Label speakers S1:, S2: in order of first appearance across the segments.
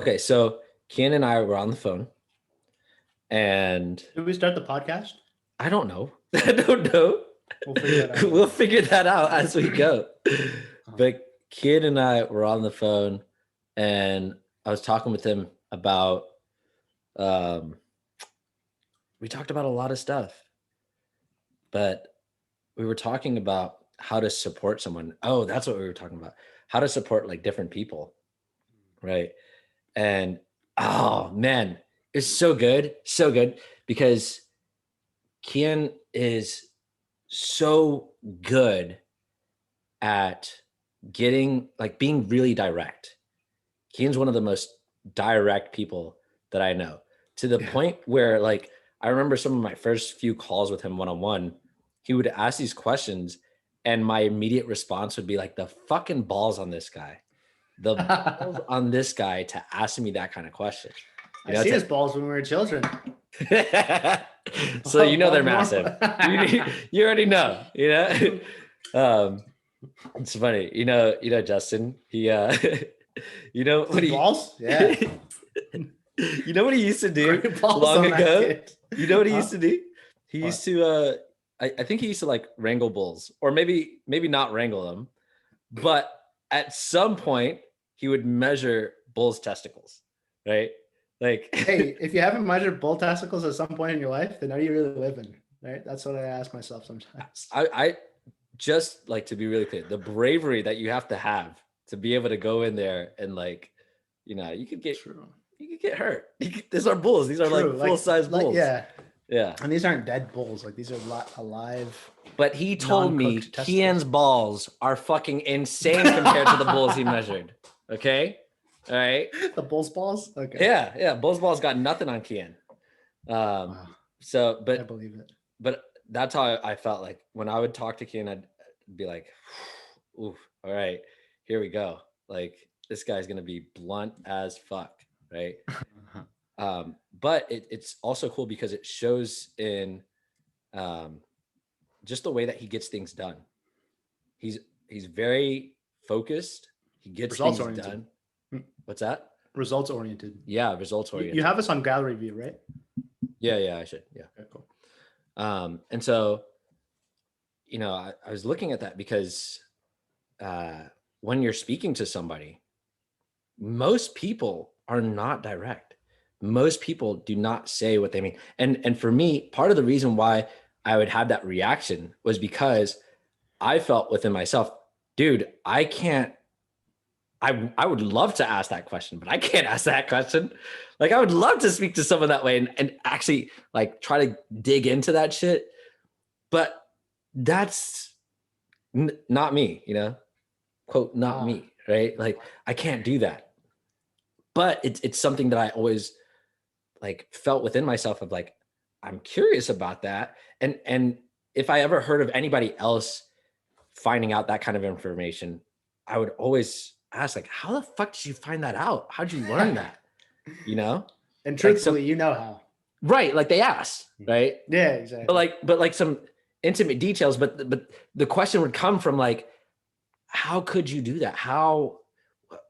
S1: Okay, so Kian and I were on the phone, and
S2: Did we start the podcast?
S1: I don't know. I don't know.
S2: We'll figure that out.
S1: We'll figure that out as we go.
S2: Uh-huh.
S1: But Kian and I were on the phone, and I was talking with him about. We talked about a lot of stuff, but we were talking about how to support someone. Oh, that's what we were talking about. How to support like different people, right? And oh man, it's so good because Kian is so good at being really direct. Kian's one of the most direct people that I know, to the point where like I remember some of my first few calls with him one-on-one, he would ask these questions and my immediate response would be like, the fucking balls on this guy. The balls on this guy to ask me that kind of question.
S2: I see his balls when we were children.
S1: So you know they're massive. You already know, you know. It's funny, you know Justin. He you know what he
S2: balls? Yeah.
S1: You know what he used to do long ago? You know what he used to do? He used to I think he used to like wrangle bulls, or maybe not wrangle them, but at some point he would measure bulls' testicles, right? Like,
S2: hey, if you haven't measured bull testicles at some point in your life, then are you really living? Right? That's what I ask myself sometimes.
S1: I just like to be really clear, the bravery that you have to be able to go in there and like, you know, you could get hurt. These are bulls. These are like full-size bulls. Yeah.
S2: And these aren't dead bulls. Like these are alive.
S1: But he told me Kian's balls are fucking insane compared to the bulls he measured. Okay. All right.
S2: The bull's balls? Okay.
S1: Yeah. Bull's balls got nothing on Kian.
S2: Wow.
S1: So, but
S2: I believe it.
S1: But that's how I felt like when I would talk to Kian, I'd be like, oof, all right, here we go. Like this guy's going to be blunt as fuck. Right. But it's also cool because it shows in just the way that he gets things done. He's very focused. He gets things done. What's that?
S2: Results oriented.
S1: Yeah, results oriented.
S2: You have us on gallery view, right?
S1: Yeah, I should. Yeah.
S2: Okay, cool.
S1: And so, you know, I was looking at that because when you're speaking to somebody, most people are not direct. Most people do not say what they mean. And for me, part of the reason why I would have that reaction was because I felt within myself, dude, I would love to ask that question, but I can't ask that question. Like, I would love to speak to someone that way and actually like try to dig into that shit. But that's not me, you know, quote, not me. Right. Like I can't do that. But it's something that I always like felt within myself of like, I'm curious about that. And if I ever heard of anybody else finding out that kind of information, I would always ask like, how the fuck did you find that out? How'd you learn that? You know?
S2: And truthfully, you know how.
S1: Right. Like they asked, right?
S2: Yeah, exactly.
S1: But like some intimate details, but the question would come from like, how could you do that? How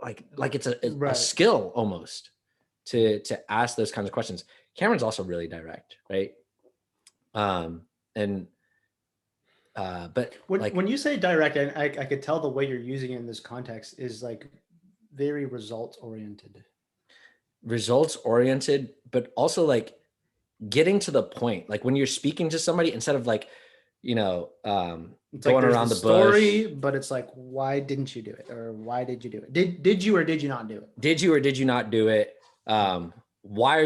S1: like it's a skill almost to ask those kinds of questions. Cameron's also really direct, right? But
S2: when you say direct, I could tell the way you're using it in this context is like very results oriented,
S1: but also like getting to the point. Like when you're speaking to somebody, instead of like, you know, going around the story,
S2: bush, but it's like, why didn't you do it, or why did you do it? Did you or did you not do it?
S1: Did you or did you not do it? Why are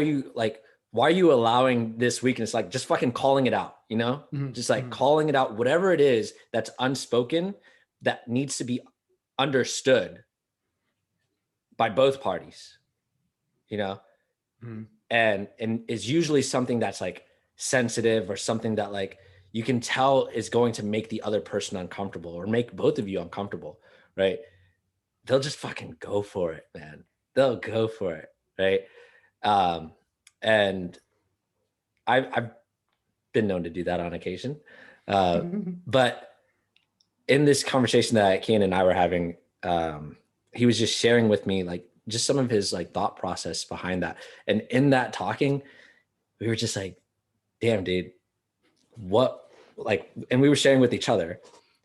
S1: you allowing this weakness? Like just fucking calling it out, you know, just like calling it out, whatever it is that's unspoken that needs to be understood by both parties, you know, and is usually something that's like sensitive or something that like you can tell is going to make the other person uncomfortable or make both of you uncomfortable, right? They'll just fucking go for it, man. They'll go for it, right? And I've been known to do that on occasion. But in this conversation that Kian and I were having, he was just sharing with me like just some of his like thought process behind that. And in that talking, we were just like, damn, dude, what, like, and we were sharing with each other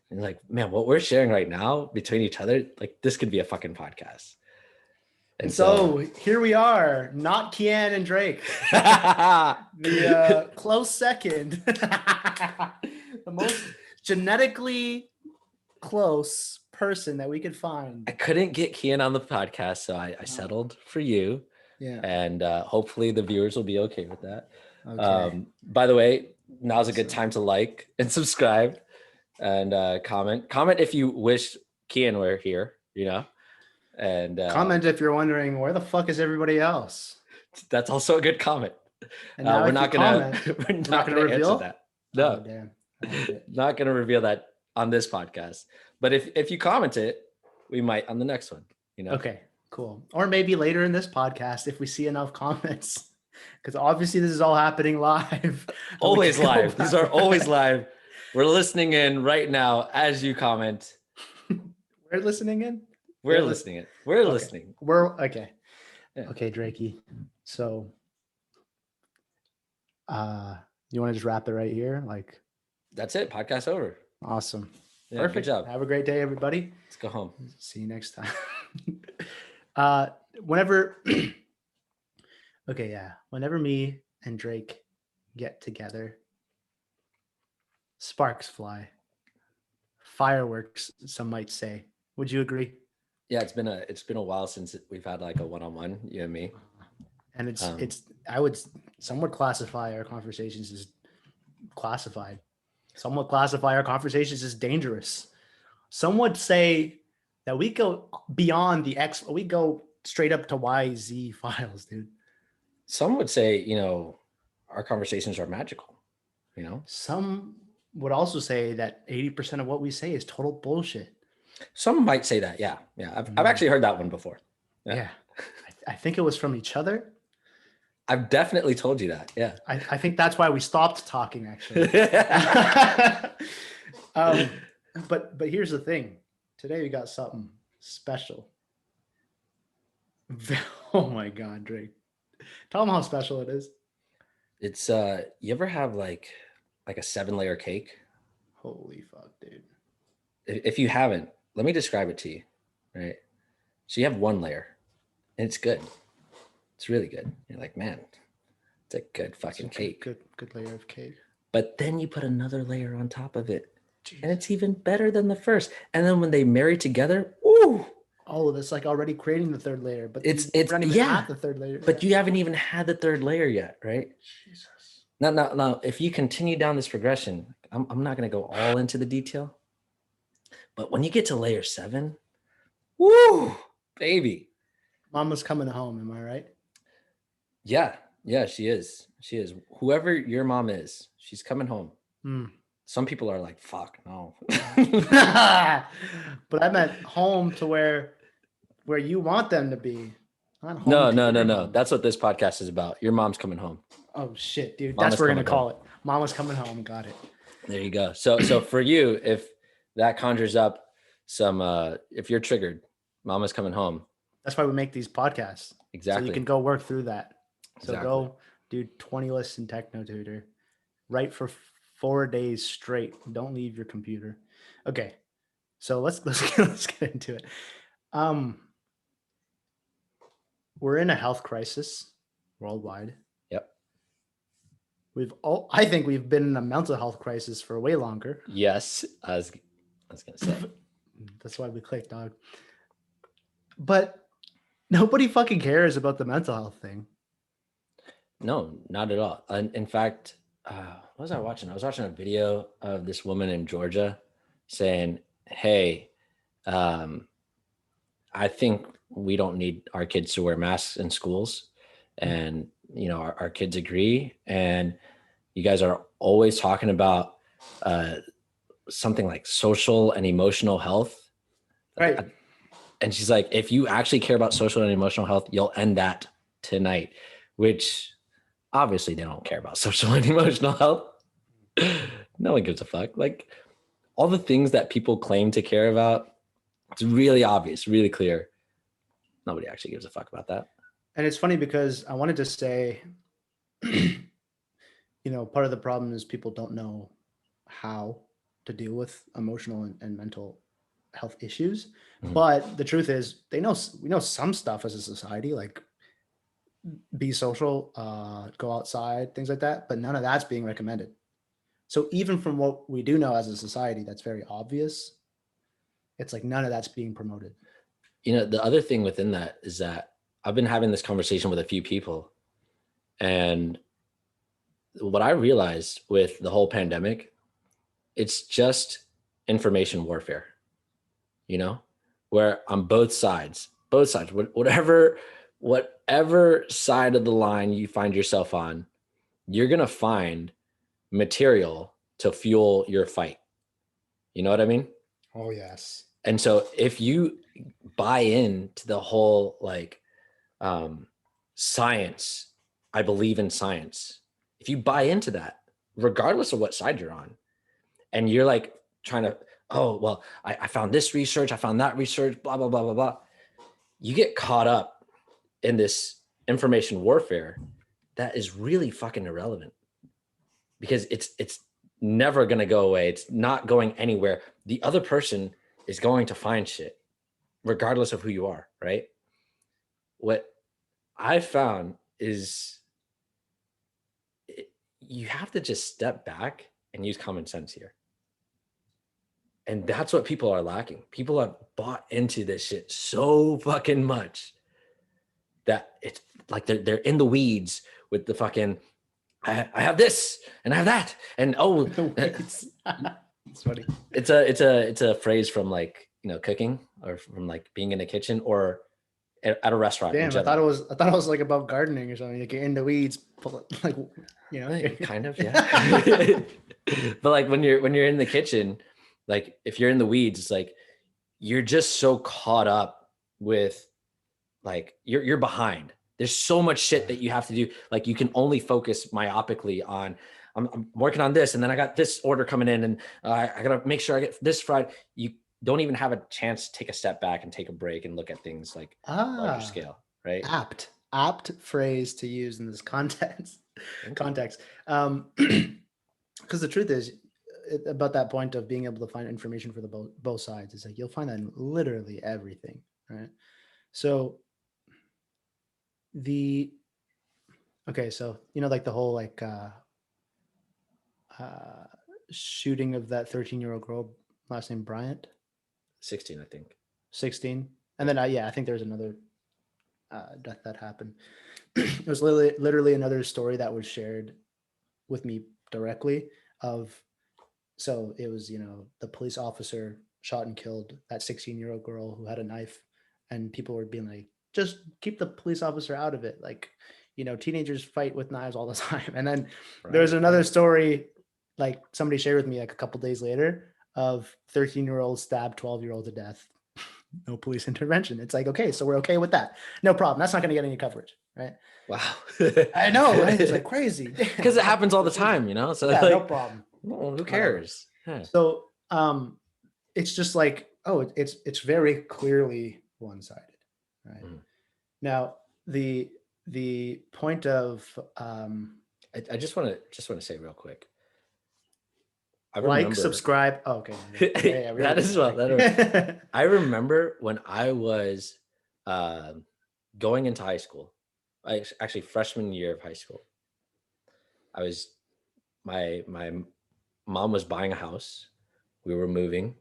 S1: and like, man, what we're sharing right now between each other, like this could be a fucking podcast.
S2: And so here we are, not Kian and Drake, the close second, the most genetically close person that we could find.
S1: I couldn't get Kian on the podcast, so I settled for you.
S2: Yeah.
S1: And hopefully the viewers will be okay with that.
S2: Okay.
S1: By the way, now's a good time to like and subscribe and comment. Comment if you wish Kian were here, you know. And
S2: comment if you're wondering where the fuck is everybody else.
S1: That's also a good comment.
S2: And now
S1: we're not gonna
S2: reveal
S1: that. No,
S2: oh, damn.
S1: Not gonna reveal that on this podcast. But if you comment it, we might on the next one. You know.
S2: Okay, cool. Or maybe later in this podcast if we see enough comments, because obviously this is all happening live.
S1: Always live. These are always live. We're listening in right now as you comment.
S2: We're listening in.
S1: We're listening. We're listening.
S2: We're okay.
S1: Yeah.
S2: Okay, Drakey. So, you want to just wrap it right here? Like,
S1: that's it. Podcast over.
S2: Awesome.
S1: Yeah,
S2: Perfect.
S1: Good job.
S2: Have a great day, everybody.
S1: Let's go home.
S2: See you next time. Whenever, okay, yeah. Whenever me and Drake get together, sparks fly. Fireworks, some might say. Would you agree?
S1: Yeah, it's been a while since we've had like a one-on-one, you and me.
S2: And some would classify our conversations as classified. Some would classify our conversations as dangerous. Some would say that we go beyond we go straight up to YZ files, dude.
S1: Some would say, you know, our conversations are magical, you know.
S2: Some would also say that 80% of what we say is total bullshit.
S1: Some might say that. Yeah. I've actually heard that one before.
S2: Yeah. I think it was from each other.
S1: I've definitely told you that. Yeah.
S2: I think that's why we stopped talking, actually. But here's the thing. Today we got something special. Oh my God, Drake. Tell them how special it is.
S1: It's you ever have like a 7-layer cake?
S2: Holy fuck, dude.
S1: If you haven't, let me describe it to you. Right. So you have 1 layer and it's good. It's really good. You're like, man, it's a good fucking cake.
S2: Good layer of cake.
S1: But then you put another layer on top of it. Jeez. And it's even better than the first. And then when they marry together, ooh.
S2: Oh, that's like already creating the 3rd layer. But
S1: it's
S2: the 3rd layer.
S1: But you haven't even had the 3rd layer yet, right?
S2: Jesus.
S1: Now, if you continue down this progression, I'm not going to go all into the detail. But when you get to layer 7, woo, baby.
S2: Mama's coming home, am I right?
S1: Yeah, she is. She is. Whoever your mom is, she's coming home. Some people are like, fuck, no.
S2: But I meant home to where you want them to be. Not home
S1: No. That's what this podcast is about. Your mom's coming home.
S2: Oh, shit, dude.
S1: Mama's
S2: That's what we're going to call
S1: home.
S2: it. Mama's coming home. Got it.
S1: There you go. So for you, if that conjures up some, if you're triggered, mama's coming home.
S2: That's why we make these podcasts.
S1: Exactly.
S2: So you can go work through that. So
S1: Exactly.
S2: go do 20 lists in Techno Tutor. Write for 4 days straight. Don't leave your computer. Okay. So let's get into it. We're in a health crisis worldwide.
S1: Yep.
S2: I think we've been in a mental health crisis for way longer.
S1: Yes, I was gonna say.
S2: That's why we clicked, dog. But nobody fucking cares about the mental health thing.
S1: No, not at all. And in fact, what was I watching? I was watching a video of this woman in Georgia saying, hey, I think we don't need our kids to wear masks in schools. And, you know, our kids agree. And you guys are always talking about something like social and emotional health.
S2: Right.
S1: And she's like, if you actually care about social and emotional health, you'll end that tonight, which obviously they don't care about social and emotional health. No one gives a fuck. Like all the things that people claim to care about, it's really obvious, really clear. Nobody actually gives a fuck about that.
S2: And it's funny because I wanted to say, part of the problem is people don't know how to deal with emotional and mental health issues.
S1: Mhm.
S2: But the truth is, we know some stuff as a society, like be social, go outside, things like that. But none of that's being recommended. So even from what we do know as a society, that's very obvious. It's like none of that's being promoted.
S1: The other thing within that is that I've been having this conversation with a few people, and what I realized with the whole pandemic, it's just information warfare, where on both sides, whatever side of the line you find yourself on, you're going to find material to fuel your fight. You know what I mean?
S2: Oh, yes.
S1: And so if you buy into the whole science, I believe in science. If you buy into that, regardless of what side you're on, and you're like trying to, oh, well, I found this research, I found that research, blah, blah, blah, blah, blah. You get caught up in this information warfare that is really fucking irrelevant, because it's never going to go away. It's not going anywhere. The other person is going to find shit regardless of who you are, right? What I found is you have to just step back and use common sense here. And that's what people are lacking. People have bought into this shit so fucking much that it's like they're in the weeds with the fucking, I have this and I have that. And
S2: it's funny.
S1: It's a phrase from cooking, or from being in a kitchen, or at a restaurant.
S2: Damn, I thought it was like about gardening or something. Like you're in the weeds,
S1: kind of, yeah. But when you're in the kitchen, if you're in the weeds, it's like you're just so caught up with you're behind. There's so much shit that you have to do. You can only focus myopically on, I'm working on this, and then I got this order coming in, and I gotta make sure I get this fried. You don't even have a chance to take a step back and take a break and look at things larger scale, right?
S2: Apt phrase to use in this context. Because the truth is, about that point of being able to find information for both sides, it's like you'll find that in literally everything, right? So the whole shooting of that 13-year-old girl, last name Bryant,
S1: 16, I think.
S2: 16, and then I think there's another death that happened. It was literally another story that was shared with me directly so it was, the police officer shot and killed that 16-year-old girl who had a knife, and people were being like, just keep the police officer out of it. Teenagers fight with knives all the time. And then there was another story, somebody shared with me a couple days later, of 13-year-old stabbed 12-year-old to death. No police intervention. It's like, okay, so we're okay with that. No problem. That's not going to get any coverage, right?
S1: Wow.
S2: I know, right? It's crazy.
S1: Because it happens all the time, So
S2: no problem.
S1: Well, who cares? Huh.
S2: So it's just it's very clearly one-sided, right? Now the point of
S1: I just want to say real quick,
S2: subscribe. Oh, okay. Yeah,
S1: that is well. I remember when I was going into high school, actually freshman year of high school. My mom was buying a house. We were moving,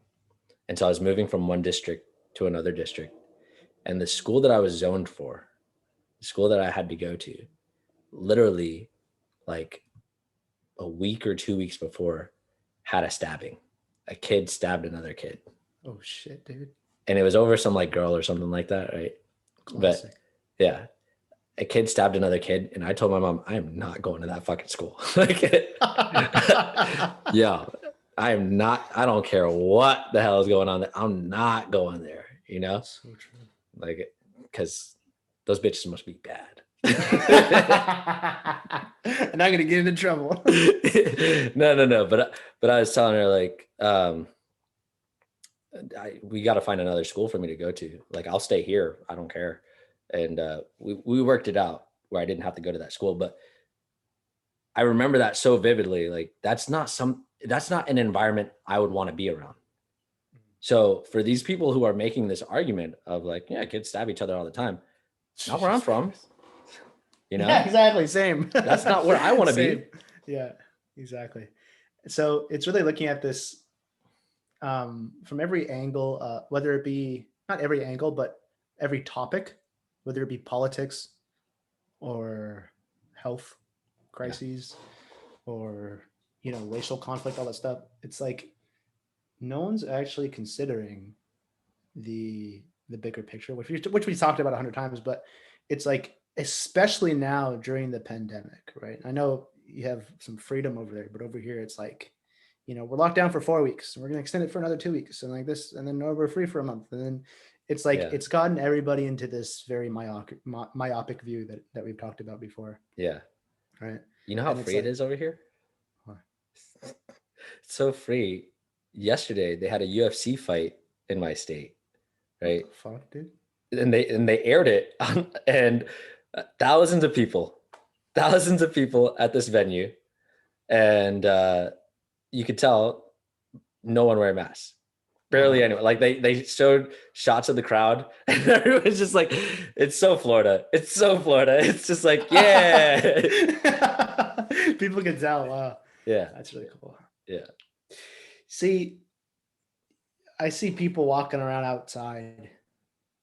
S1: and so I was moving from one district to another district, and the school that I was zoned for, the school that I had to go to, literally a week or 2 weeks before, had a stabbing. A kid stabbed another kid.
S2: Oh shit, dude.
S1: And it was over some girl or something like that, right? Classic. But yeah, a kid stabbed another kid, and I told my mom, I am not going to that fucking school. Yeah, I am not. I don't care what the hell is going on there. I'm not going there.
S2: So true.
S1: Because those bitches must be bad.
S2: And I'm gonna get into trouble.
S1: No. But I was telling her we got to find another school for me to go to. I'll stay here. I don't care. and we worked it out where I didn't have to go to that school. But I remember that so vividly. Like that's not an environment I would want to be around. So for these people who are making this argument of like, yeah, kids stab each other all the time, not where I'm from. You know?
S2: Yeah, exactly. Same.
S1: That's not where I want to be.
S2: Yeah, exactly. So it's really looking at this from every angle, whether it be not every angle, but every topic, whether it be politics or health crises or, you know, racial conflict, all that stuff. It's like no one's actually considering the bigger picture, which we talked about 100 times, but it's like, especially now during the pandemic, right? I know you have some freedom over there, but over here it's like, you know, we're locked down for 4 weeks and we're going to extend it for another 2 weeks and like this, and then no, we're free for a month. And then it's like, it's gotten everybody into this very myopic view that we've talked about before.
S1: Yeah.
S2: Right.
S1: You know how free it is over here? It's so free. Yesterday they had a UFC fight in my state, right?
S2: Fuck, dude.
S1: And they aired it and thousands of people at this venue, and you could tell no one wearing masks, barely anyone. Like they showed shots of the crowd and everyone's just like, it's so Florida, it's just like, yeah.
S2: People can tell. Wow.
S1: Yeah,
S2: that's really cool.
S1: Yeah.
S2: See, I see people walking around outside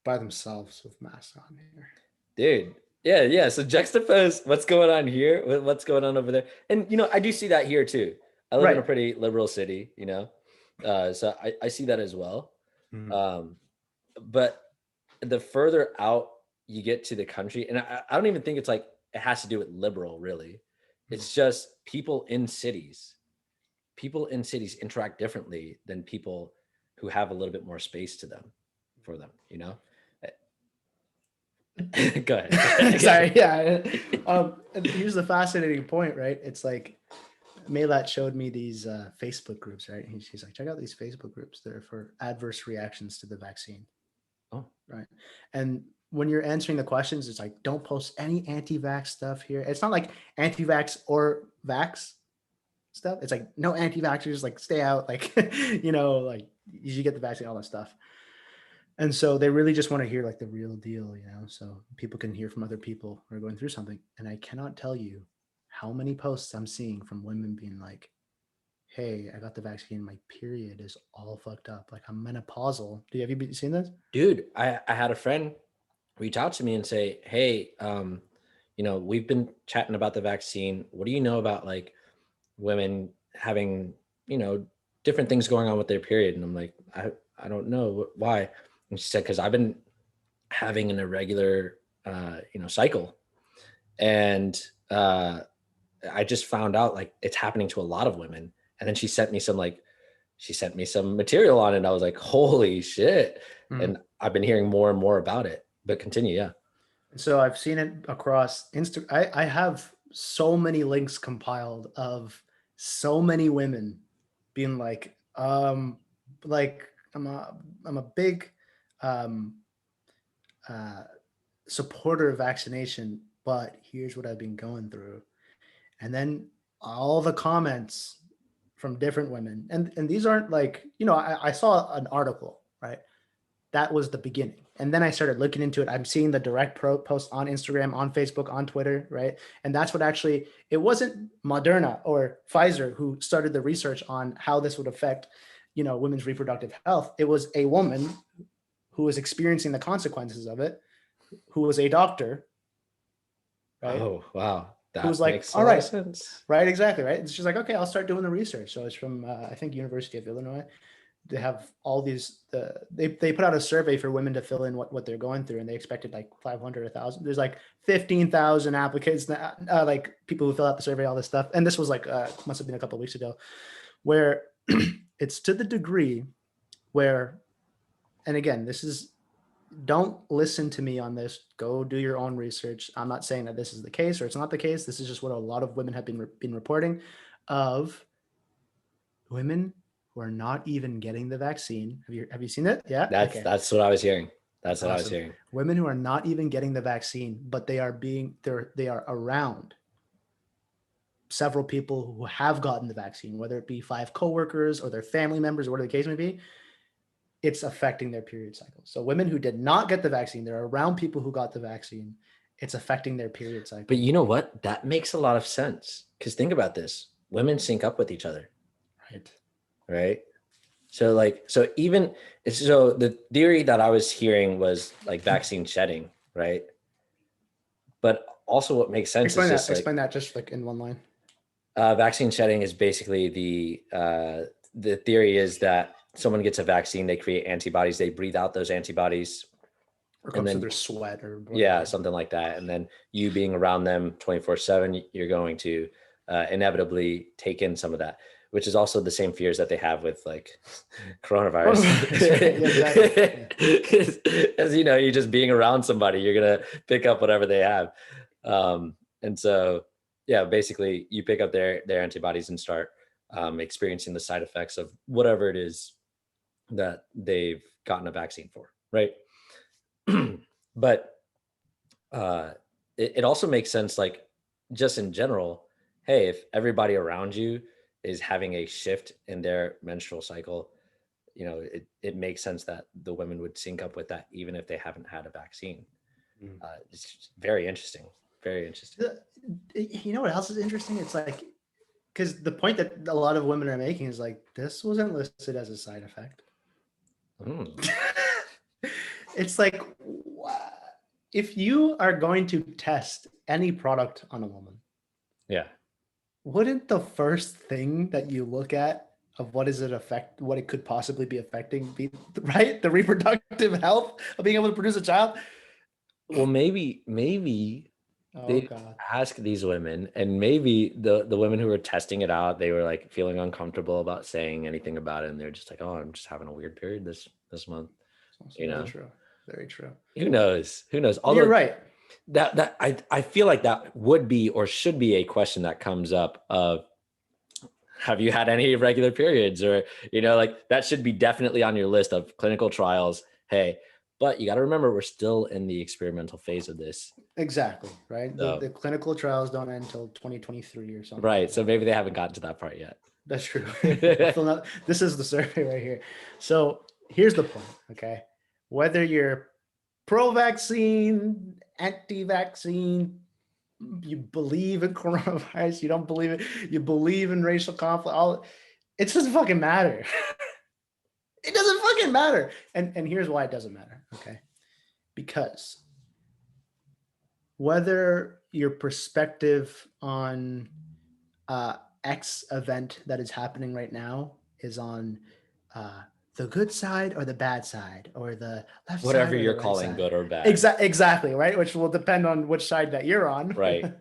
S2: by themselves with masks on here.
S1: Dude. Yeah. So juxtapose what's going on here with what's going on over there. And, you know, I do see that here too. I live in a pretty liberal city, you know, so I see that as well. Mm-hmm. But the further out you get to the country, and I don't even think it's like it has to do with liberal, really. Mm-hmm. It's just people in cities interact differently than people who have a little bit more space to them for them, you know? Go ahead.
S2: Sorry. Yeah. Here's the fascinating point, right? It's like Maylat showed me these Facebook groups, right? She's like, check out these Facebook groups. They're for adverse reactions to the vaccine.
S1: Oh,
S2: right. And when you're answering the questions, it's like, don't post any anti-vax stuff here. It's not like anti-vax or vax stuff. It's like no anti-vaxxers, like stay out, like, you know, like you should get the vaccine, all that stuff. And so they really just want to hear like the real deal, you know, so people can hear from other people who are going through something. And I cannot tell you how many posts I'm seeing from women being like, hey, I got the vaccine, my period is all fucked up, like I'm menopausal. Have you seen this?
S1: Dude, I had a friend reach out to me and say, hey, you know, we've been chatting about the vaccine. What do you know about like women having, you know, different things going on with their period? And I'm like, I don't know why. And she said, because I've been having an irregular, you know, cycle. And I just found out like it's happening to a lot of women. And then she sent me some material on it. And I was like, holy shit. And I've been hearing more and more about it, but continue. Yeah.
S2: So I've seen it across Instagram. I have so many links compiled of so many women being like I'm a big supporter of vaccination, but here's what I've been going through. And then all the comments from different women, and these aren't like, you know, I saw an article, right? That was the beginning. And then I started looking into it. I'm seeing the direct post on Instagram, on Facebook, on Twitter, right? And that's what actually, it wasn't Moderna or Pfizer who started the research on how this would affect, you know, women's reproductive health. It was a woman who was experiencing the consequences of it, who was a doctor, right?
S1: Oh, wow.
S2: That who was like, all right, sense. Right, exactly, right? And she's like, okay, I'll start doing the research. So it's from, I think, University of Illinois. They have all these, they put out a survey for women to fill in what they're going through, and they expected like 500, 1,000. There's like 15,000 applicants, like people who fill out the survey, all this stuff. And this was like, must have been a couple of weeks ago, where it's to the degree where, and again, this is, don't listen to me on this. Go do your own research. I'm not saying that this is the case or it's not the case. This is just what a lot of women have been reporting of women who are not even getting the vaccine. Have you seen it? Yeah.
S1: That's what I was hearing. That's what I was
S2: Awesome.
S1: hearing.
S2: Women who are not even getting the vaccine, but they are around several people who have gotten the vaccine, whether it be 5 coworkers or their family members or whatever the case may be, it's affecting their period cycle. So women who did not get the vaccine, they're around people who got the vaccine, it's affecting their period cycle.
S1: But you know what? That makes a lot of sense. Because think about this. Women sync up with each other.
S2: Right.
S1: Right. So the theory that I was hearing was like vaccine shedding, right? But also what makes sense
S2: Explain
S1: is
S2: that.
S1: just like
S2: Explain that just like in one line.
S1: Vaccine shedding is basically the theory is that someone gets a vaccine, they create antibodies, they breathe out those antibodies,
S2: Or
S1: and
S2: comes through
S1: then
S2: their sweat or whatever.
S1: yeah, something like that. And then you being around them 24/7, you're going to inevitably take in some of that, which is also the same fears that they have with like coronavirus.
S2: Exactly.
S1: As you know, you're just being around somebody, you're gonna pick up whatever they have. And so, yeah, basically, you pick up their antibodies and start experiencing the side effects of whatever it is that they've gotten a vaccine for, right? But it also makes sense, like just in general, hey, if everybody around you is having a shift in their menstrual cycle, it makes sense that the women would sync up with that even if they haven't had a vaccine. It's very interesting. Very interesting.
S2: You know what else is interesting? It's like, because the point that a lot of women are making is like, this wasn't listed as a side effect. It's like, if you are going to test any product on a woman,
S1: yeah,
S2: wouldn't the first thing that you look at of what it could possibly be affecting, be right, the reproductive health of being able to produce a child?
S1: well, maybe they ask these women, and maybe the women who were testing it out, they were like feeling uncomfortable about saying anything about it, and they're just like, oh, I'm just having a weird period this month.
S2: Very true. Very true.
S1: Who knows?
S2: Although you're right.
S1: That I feel like that would be or should be a question that comes up of, have you had any irregular periods? Or, like that should be definitely on your list of clinical trials. Hey, but you got to remember, we're still in the experimental phase of this.
S2: Exactly. Right. So, the clinical trials don't end until 2023 or something.
S1: Right. So maybe they haven't gotten to that part yet.
S2: That's true. This is the survey right here. So here's the point. Okay. Whether you're pro-vaccine, anti-vaccine, you believe in coronavirus, you don't believe it, you believe in racial conflict, it doesn't fucking matter. It doesn't fucking matter. And here's why it doesn't matter. Okay. Because whether your perspective on X event that is happening right now is on the good side or the bad side or the left
S1: whatever
S2: side,
S1: you're calling good or bad.
S2: Exactly, right? Which will depend on which side that you're on.
S1: Right.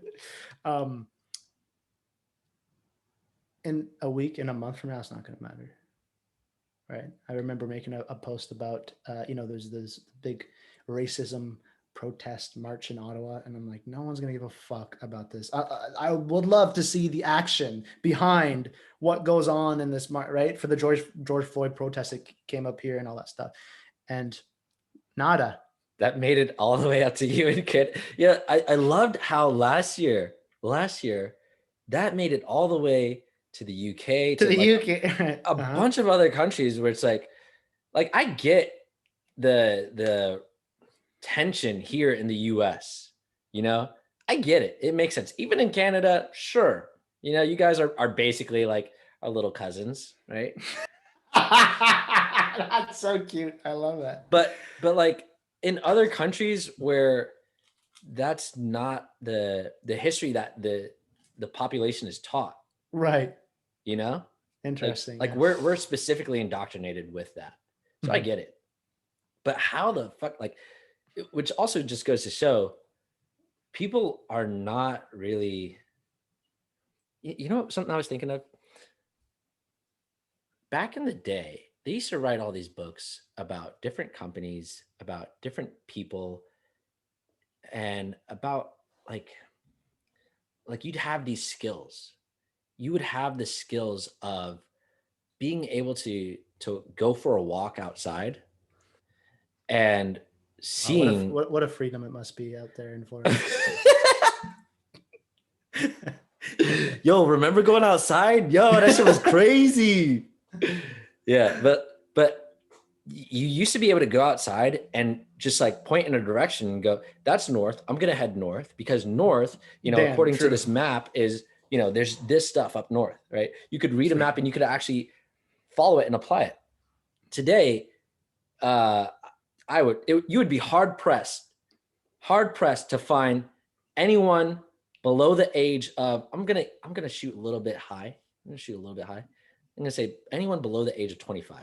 S2: In a week, in a month from now, it's not going to matter. Right. I remember making a post about, there's this big racism protest march in Ottawa, and I'm like, no one's gonna give a fuck about this. I would love to see the action behind what goes on in this right, for the George Floyd protest that came up here and all that stuff, and nada.
S1: That made it all the way up to you and Kit. Yeah, I loved how last year that made it all the way to the UK,
S2: to the UK,
S1: a bunch of other countries where it's like I get the tension here in the US, I get it. It makes sense. Even in Canada, sure. You guys are basically like our little cousins, right?
S2: That's so cute. I love that.
S1: But like in other countries where that's not the history that the population is taught.
S2: Right.
S1: Interesting. Like we're specifically indoctrinated with that. So I get it. But how the fuck, which also just goes to show people are not really, something I was thinking of back in the day, they used to write all these books about different companies, about different people, and about like you'd have these skills. You would have the skills of being able to go for a walk outside and seeing
S2: what a freedom it must be out there in Florida.
S1: Yo, remember going outside? Yo, that shit was crazy. Yeah, but you used to be able to go outside and just like point in a direction and go, that's north. I'm gonna head north because north,
S2: Damn,
S1: according
S2: true.
S1: to this map, is there's this stuff up north, right? You could read a map and you could actually follow it and apply it. Today, you would be hard pressed to find anyone below the age of I'm gonna shoot a little bit high. I'm gonna say anyone below the age of 25.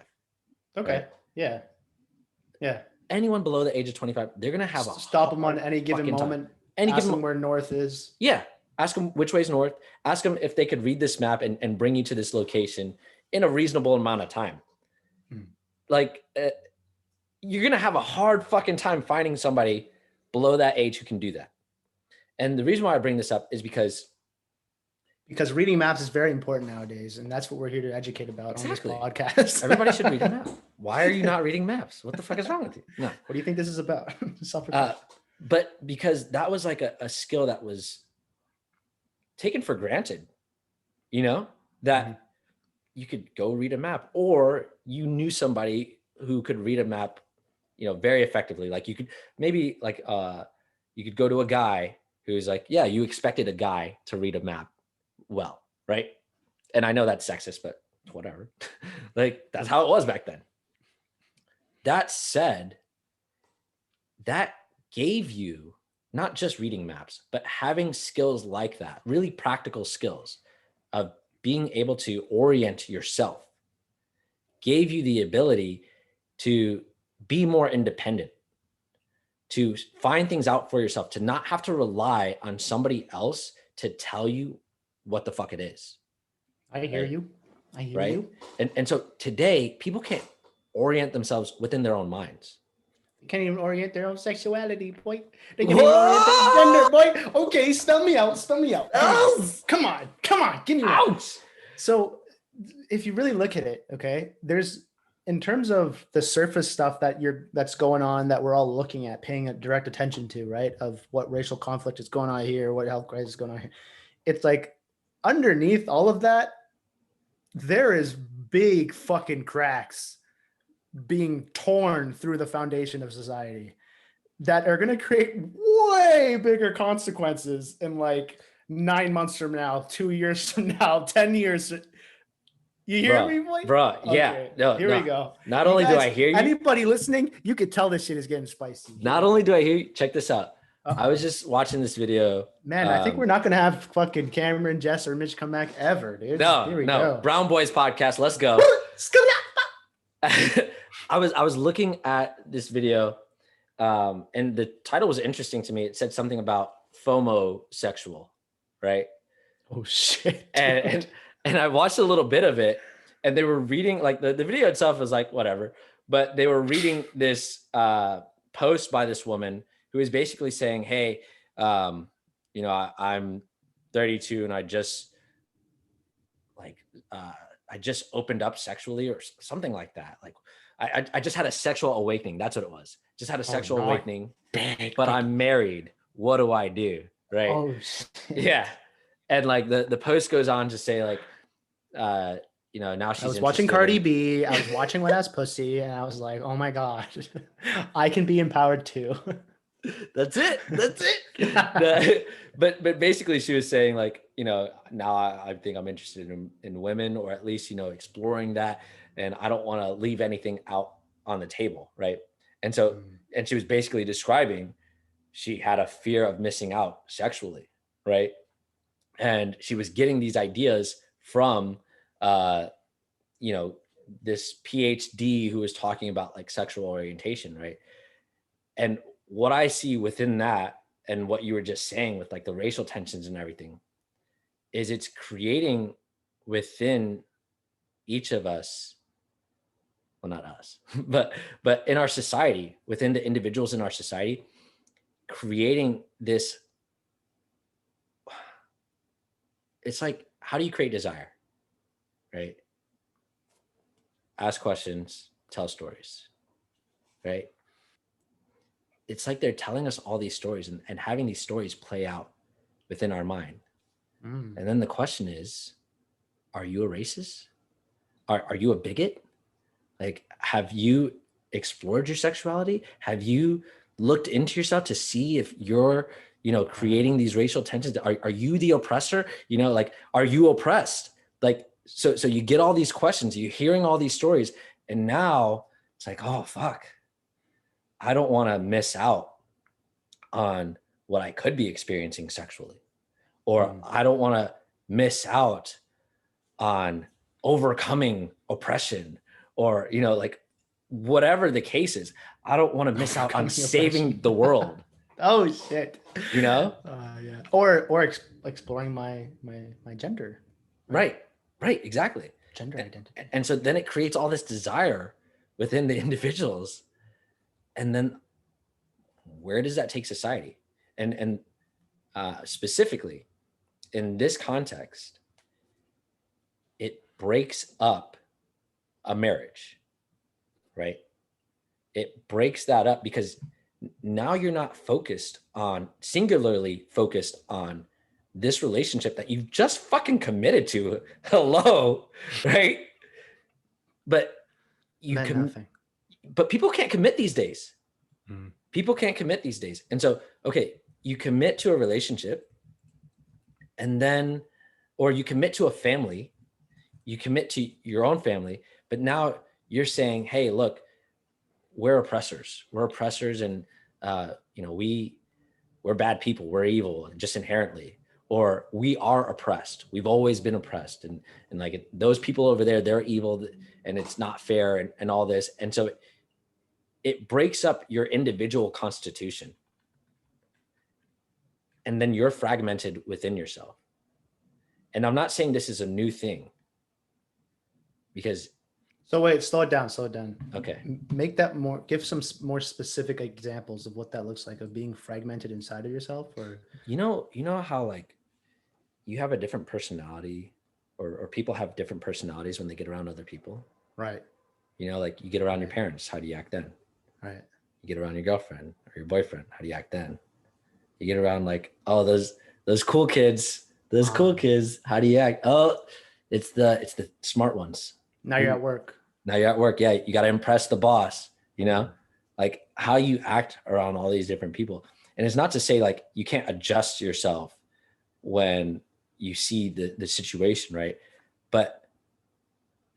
S2: Okay.
S1: Right?
S2: Yeah.
S1: Anyone below the age of 25, they're gonna have a
S2: stop them on any given moment. Ask them where north is.
S1: Yeah. Ask them which way's north. Ask them if they could read this map and bring you to this location in a reasonable amount of time. Like you're gonna have a hard fucking time finding somebody below that age who can do that. And the reason why I bring this up is because
S2: reading maps is very important nowadays, and that's what we're here to educate about on this podcast.
S1: Everybody should read a map. Why are you not reading maps? What the fuck is wrong with you? No.
S2: What do you think this is about?
S1: But because that was like a skill that was taken for granted, that you could go read a map, or you knew somebody who could read a map, very effectively. Like you could maybe you could go to a guy who's like, yeah, you expected a guy to read a map well, right? And I know that's sexist, but whatever. Like that's how it was back then. That said, that gave you not just reading maps, but having skills like that, really practical skills of being able to orient yourself, gave you the ability to be more independent, to find things out for yourself, to not have to rely on somebody else to tell you what the fuck it is.
S2: I hear you.
S1: And so today, people can't orient themselves within their own minds.
S2: They can't even orient their own sexuality, boy. They can't even orient their gender, boy. Okay, spell me out. Come on. Give me one. So if you really look at it, okay, there's, in terms of the surface stuff that's going on, that we're all looking at, paying direct attention to, right? Of what racial conflict is going on here, what health crisis is going on here. It's like underneath all of that, there is big fucking cracks being torn through the foundation of society that are going to create way bigger consequences in like 9 months from now, 2 years from now, 10 years. You hear me, boy?
S1: Bro, yeah.
S2: Okay. No, here we go.
S1: Not only do I hear you.
S2: Anybody listening, you could tell this shit is getting spicy.
S1: Not only do I hear you, check this out. I was just watching this video.
S2: Man, I think we're not going to have fucking Cameron, Jess, or Mitch come back ever, dude.
S1: No. Brown Boys podcast. Let's go. I was looking at this video, and the title was interesting to me. It said something about FOMO sexual, right?
S2: Oh shit.
S1: And I watched a little bit of it, and they were reading, like the video itself was like whatever, but they were reading this post by this woman who is basically saying, hey, I'm 32 and I just opened up sexually or something like that. Like I just had a sexual awakening. That's what it was. Just had a sexual awakening, but I'm married. What do I do? Right.
S2: Oh shit.
S1: Yeah. And like the post goes on to say like, now she's.
S2: I was watching Cardi B. I was watching Wet Ass Pussy, and I was like, "Oh my god, I can be empowered too."
S1: That's it. But basically, she was saying like, now I think I'm interested in women, or at least exploring that, and I don't want to leave anything out on the table, right? And so, and she was basically describing she had a fear of missing out sexually, right? And she was getting these ideas from this PhD who was talking about like sexual orientation, right? And what I see within that, and what you were just saying with like the racial tensions and everything, is it's creating within each of us, well, not us, but in our society, within the individuals in our society, creating this. It's like, how do you create desire? Right? Ask questions, tell stories, right? it's like they're telling us all these stories and having these stories play out within our mind. And then the question is, are you a racist? Are you a bigot? Like, have you explored your sexuality? Have you looked into yourself to see if you're, creating these racial tensions? Are you the oppressor? Like, are you oppressed? Like, so you get all these questions, you're hearing all these stories, and now it's like, oh, fuck. I don't want to miss out on what I could be experiencing sexually, or I don't want to miss out on overcoming oppression, or, like, whatever the case is. I don't want to miss out on saving the world.
S2: Oh shit.
S1: Yeah.
S2: Or exploring my gender.
S1: Right. Exactly.
S2: Gender identity.
S1: And so then it creates all this desire within the individuals. And then where does that take society? And specifically in this context, it breaks up a marriage, right? It breaks that up because now you're not singularly focused on this relationship that you've just fucking committed to. Hello, right? But but people can't commit these days. People can't commit these days. And so, okay, you commit to a relationship, and then, or you commit to a family, you commit to your own family, but now you're saying, hey, look, we're oppressors, and we're bad people, we're evil just inherently, or we are oppressed, we've always been oppressed, and like those people over there, they're evil, and it's not fair, and all this. And so it breaks up your individual constitution, and then you're fragmented within yourself. And I'm not saying this is a new thing, because
S2: so wait, slow it down.
S1: Okay.
S2: Give some more specific examples of what that looks like, of being fragmented inside of yourself. Or
S1: you know how, like, you have a different personality, or people have different personalities when they get around other people,
S2: right?
S1: Like, you get around your parents, how do you act then?
S2: Right.
S1: You get around your girlfriend or your boyfriend, how do you act then? You get around, like, oh, those cool kids, how do you act? Oh, it's the smart ones.
S2: Now you're at work.
S1: Yeah, you got to impress the boss, like how you act around all these different people. And it's not to say, like, you can't adjust yourself when you see the situation, right? But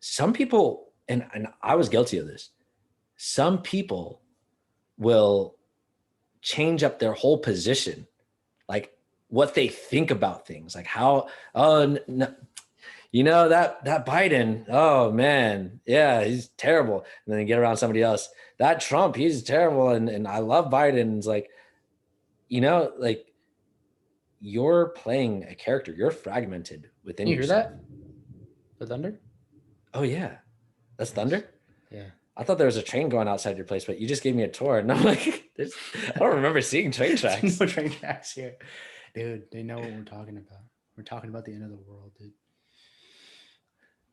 S1: some people, and I was guilty of this, some people will change up their whole position, like what they think about things, like how, oh, no, that Biden, oh man, yeah, he's terrible. And then you get around somebody else, that Trump, he's terrible, and I love Biden. It's like, like, you're playing a character, you're fragmented within yourself.
S2: Hear that? The thunder?
S1: Oh yeah, that's thunder.
S2: Yeah,
S1: I thought there was a train going outside your place, but you just gave me a tour, and I'm like, I don't remember seeing train tracks.
S2: No train tracks here, dude. They know what we're talking about. We're talking about the end of the world, dude.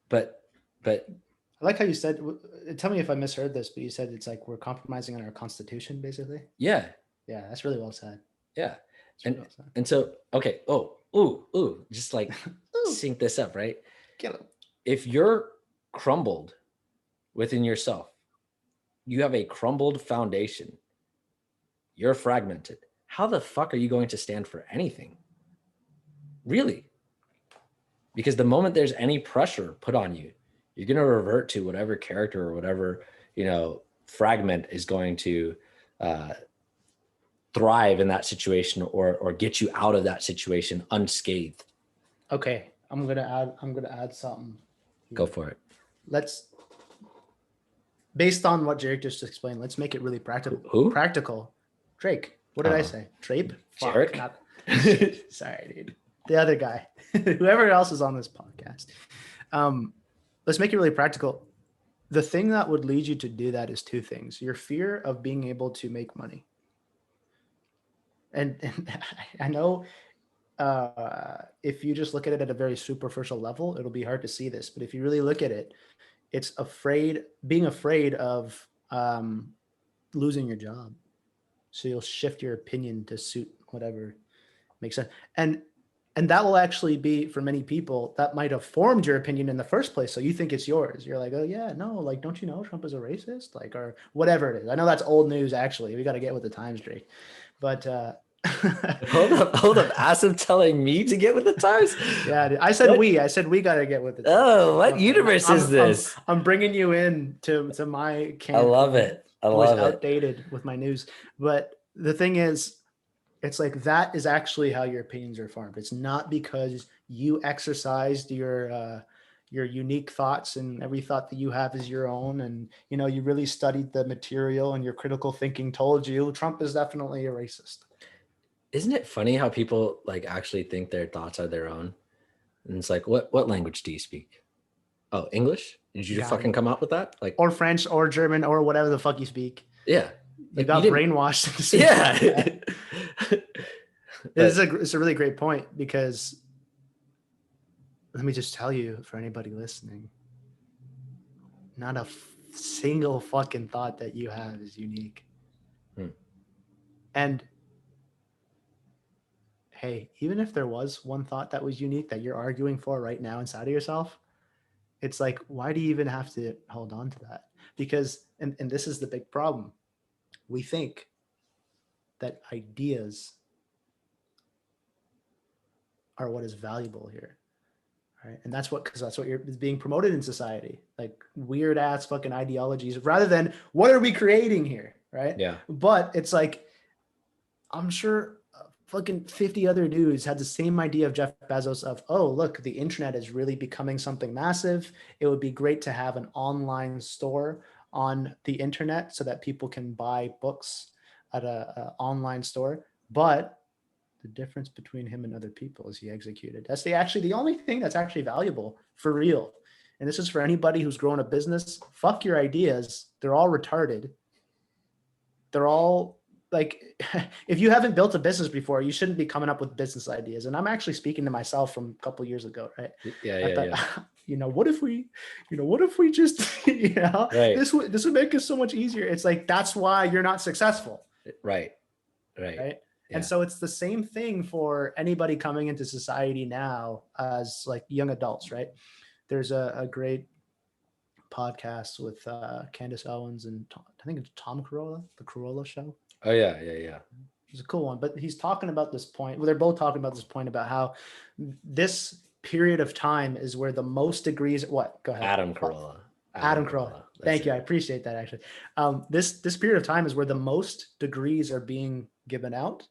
S1: But
S2: I like how you said, tell me if I misheard this, but you said it's like we're compromising on our constitution, basically.
S1: Yeah,
S2: that's really well said.
S1: Yeah. And so, okay. Ooh, just like sync this up, right? If you're crumbled within yourself, you have a crumbled foundation, you're fragmented. How the fuck are you going to stand for anything? Really? Because the moment there's any pressure put on you, you're going to revert to whatever character or whatever, fragment is going to thrive in that situation, or get you out of that situation unscathed.
S2: Okay, I'm gonna add something.
S1: Go for it.
S2: Based on what Jarek just explained, let's make it really practical.
S1: Who?
S2: Practical. Drake. What did I say? Trape?
S1: Jarek?
S2: Sorry, dude. The other guy. Whoever else is on this podcast. Let's make it really practical. The thing that would lead you to do that is two things. Your fear of being able to make money. And I know if you just look at it at a very superficial level, it'll be hard to see this. But if you really look at it, it's being afraid of losing your job. So you'll shift your opinion to suit whatever makes sense. And that will actually be, for many people, that might have formed your opinion in the first place. So you think it's yours. You're like, oh yeah, no, like, don't you know Trump is a racist? Like, or whatever it is. I know that's old news, actually. We got to get with the times, Drake. But
S1: hold up. Asim telling me to get with the times?
S2: Yeah, dude. I said
S1: What?
S2: we got to get with the times.
S1: Oh, what universe is this?
S2: I'm bringing you in to my camp.
S1: I love it. I love it.
S2: Outdated with my news. But the thing is, it's like that is actually how your opinions are formed. It's not because you exercised your unique thoughts, and every thought that you have is your own, and you really studied the material, and your critical thinking told you Trump is definitely a racist.
S1: Isn't it funny how people like actually think their thoughts are their own? And it's like, what language do you speak? Oh, English? Did you fucking come up with that? Like,
S2: or French or German or whatever the fuck you speak?
S1: Yeah.
S2: You got brainwashed.
S1: Yeah.
S2: It's a really great point, because let me just tell you, for anybody listening, not a single fucking thought that you have is unique. And hey, even if there was one thought that was unique that you're arguing for right now inside of yourself, it's like, why do you even have to hold on to that? Because, and this is the big problem, we think that ideas are what is valuable here, right? And that's what is being promoted in society, like weird ass fucking ideologies, rather than what are we creating here, right?
S1: Yeah.
S2: But it's like, I'm sure fucking 50 other dudes had the same idea of Jeff Bezos of, oh, look, the internet is really becoming something massive. It would be great to have an online store on the internet so that people can buy books at a online store. But the difference between him and other people is he executed. That's the only thing that's actually valuable for real. And this is for anybody who's growing a business. Fuck your ideas. They're all retarded. They're all like, if you haven't built a business before, you shouldn't be coming up with business ideas. And I'm actually speaking to myself from a couple of years ago, right?
S1: Yeah.
S2: What if we just,
S1: right.
S2: this would make us so much easier. It's like, that's why you're not successful.
S1: Right.
S2: Yeah. And so it's the same thing for anybody coming into society now as like young adults, right? There's a great podcast with Candace Owens and I think it's Tom Carolla, the Carolla Show.
S1: Oh yeah.
S2: It's a cool one, but he's talking about this point. Well, they're both talking about this point about how this period of time is where the most degrees. What? Go ahead.
S1: Adam Carolla.
S2: Adam Carolla. Thank you. I appreciate that, actually. This period of time is where the most degrees are being given out,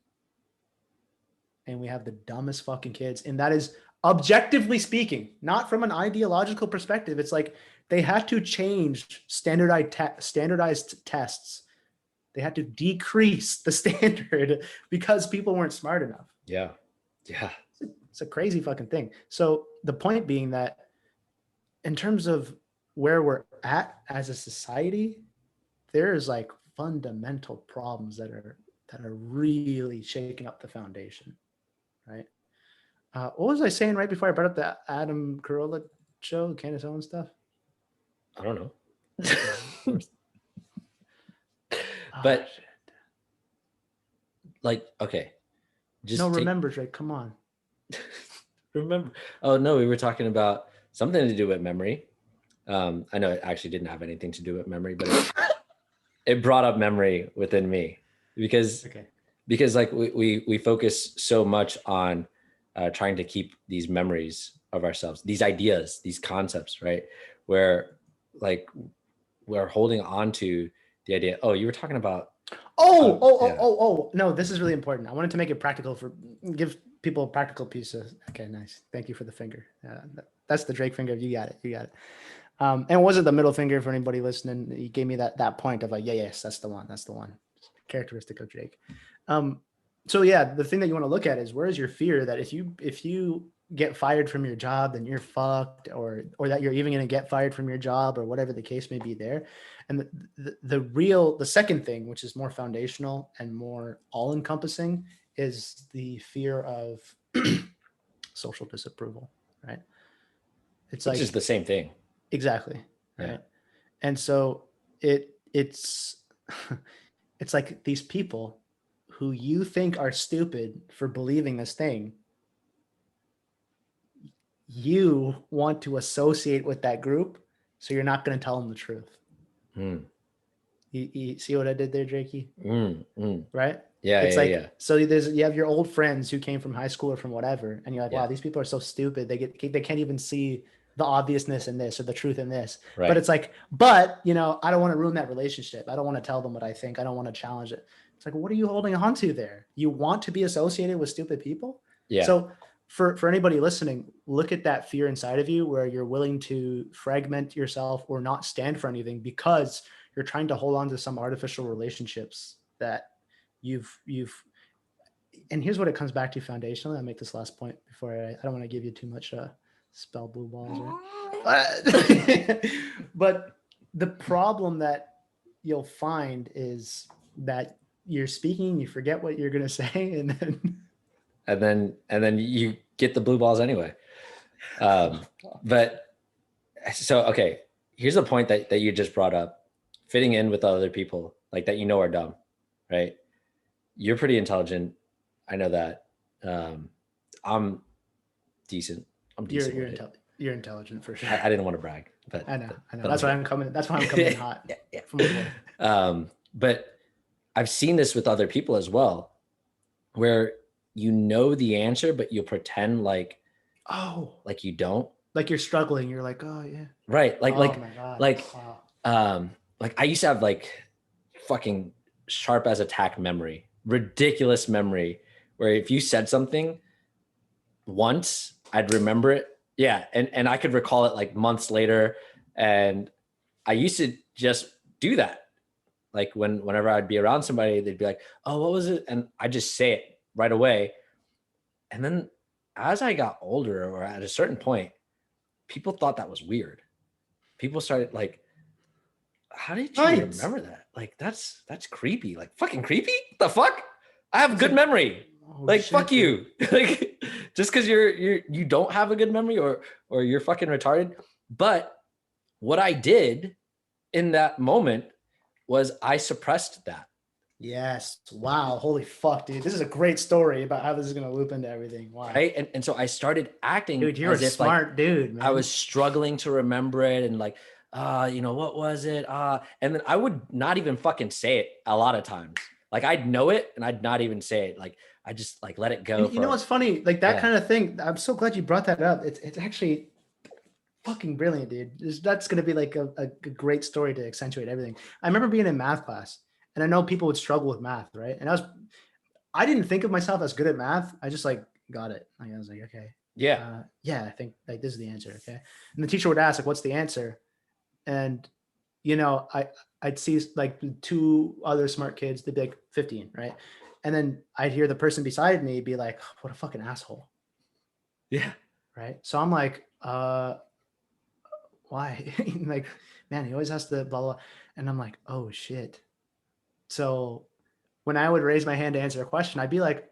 S2: and we have the dumbest fucking kids. And that is objectively speaking, not from an ideological perspective. It's like they had to change standardized tests. They had to decrease the standard because people weren't smart enough.
S1: Yeah.
S2: It's a crazy fucking thing. So the point being that in terms of where we're at as a society, there's like fundamental problems that are really shaking up the foundation, right? What was I saying right before I brought up the Adam Carolla show, Candace Owens stuff?
S1: I don't know. But like, okay.
S2: Remember, Drake, come on.
S1: Remember. Oh no, we were talking about something to do with memory. I know it actually didn't have anything to do with memory, but it brought up memory within me because like we focus so much on trying to keep these memories of ourselves, these ideas, these concepts, right? Where like we're holding on to the idea. Oh, you were talking about.
S2: No, this is really important. I wanted to make it practical give people a practical piece of. Okay, nice. Thank you for the finger. That's the Drake finger. You got it. And it wasn't the middle finger for anybody listening. He gave me that point of like, yes, that's the one. Characteristic of Drake. So yeah, the thing that you want to look at is, where is your fear that if you get fired from your job, then you're fucked, or that you're even going to get fired from your job, or whatever the case may be there. And the second thing, which is more foundational and more all encompassing, is the fear of social disapproval, right? Which is
S1: the same thing.
S2: Exactly. Right. Yeah. And so it's like these people who you think are stupid for believing this thing, you want to associate with that group, so you're not going to tell them the truth. You see what I did there, Drakey? Right?
S1: Yeah,
S2: it's
S1: yeah,
S2: like,
S1: yeah.
S2: So you have your old friends who came from high school or from whatever, and you're like, wow, these people are so stupid. They can't even see the obviousness in this or the truth in this.
S1: Right.
S2: But it's like, I don't want to ruin that relationship. I don't want to tell them what I think. I don't want to challenge it. It's like, what are you holding on to there? You want to be associated with stupid people?
S1: Yeah.
S2: So for anybody listening, look at that fear inside of you where you're willing to fragment yourself or not stand for anything because you're trying to hold on to some artificial relationships that you've and here's what it comes back to foundationally. I'll make this last point before I don't want to give you too much spell blue balls, right? But the problem that you'll find is that you're speaking, you forget what you're going to say,
S1: and then you get the blue balls anyway. But so, okay, here's a point that you just brought up, fitting in with other people like that, are dumb, right? You're pretty intelligent. I know that. I'm decent.
S2: You're intelligent for sure.
S1: I didn't want to brag, but
S2: I know. That's why I'm coming in hot.
S1: Yeah. But I've seen this with other people as well, where the answer, but you'll pretend like you don't.
S2: Like you're struggling. You're like, oh yeah.
S1: Right.
S2: My God.
S1: Like I used to have like fucking sharp as a tack memory, ridiculous memory, where if you said something once, I'd remember it. Yeah. And I could recall it like months later. And I used to just do that. Like whenever I'd be around somebody, they'd be like, oh, what was it? And I just say it right away. And then as I got older, or at a certain point, people thought that was weird. People started like, how did you remember that? Like, that's creepy. Like, fucking creepy? The fuck? I have good memory. Like, fuck you. Like, just because you don't have a good memory or you're fucking retarded. But what I did in that moment was I suppressed that.
S2: Yes. Wow. Holy fuck, dude. This is a great story about how this is going to loop into everything. Wow.
S1: Right. And so I started acting.
S2: Dude, you're a smart dude, man.
S1: I was struggling to remember it and like, what was it? And then I would not even fucking say it a lot of times. Like I'd know it and I'd not even say it. Like I just like let it go.
S2: You know what's funny? Like that kind of thing. I'm so glad you brought that up. It's actually fucking brilliant, dude. That's going to be like a great story to accentuate everything. I remember being in math class and I know people would struggle with math, right? And I didn't think of myself as good at math. I just like got it. I was like, okay.
S1: Yeah.
S2: I think like this is the answer. Okay. And the teacher would ask like, what's the answer? And, I'd see like two other smart kids, they'd be like 15, right? And then I'd hear the person beside me be like, what a fucking asshole.
S1: Yeah.
S2: Right. So I'm like, why? Like, man, he always has to blah, blah. And I'm like, oh shit. So when I would raise my hand to answer a question, I'd be like,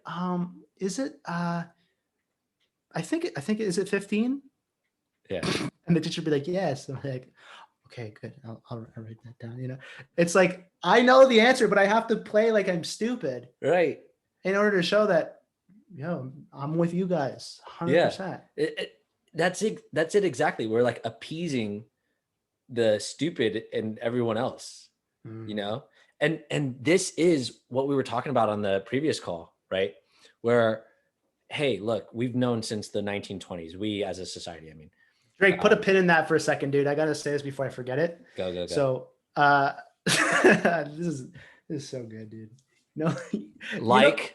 S2: is it, I think, is it 15?
S1: Yeah.
S2: And the teacher would be like, yes. I'm like, okay, good. I'll write that down. It's like, I know the answer, but I have to play like I'm stupid.
S1: Right.
S2: In order to show that, I'm with you guys 100%.
S1: Yeah. That's it exactly. We're like appeasing the stupid and everyone else, and this is what we were talking about on the previous call, right? Where, hey, look, we've known since the 1920s, we as a society, I mean,
S2: Drake, put a pin in that for a second, dude. I got to say this before I forget it.
S1: Go.
S2: So, this is so good, dude.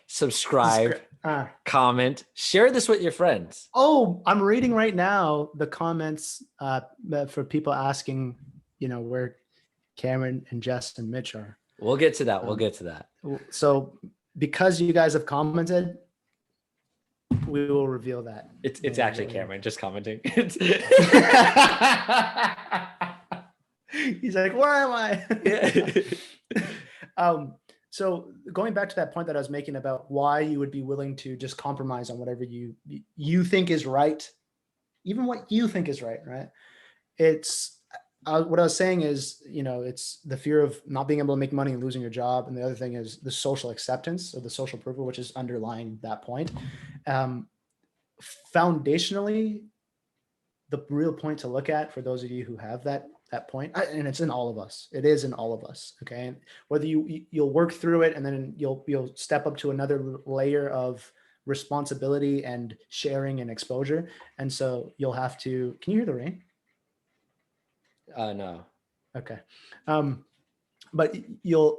S1: Subscribe, comment, share this with your friends.
S2: Oh, I'm reading right now the comments for people asking, where Cameron and Jess and Mitch are.
S1: We'll get to that.
S2: So because you guys have commented, we will reveal that.
S1: It's actually Cameron just commenting.
S2: He's like, where am I?
S1: Yeah.
S2: So going back to that point that I was making about why you would be willing to just compromise on whatever you think is right, even what you think is right? It's what I was saying is, it's the fear of not being able to make money and losing your job. And the other thing is the social acceptance or the social approval, which is underlying that point. Um, Foundationally, the real point to look at for those of you who have that point, and it's in all of us. It is in all of us. Okay, and whether you'll work through it, and then you'll step up to another layer of responsibility and sharing and exposure. And so you'll have to. Can you hear the rain?
S1: No.
S2: Okay. But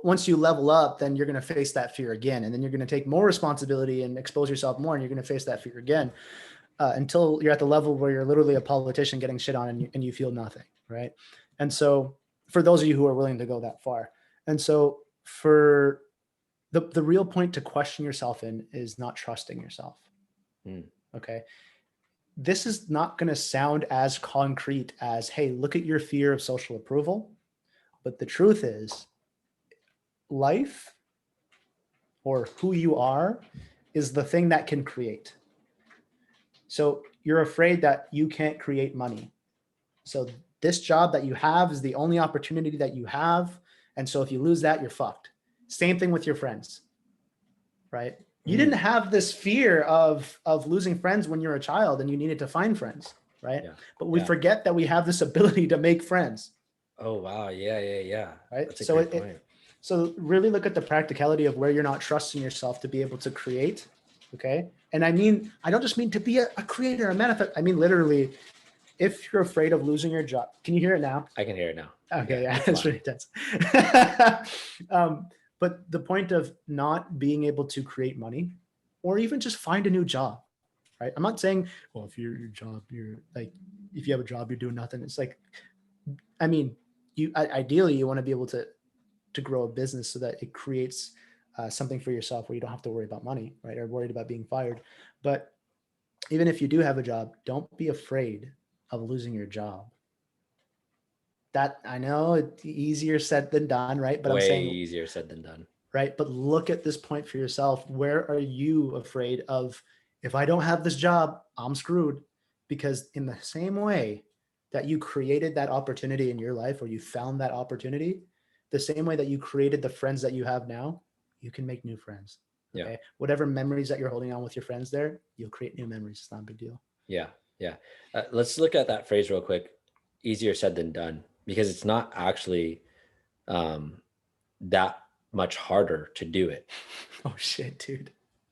S2: once you level up, then you're going to face that fear again, and then you're going to take more responsibility and expose yourself more, and you're going to face that fear again. Until you're at the level where you're literally a politician getting shit on and you feel nothing, right? And so for those of you who are willing to go that far. And so for the real point to question yourself in is not trusting yourself. Okay. This is not going to sound as concrete as, hey, look at your fear of social approval. But the truth is, life or who you are is the thing that can create. So you're afraid that you can't create money. So this job that you have is the only opportunity that you have. And so if you lose that, you're fucked. Same thing with your friends, right? You didn't have this fear of losing friends when you're a child and you needed to find friends, right? Yeah. But we forget that we have this ability to make friends.
S1: Oh, wow. Yeah.
S2: Right. That's a great point. So really look at the practicality of where you're not trusting yourself to be able to create. Okay. And I don't just mean to be a creator, a manifest. I mean, literally, if you're afraid of losing your job, can you hear it now?
S1: I can hear it now.
S2: Okay. Yeah. That's really intense. But the point of not being able to create money or even just find a new job, right? I'm not saying, well, if your job, you're like, if you have a job, you're doing nothing. It's like, I mean, ideally you want to be able to grow a business so that it creates something for yourself where you don't have to worry about money, right? Or worried about being fired. But even if you do have a job, don't be afraid of losing your job. That, I know it's easier said than done, right? But
S1: way
S2: I'm saying
S1: easier said than done,
S2: right? But look at this point for yourself. Where are you afraid of? If I don't have this job, I'm screwed. Because in the same way that you created that opportunity in your life, or you found that opportunity, the same way that you created the friends that you have now, you can make new friends. Okay. Yeah. Whatever memories that you're holding on with your friends there, you'll create new memories. It's not a big deal.
S1: Yeah. Let's look at that phrase real quick. Easier said than done, because it's not actually that much harder to do it.
S2: Oh shit, dude.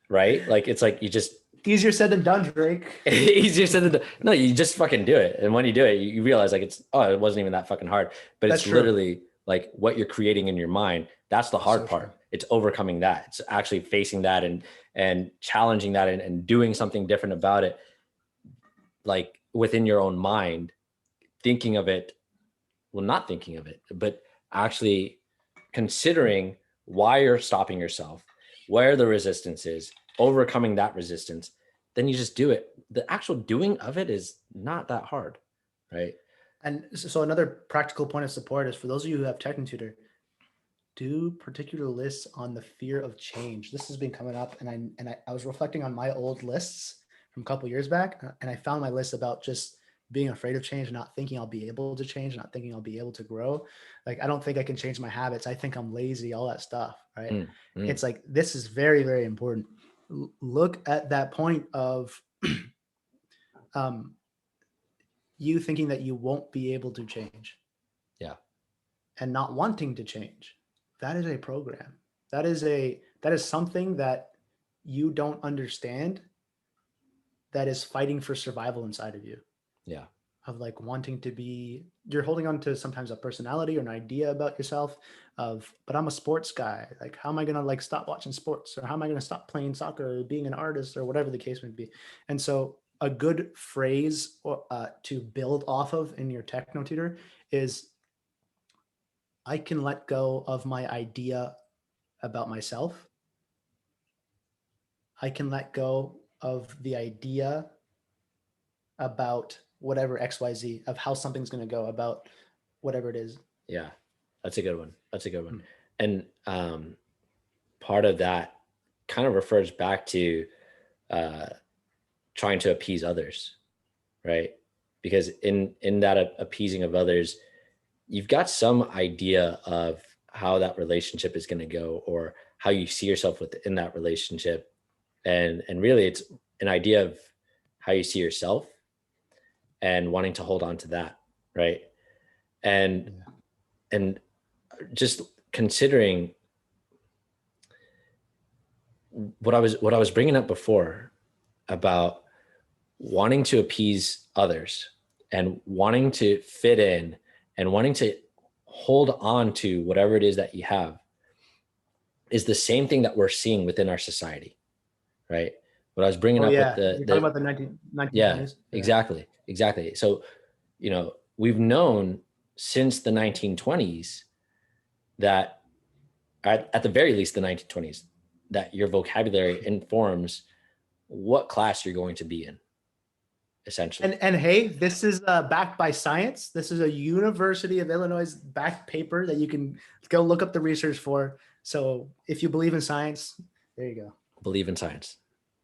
S1: Right? Like, it's like you just...
S2: Easier said than done, Drake.
S1: Easier said than done. No, you just fucking do it. And when you do it, you realize like it wasn't even that fucking hard. But it's literally like what you're creating in your mind. That's the hard part. True. It's overcoming that. It's actually facing that and challenging that and doing something different about it. Like within your own mind, thinking of it, well, not thinking of it, but actually considering why you're stopping yourself, where the resistance is, overcoming that resistance, then you just do it. The actual doing of it is not that hard, right?
S2: And so another practical point of support is for those of you who have TechnoTutor, do particular lists on the fear of change. This has been coming up, and I was reflecting on my old lists from a couple of years back, and I found my list about just being afraid of change, not thinking I'll be able to change, not thinking I'll be able to grow. Like, I don't think I can change my habits. I think I'm lazy, all that stuff, right? It's like, this is very, very important. Look at that point of you thinking that you won't be able to change.
S1: Yeah.
S2: And not wanting to change. That is a program. That is something that you don't understand, that is fighting for survival inside of you.
S1: Yeah.
S2: Of like wanting to be, you're holding on to sometimes a personality or an idea about yourself of, but I'm a sports guy. Like, how am I going to like stop watching sports, or how am I going to stop playing soccer, or being an artist, or whatever the case may be. And so a good phrase to build off of in your TechnoTutor is, I can let go of my idea about myself. I can let go of the idea about whatever XYZ, of how something's going to go, about whatever it is.
S1: Yeah, that's a good one. And part of that kind of refers back to trying to appease others, right? Because in that appeasing of others, you've got some idea of how that relationship is going to go, or how you see yourself within that relationship. And really it's an idea of how you see yourself and wanting to hold on to that. Right. And, and just considering what I was bringing up before about wanting to appease others and wanting to fit in and wanting to hold on to whatever it is that you have is the same thing that we're seeing within our society, right? What I was bringing
S2: Oh
S1: up with
S2: yeah, you're talking about the 1920s.
S1: yeah, exactly. So, we've known since the 1920s that at the very least the 1920s, that your vocabulary informs what class you're going to be in, essentially.
S2: And hey, this is backed by science. This is a University of Illinois backed paper that you can go look up the research for. So if you believe in science, there you go.
S1: Believe in science.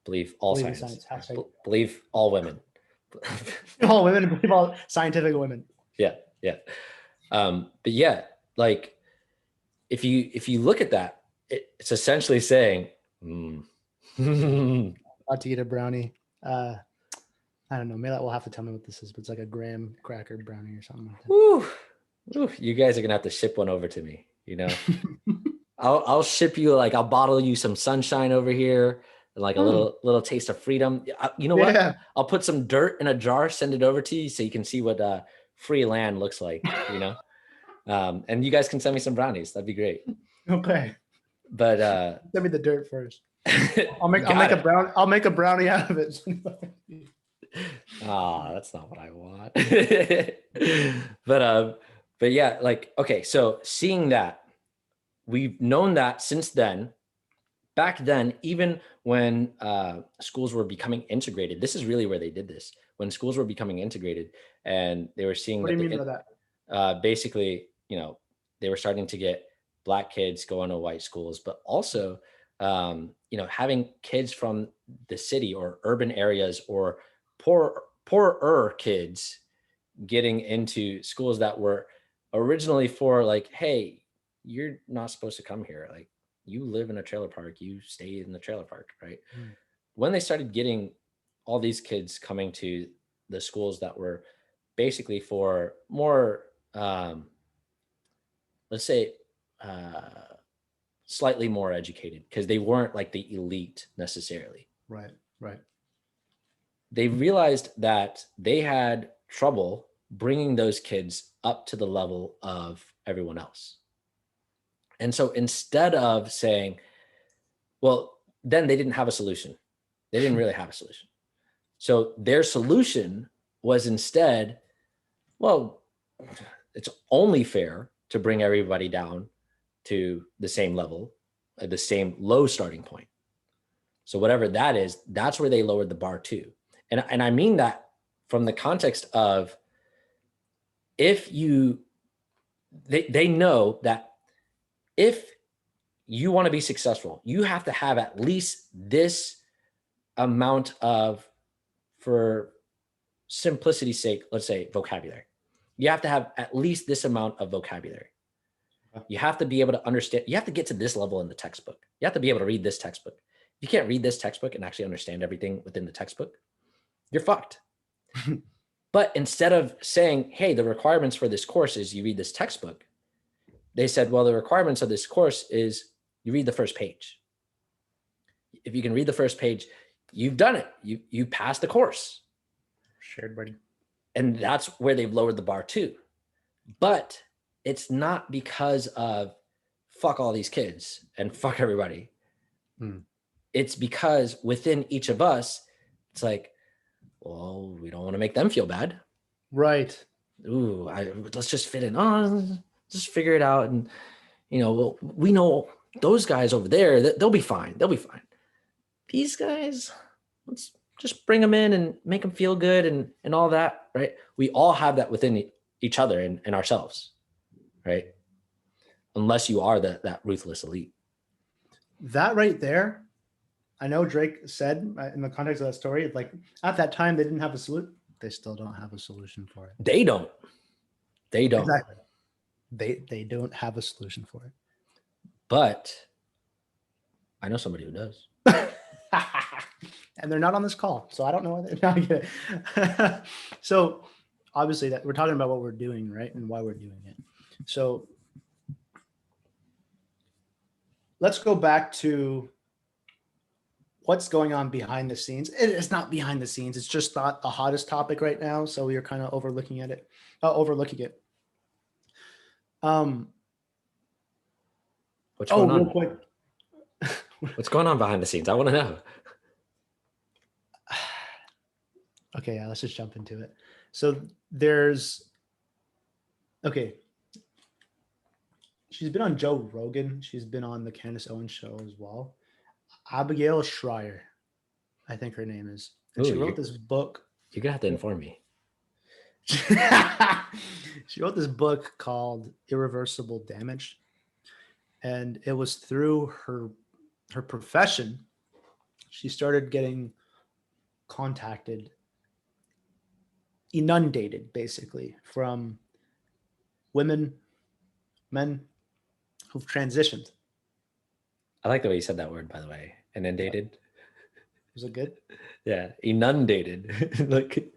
S1: Believe all
S2: Believe in
S1: science.
S2: science.
S1: Believe all women.
S2: All women, believe all scientific women.
S1: Yeah. But yeah, like if you look at that, it's essentially saying,
S2: About to eat a brownie. I don't know. Maybe we'll have to tell me what this is, but it's like a graham cracker brownie or something like that.
S1: Woo, you guys are gonna have to ship one over to me. I'll ship you, like, I'll bottle you some sunshine over here, and like a little taste of freedom. You know what?
S2: Yeah.
S1: I'll put some dirt in a jar, send it over to you so you can see what free land looks like. And you guys can send me some brownies. That'd be great.
S2: Okay.
S1: But
S2: send me the dirt first. I'll make a brownie out of it.
S1: That's not what I want. But yeah, like, okay, so seeing that, we've known that since then. Back then, even when schools were becoming integrated, this is really where they did this. When schools were becoming integrated, and they were seeing
S2: what do you mean by
S1: that? Basically, they were starting to get Black kids going to white schools, but also, having kids from the city or urban areas or poorer kids getting into schools that were originally for, like, hey, you're not supposed to come here. Like, you live in a trailer park, you stay in the trailer park, right? When they started getting all these kids coming to the schools that were basically for more, let's say, slightly more educated, because they weren't like the elite necessarily.
S2: Right.
S1: They realized that they had trouble bringing those kids up to the level of everyone else. And so instead of saying, well, then they didn't have a solution. They didn't really have a solution. So their solution was instead, well, it's only fair to bring everybody down to the same level, the same low starting point. So whatever that is, that's where they lowered the bar to. And I mean that from the context of, if they know that if you want to be successful, you have to have at least this amount of, for simplicity's sake, let's say vocabulary. You have to have at least this amount of vocabulary. You have to be able to understand, you have to get to this level in the textbook. You have to be able to read this textbook. If you can't read this textbook and actually understand everything within the textbook, you're fucked. But instead of saying, hey, the requirements for this course is you read this textbook, they said, well, the requirements of this course is you read the first page. If you can read the first page, you've done it. You passed the course.
S2: Shared, buddy.
S1: And that's where they've lowered the bar too. But it's not because of fuck all these kids and fuck everybody. It's because within each of us, it's like, well, we don't want to make them feel bad.
S2: Right.
S1: Ooh, let's just fit in. Oh, just figure it out. And, we know those guys over there, they'll be fine. They'll be fine. These guys, let's just bring them in and make them feel good and all that, right? We all have that within each other and ourselves, right? Unless you are that ruthless elite.
S2: That right there, I know Drake said in the context of that story, like at that time they didn't have a solution. They still don't have a solution for it.
S1: They don't.
S2: Exactly. They don't have a solution for it.
S1: But I know somebody who does.
S2: And they're not on this call, so I don't know. So obviously that we're talking about what we're doing, right, and why we're doing it. So let's go back to what's going on behind the scenes. It's not behind the scenes. It's just not the hottest topic right now. So we are kind of overlooking it.
S1: What's going on?
S2: Real quick.
S1: What's going on behind the scenes? I want to know.
S2: Okay, yeah, let's just jump into it. So she's been on Joe Rogan. She's been on the Candace Owens show as well. Abigail Schreier, I think her name is. And she wrote this book.
S1: You're going to have to inform me.
S2: She wrote this book called Irreversible Damage. And it was through her profession. She started getting contacted, inundated basically, from men who've transitioned.
S1: I like the way you said that word, by the way. Inundated.
S2: Was it good?
S1: Yeah, inundated. Like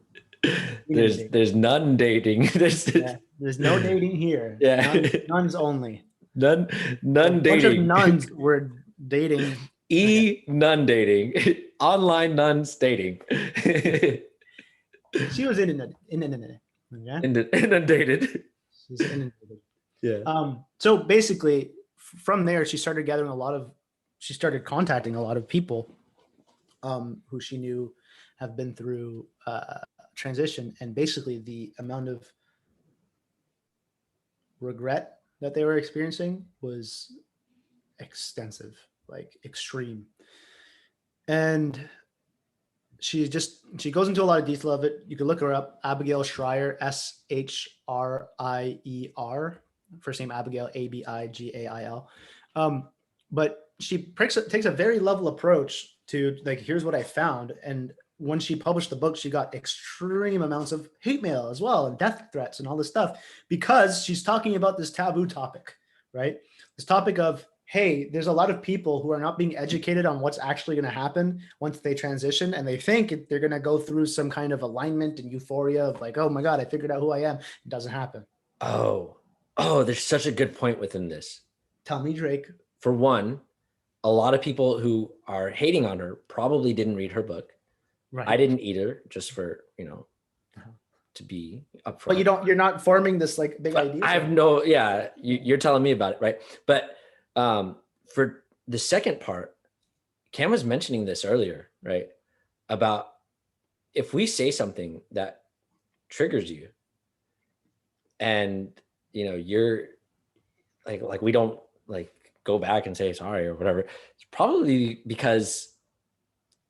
S1: there's none dating. There's
S2: no dating here.
S1: Yeah,
S2: nuns only.
S1: None dating.
S2: Bunch of nuns were dating.
S1: None dating. Online nuns dating.
S2: She was inundated.
S1: Inundated.
S2: She's inundated.
S1: Yeah.
S2: So basically, from there, she started contacting a lot of people who she knew have been through transition, and basically the amount of regret that they were experiencing was extensive, like extreme. And she goes into a lot of detail of it. You can look her up, Abigail Schreier, Schreier, first name Abigail, Abigail. But she takes a very level approach to, like, here's what I found. And when she published the book, she got extreme amounts of hate mail as well, and death threats and all this stuff, because she's talking about this taboo topic, right? This topic of, hey, there's a lot of people who are not being educated on what's actually going to happen once they transition, and they think they're going to go through some kind of alignment and euphoria of like, oh my God, I figured out who I am. It doesn't happen.
S1: Oh, there's such a good point within this.
S2: Tell me, Drake.
S1: For one, a lot of people who are hating on her probably didn't read her book. Right. I didn't either, just for, to be upfront.
S2: But you're not forming this like big idea.
S1: I have you're telling me about it, right? But for the second part, Cam was mentioning this earlier, right? About if we say something that triggers you, and you're like we don't like go back and say sorry or whatever, it's probably because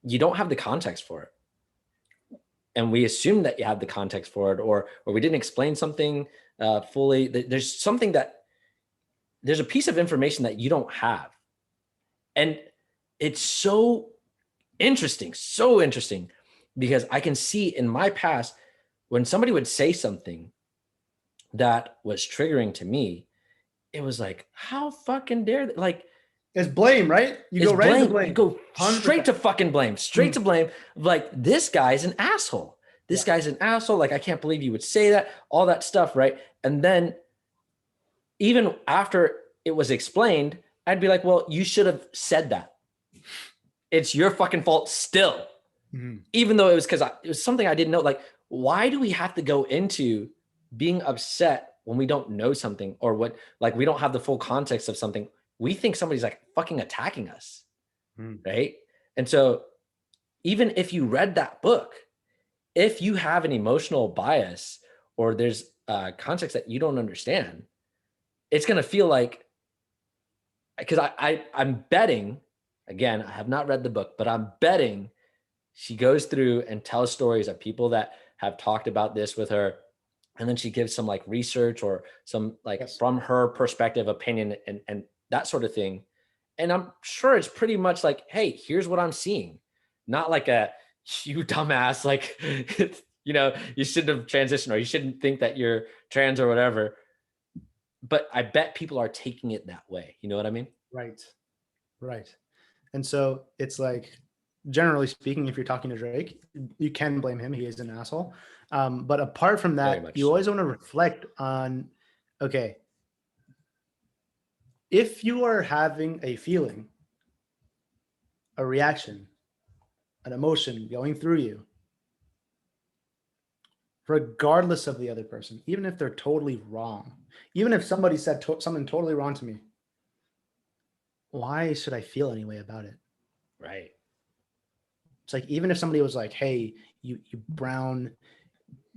S1: you don't have the context for it. And we assume that you have the context for it, or we didn't explain something fully. There's a piece of information that you don't have. And it's so interesting because I can see in my past when somebody would say something that was triggering to me, it was like, how fucking dare they? Like,
S2: it's blame, right? You go right to blame.
S1: You go straight to fucking blame. Straight to blame. Like, this guy's an asshole. This guy's an asshole. Like, I can't believe you would say that. All that stuff, right? And then even after it was explained, I'd be like, well, you should have said that. It's your fucking fault still. Mm-hmm. Even though it was because it was something I didn't know. Like, why do we have to go into being upset when we don't know something, or what, like, we don't have the full context of something? We think somebody's like fucking attacking us, right? And so even if you read that book, if you have an emotional bias or there's context that you don't understand, it's going to feel like, because I'm betting, again, I have not read the book, but I'm betting she goes through and tells stories of people that have talked about this with her. And then she gives some like research or some like from her perspective, opinion, and that sort of thing. And I'm sure it's pretty much like, hey, here's what I'm seeing. Not like you dumbass, like, you shouldn't have transitioned, or you shouldn't think that you're trans or whatever. but I bet people are taking it that way. You know what I mean?
S2: Right. Right. And so it's like, generally speaking, if you're talking to Drake, you can blame him. He is an asshole. But apart from
S1: Very
S2: that,
S1: much
S2: you
S1: so.
S2: always want to reflect on, okay, if you are having a feeling, a reaction, an emotion going through you, regardless of the other person, even if they're totally wrong, even if somebody said something totally wrong to me, why should I feel any way about it?
S1: Right.
S2: It's like, even if somebody was like, hey, you brown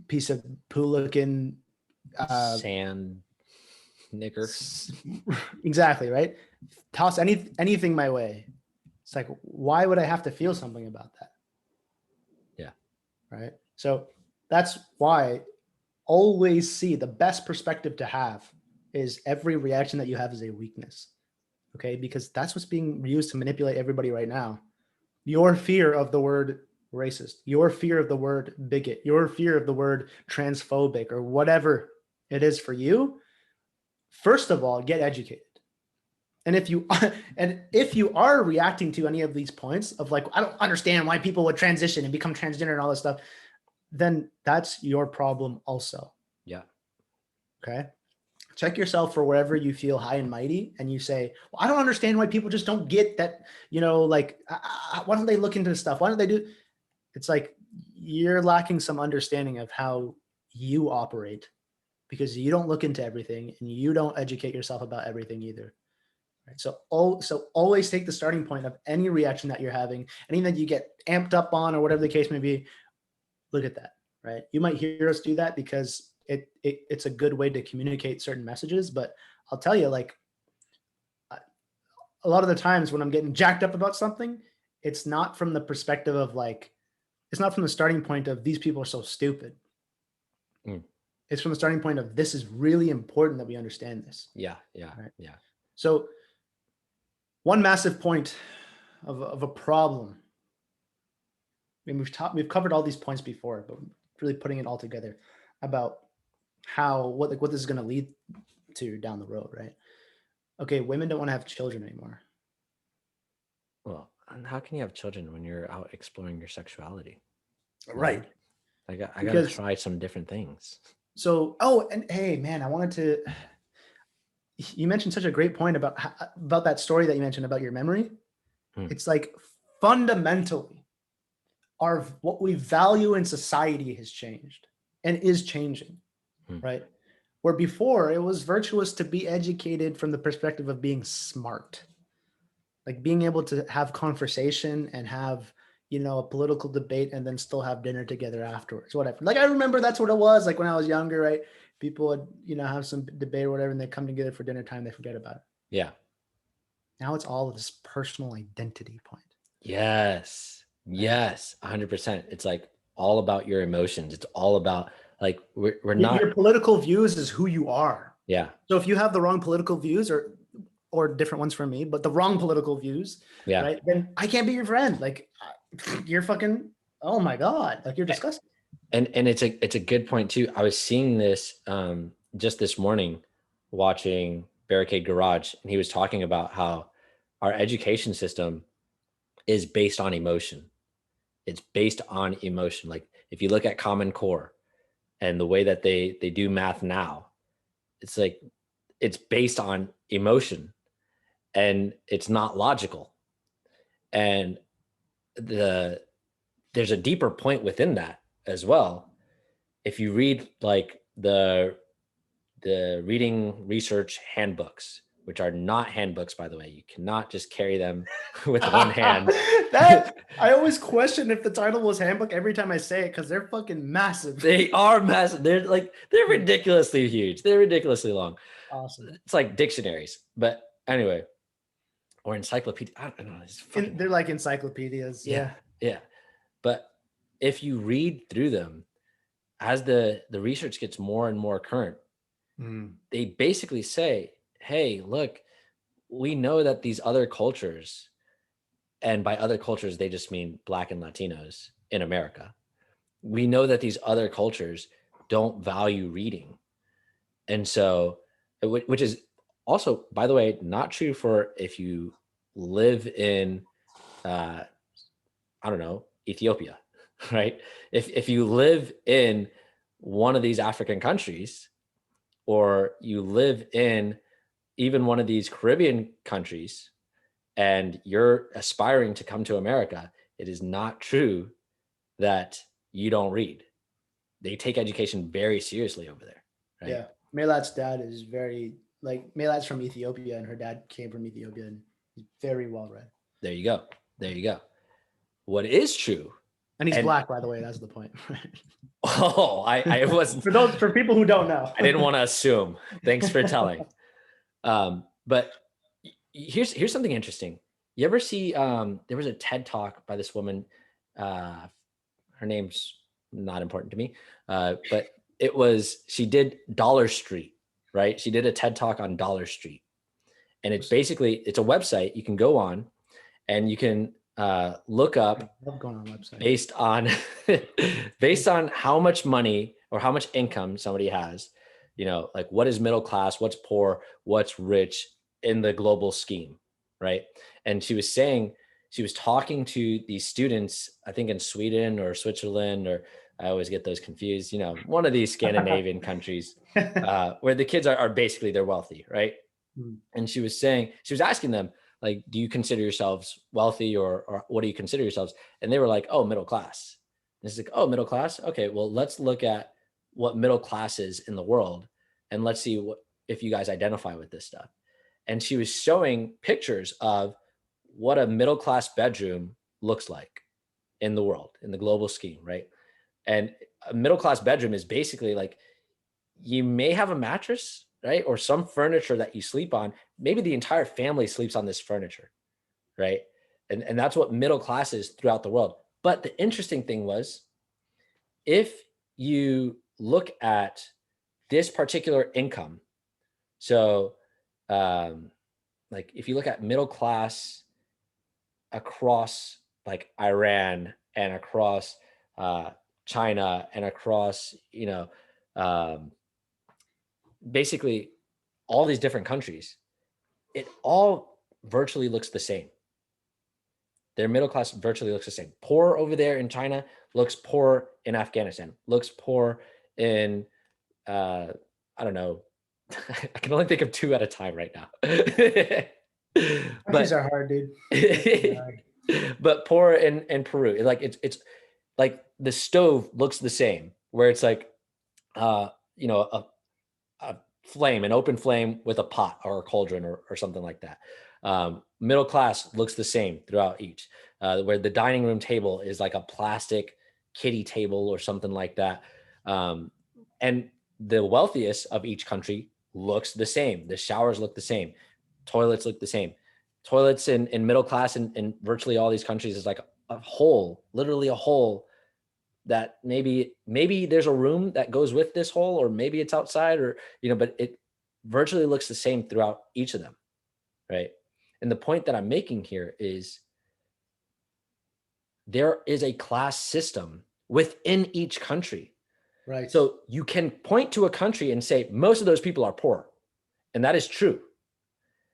S2: piece of poo looking,
S1: Sand nigger.
S2: exactly, right? Toss anything my way. It's like, why would I have to feel something about that?
S1: Yeah.
S2: Right. So that's why always see the best perspective to have is every reaction that you have is a weakness. Okay. Because that's what's being used to manipulate everybody right now. Your fear of the word racist, your fear of the word bigot, your fear of the word transphobic, or whatever it is for you. First of all, get educated. And if you are reacting to any of these points of like, I don't understand why people would transition and become transgender and all this stuff, then that's your problem also.
S1: Yeah.
S2: Okay. Check yourself for wherever you feel high and mighty and you say, well, I don't understand why people just don't get that, like, why don't they look into this stuff? Why don't they do? It's like you're lacking some understanding of how you operate because you don't look into everything and you don't educate yourself about everything either. Right? So always take the starting point of any reaction that you're having, anything that you get amped up on or whatever the case may be. Look at that, right? You might hear us do that because it's a good way to communicate certain messages. But I'll tell you, like, a lot of the times when I'm getting jacked up about something, it's not from the perspective of like, it's not from the starting point of these people are so stupid. It's from the starting point of this is really important that we understand this.
S1: Yeah. Yeah.
S2: Right?
S1: Yeah.
S2: So one massive point of a problem. I mean, we've covered all these points before, but really putting it all together about what this is going to lead to down the road, right? Okay, women don't want to have children anymore.
S1: Well, and how can you have children when you're out exploring your sexuality?
S2: Right.
S1: I got to try some different things.
S2: So, and hey, man, I wanted to. You mentioned such a great point about that story that you mentioned about your memory. It's like fundamentally, what we value in society has changed and is changing, right? Where before it was virtuous to be educated from the perspective of being smart, like being able to have conversation and have, a political debate and then still have dinner together afterwards, whatever. Like, I remember that's what it was like when I was younger, right? People would, have some debate or whatever, and they come together for dinner time, they forget about it.
S1: Yeah.
S2: Now it's all this personal identity point.
S1: Yes. Yes. 100%. It's like all about your emotions. It's all about like, we're not.
S2: Your political views is who you are.
S1: Yeah.
S2: So if you have the wrong political views or different ones from me, but the wrong political views,
S1: yeah,
S2: right? Then I can't be your friend. Like, you're fucking, oh my God, like you're disgusting.
S1: And it's a good point too. I was seeing this just this morning watching Barricade Garage, and he was talking about how our education system is based on emotion. It's based on emotion. Like if you look at Common Core and the way that they do math now, it's like it's based on emotion and it's not logical. And there's a deeper point within that as well. If you read like the reading research handbooks, which are not handbooks, by the way, you cannot just carry them with one hand.
S2: That I always question if the title was handbook every time I say it because they're fucking massive.
S1: They are massive. They're ridiculously huge. They're ridiculously long.
S2: Awesome.
S1: It's like dictionaries, but anyway, or encyclopedia. I don't know.
S2: They're like encyclopedias. Yeah.
S1: Yeah. But if you read through them, as the research gets more and more current, they basically say, hey, look, we know that these other cultures, and by other cultures, they just mean Black and Latinos in America. We know that these other cultures don't value reading. And so which is also, by the way, not true for if you live in, I don't know, Ethiopia, right? If you live in one of these African countries, or you live in even one of these Caribbean countries, and you're aspiring to come to America, it is not true that you don't read. They take education very seriously over there, right?
S2: Yeah. Melat's dad is very, like, Melat's from Ethiopia and her dad came from Ethiopia and he's very well read.
S1: There you go. There you go. What is true,
S2: And he's
S1: and
S2: black, by the way. That's the point.
S1: oh, I wasn't,
S2: for people who don't know.
S1: I didn't want to assume. Thanks for telling. But here's something interesting. You ever see, there was a TED talk by this woman, her name's not important to me, but she did Dollar Street, right? She did a TED talk on Dollar Street. And it's a website you can go on, and you can look up,
S2: I love going on website,
S1: based on how much money or how much income somebody has, like what is middle class, what's poor, what's rich in the global scheme, right? And she was talking to these students, I think in Sweden or Switzerland, or I always get those confused, one of these Scandinavian countries, where the kids are basically, they're wealthy, right? And she was asking them, like, do you consider yourselves wealthy, or what do you consider yourselves? And they were like, oh, middle class. And it's like, oh, middle class. Okay, well, let's look at what middle class is in the world, and let's see if you guys identify with this stuff. And she was showing pictures of what a middle class bedroom looks like in the world, in the global scheme, right? And a middle class bedroom is basically like, you may have a mattress, right? Or some furniture that you sleep on. Maybe the entire family sleeps on this furniture, right? And that's what middle class is throughout the world. But the interesting thing was, if you look at this particular income, so like if you look at middle class across like Iran and across China and across, basically all these different countries, it all virtually looks the same. Their middle class virtually looks the same. Poor over there in China looks poor in Afghanistan, looks poor in, I don't know. I can only think of two at a time right now.
S2: Countries are hard, dude.
S1: But poor in Peru, like it's like the stove looks the same, where it's like, a flame, an open flame with a pot or a cauldron or something like that. Middle class looks the same throughout each, where the dining room table is like a plastic kiddie table or something like that. And the wealthiest of each country looks the same. The showers look the same. Toilets look the same. Toilets in middle class in virtually all these countries is like a hole, literally a hole, that maybe there's a room that goes with this hole, or maybe it's outside, or, but it virtually looks the same throughout each of them. Right. And the point that I'm making here is, there is a class system within each country.
S2: Right.
S1: So you can point to a country and say, most of those people are poor. And that is true.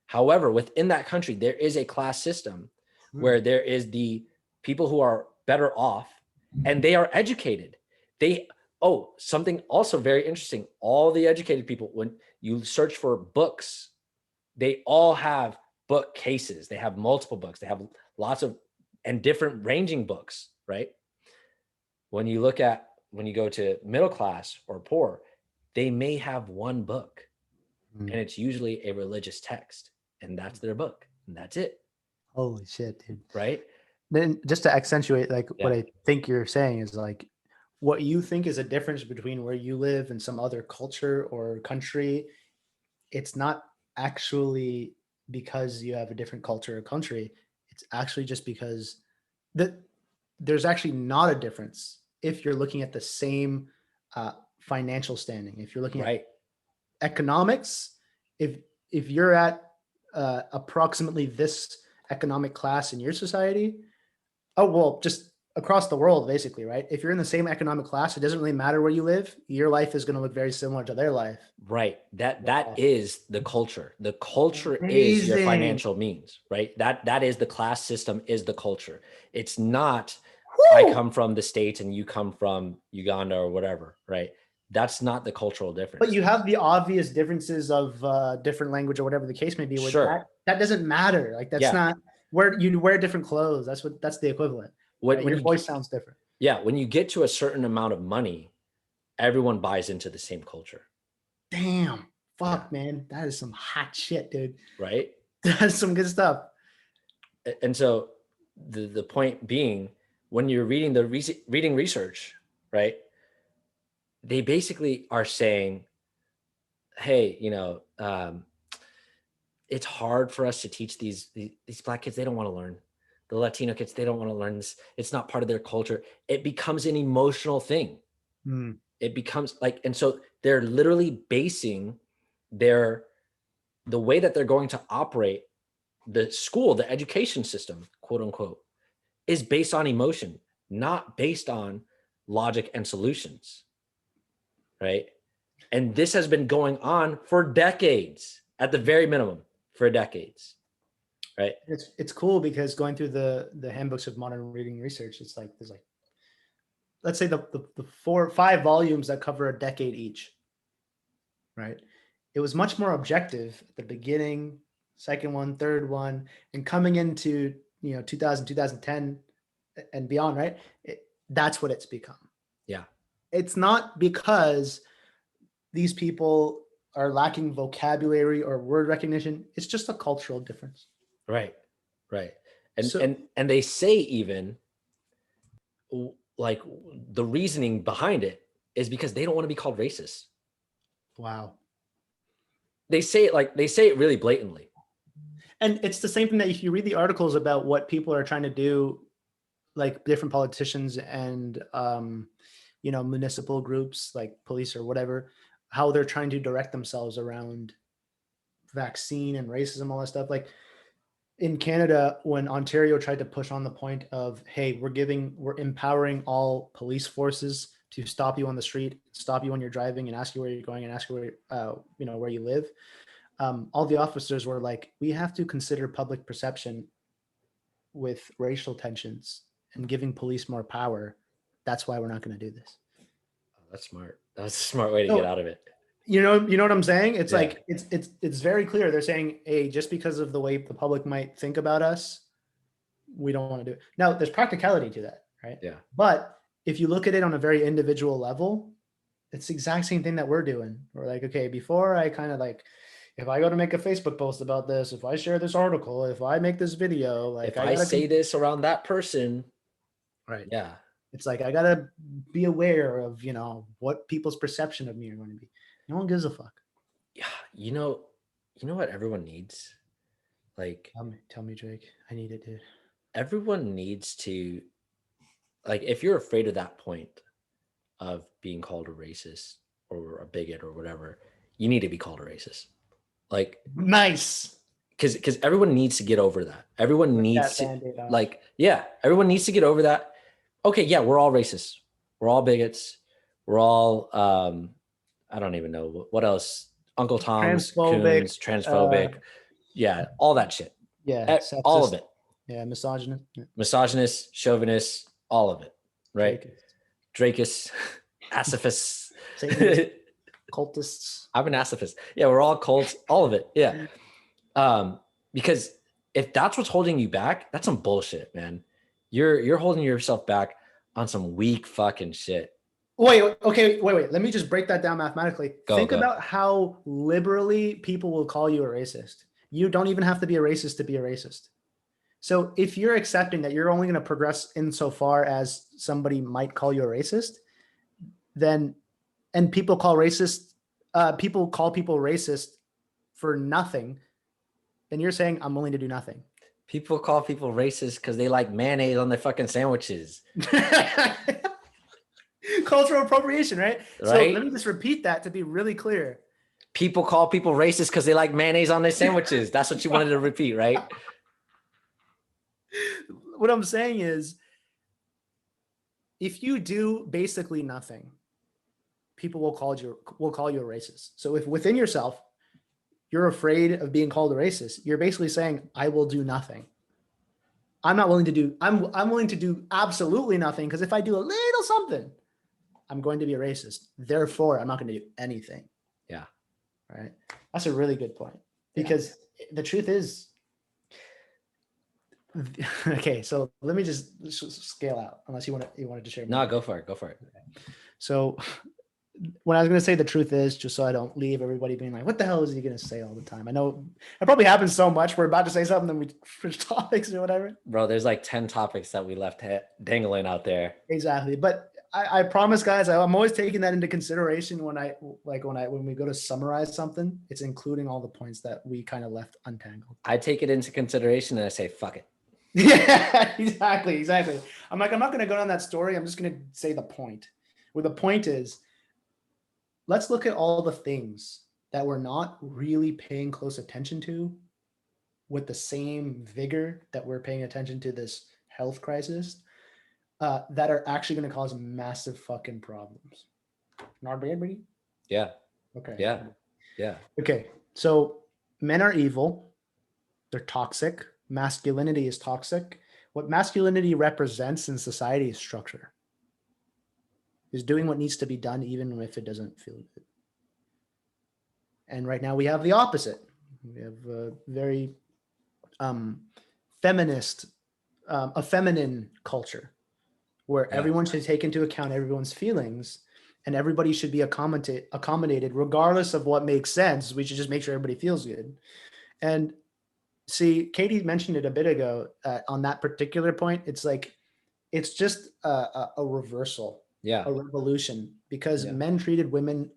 S1: However, within that country, there is a class system where there is the people who are better off, and they are educated. Something also very interesting. All the educated people, when you search for books, they all have bookcases. They have multiple books. They have lots of and different ranging books, right? When you go to middle class or poor, they may have one book, and it's usually a religious text, and that's their book, and that's it.
S2: Holy shit, dude.
S1: Right?
S2: Then just to accentuate, what I think you're saying is, like, what you think is a difference between where you live and some other culture or country, it's not actually because you have a different culture or country. It's actually just because there's actually not a difference if you're looking at the same financial standing. If you're looking at economics, if you're at approximately this economic class in your society, just across the world, basically, right? If you're in the same economic class, it doesn't really matter where you live. Your life is going to look very similar to their life.
S1: Right. That is the culture. The culture is your
S2: Amazing.
S1: financial means, right? That is the class system, is the culture. It's not
S2: Woo!
S1: I come from the States and you come from Uganda or whatever, right? That's not the cultural difference.
S2: But you have the obvious differences of different language or whatever the case may be.
S1: Sure.
S2: That doesn't matter. Like that's not where you wear different clothes. That's the equivalent. Right? Your voice sounds different.
S1: Yeah. When you get to a certain amount of money, everyone buys into the same culture.
S2: Damn. Fuck, man. That is some hot shit, dude.
S1: Right?
S2: That's some good stuff.
S1: And so the point being, when you're reading reading research, right? They basically are saying, hey, it's hard for us to teach these Black kids. They don't want to learn. The Latino kids, they don't want to learn this. It's not part of their culture. It becomes an emotional thing. It becomes like, and so they're literally basing the way that they're going to operate the school, the education system, quote unquote, is based on emotion, not based on logic and solutions. Right. And this has been going on for decades, at the very minimum, for decades. Right.
S2: It's cool because going through the handbooks of modern reading research, it's like there's like, let's say the 4 or 5 volumes that cover a decade each. Right. It was much more objective at the beginning, second one, third one, and coming into 2000, 2010 and beyond, right? That's what it's become.
S1: Yeah.
S2: It's not because these people are lacking vocabulary or word recognition. It's just a cultural difference.
S1: Right. And they say even like the reasoning behind it is because they don't want to be called racist.
S2: Wow.
S1: They say it really blatantly.
S2: And it's the same thing that if you read the articles about what people are trying to do, like different politicians and municipal groups like police or whatever, how they're trying to direct themselves around vaccine and racism, all that stuff. Like in Canada, when Ontario tried to push on the point of, hey, we're empowering all police forces to stop you on the street, stop you when you're driving, and ask you where you're going, and ask you where you live. All the officers were like, we have to consider public perception with racial tensions and giving police more power. That's why we're not going to do this.
S1: Oh, that's smart. That's a smart way to get out of it.
S2: You know what I'm saying? It's like it's very clear. They're saying, hey, just because of the way the public might think about us, we don't want to do it. Now, there's practicality to that, right?
S1: Yeah.
S2: But if you look at it on a very individual level, it's the exact same thing that we're doing. We're like, okay, before I kind of like, if I go to make a Facebook post about this, if I share this article, if I make this video, like
S1: if I say this around that person,
S2: right?
S1: Yeah.
S2: It's like, I got to be aware of, what people's perception of me are going to be. No one gives a fuck.
S1: Yeah. You know what everyone needs? Like,
S2: tell me, Drake. I need it, dude.
S1: Everyone needs to, like, if you're afraid of that point of being called a racist or a bigot or whatever, you need to be called a racist. Like,
S2: nice.
S1: Because everyone needs to get over that. Everyone needs to, everyone needs to get over that. Okay, yeah, we're all racist. We're all bigots. We're all, I don't even know what else. Uncle Tom's, Coons, transphobic. All that shit.
S2: Yeah,
S1: all of it.
S2: Yeah, misogynist.
S1: Misogynist, chauvinist, all of it. Right? Dracus, Asaphus.
S2: Cultists.
S1: I'm an Asaphist. Yeah, we're all cults. All of it. Yeah. Because if that's what's holding you back, that's some bullshit, man. You're holding yourself back on some weak fucking shit.
S2: Wait. Let me just break that down mathematically. Think about how liberally people will call you a racist. You don't even have to be a racist to be a racist. So if you're accepting that you're only going to progress insofar as somebody might call you a racist, then, and people call people racist for nothing, then you're saying I'm willing to do nothing.
S1: People call people racist because they like mayonnaise on their fucking sandwiches.
S2: Cultural appropriation, right? So let me just repeat that to be really clear.
S1: People call people racist because they like mayonnaise on their sandwiches. That's what you wanted to repeat, right?
S2: What I'm saying is, if you do basically nothing, people will call you a racist. So if within yourself you're afraid of being called a racist, you're basically saying, I will do nothing. I'm willing to do absolutely nothing, because if I do a little something, I'm going to be a racist. Therefore, I'm not going to do anything.
S1: Yeah.
S2: Right. That's a really good point, because the truth is, okay, so let me just scale out, unless you wanted to share more.
S1: No, go for it. Okay.
S2: So when I was going to say the truth is, just so I don't leave everybody being like, what the hell is he going to say all the time? I know it probably happens so much. We're about to say something, then we switch topics or whatever.
S1: Bro, there's like 10 topics that we left dangling out there.
S2: Exactly. But I promise, guys, I'm always taking that into consideration when we go to summarize something. It's including all the points that we kind of left untangled.
S1: I take it into consideration and I say, fuck it.
S2: Yeah, exactly. I'm not going to go down that story. I'm just going to say the point. Where the point is, let's look at all the things that we're not really paying close attention to with the same vigor that we're paying attention to this health crisis, that are actually going to cause massive fucking problems. Not bad, buddy?
S1: Yeah.
S2: Okay.
S1: Yeah.
S2: Okay. So men are evil. They're toxic. Masculinity is toxic. What masculinity represents in society is structure. Is doing what needs to be done, even if it doesn't feel good. And right now we have the opposite. We have a very feminist, a feminine culture, where everyone should take into account everyone's feelings, and everybody should be accommodated regardless of what makes sense. We should just make sure everybody feels good. And see, Katie mentioned it a bit ago, on that particular point. It's like, it's just a reversal, a revolution, because men treated women,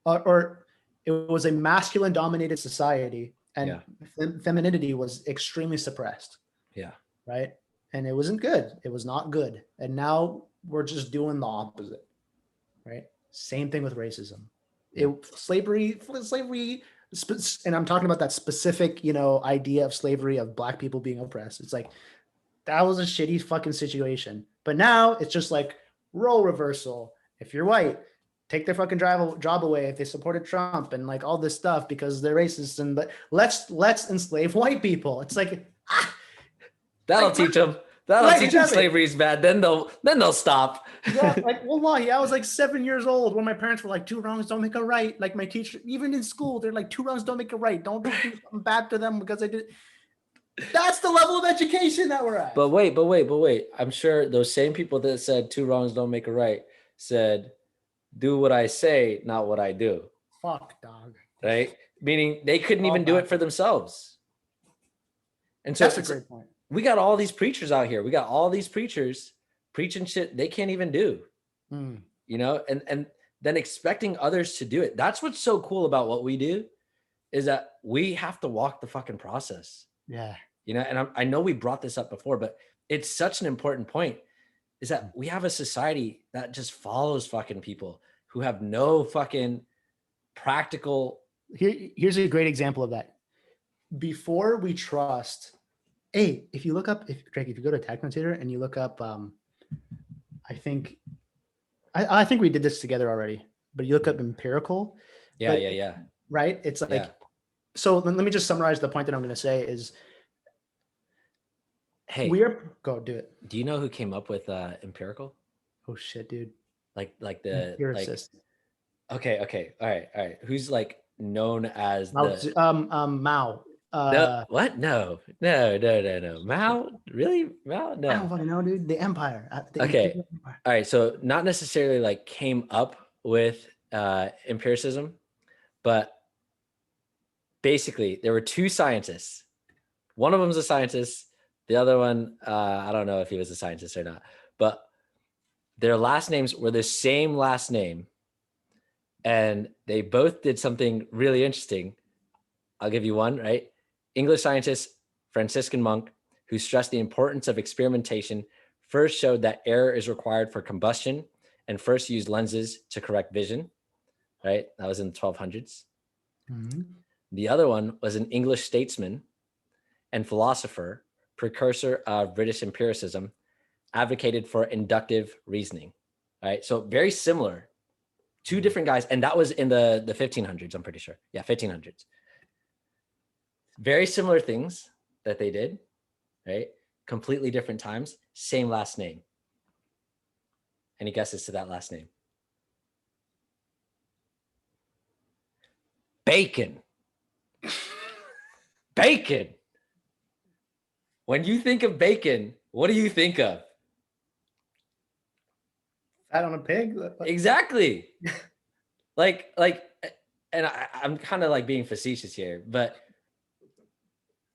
S2: or it was a masculine dominated society, and femininity was extremely suppressed.
S1: Yeah.
S2: Right. And it wasn't good. It was not good. And now we're just doing the opposite. Right. Same thing with racism. Slavery, and I'm talking about that specific, idea of slavery, of Black people being oppressed. It's like, that was a shitty fucking situation. But now it's just like role reversal. If you're white, take their fucking job away if they supported Trump, and like all this stuff because they're racist. And but let's enslave white people. It's like,
S1: that'll teach them. That'll teach them slavery is bad. Then they'll stop.
S2: Yeah, like, wallahi, I was like 7 years old when my parents were like, 2 wrongs don't make a right. Like my teacher, even in school, they're like, 2 wrongs don't make a right. Don't do something bad to them because I did. That's the level of education that we're at.
S1: But wait. I'm sure those same people that said 2 wrongs don't make a right said, do what I say, not what I do.
S2: Fuck, dog.
S1: Right? Meaning they couldn't even do it for themselves. And so
S2: that's a great point.
S1: We got all these preachers out here. We got all these preachers preaching shit they can't even do. And then expecting others to do it. That's what's so cool about what we do, is that we have to walk the fucking process.
S2: Yeah.
S1: And I know we brought this up before, but it's such an important point, is that we have a society that just follows fucking people who have no fucking practical.
S2: Here's a great example of that. Before we trust, if you look up, if you go to Technotator and you look up, I think we did this together already, but you look up empirical.
S1: Yeah.
S2: Right. It's like, so let me just summarize the point that I'm going to say is,
S1: hey,
S2: go do it.
S1: Do you know who came up with empirical?
S2: Oh shit, dude.
S1: Like the
S2: empiricist.
S1: Okay. All right. Who's like known as
S2: Mao.
S1: No, what? No. Mao? Really? Mao? No.
S2: I don't fucking know, dude. The Empire.
S1: Okay. Empire. All right. So not necessarily like came up with empiricism, but basically there were 2 scientists. One of them's a scientist. The other one, I don't know if he was a scientist or not, but their last names were the same last name. And they both did something really interesting. I'll give you one, right? English scientist, Franciscan monk, who stressed the importance of experimentation, first showed that air is required for combustion and first used lenses to correct vision, right? That was in the 1200s. Mm-hmm. The other one was an English statesman and philosopher, precursor of British empiricism, advocated for inductive reasoning, right? So very similar, two different guys. And that was in the 1500s, I'm pretty sure. Yeah, 1500s. Very similar things that they did, right? Completely different times, same last name. Any guesses to that last name? Bacon. Bacon. When you think of bacon, what do you think of?
S2: Fat on a pig?
S1: Exactly. like, and I'm kind of like being facetious here, but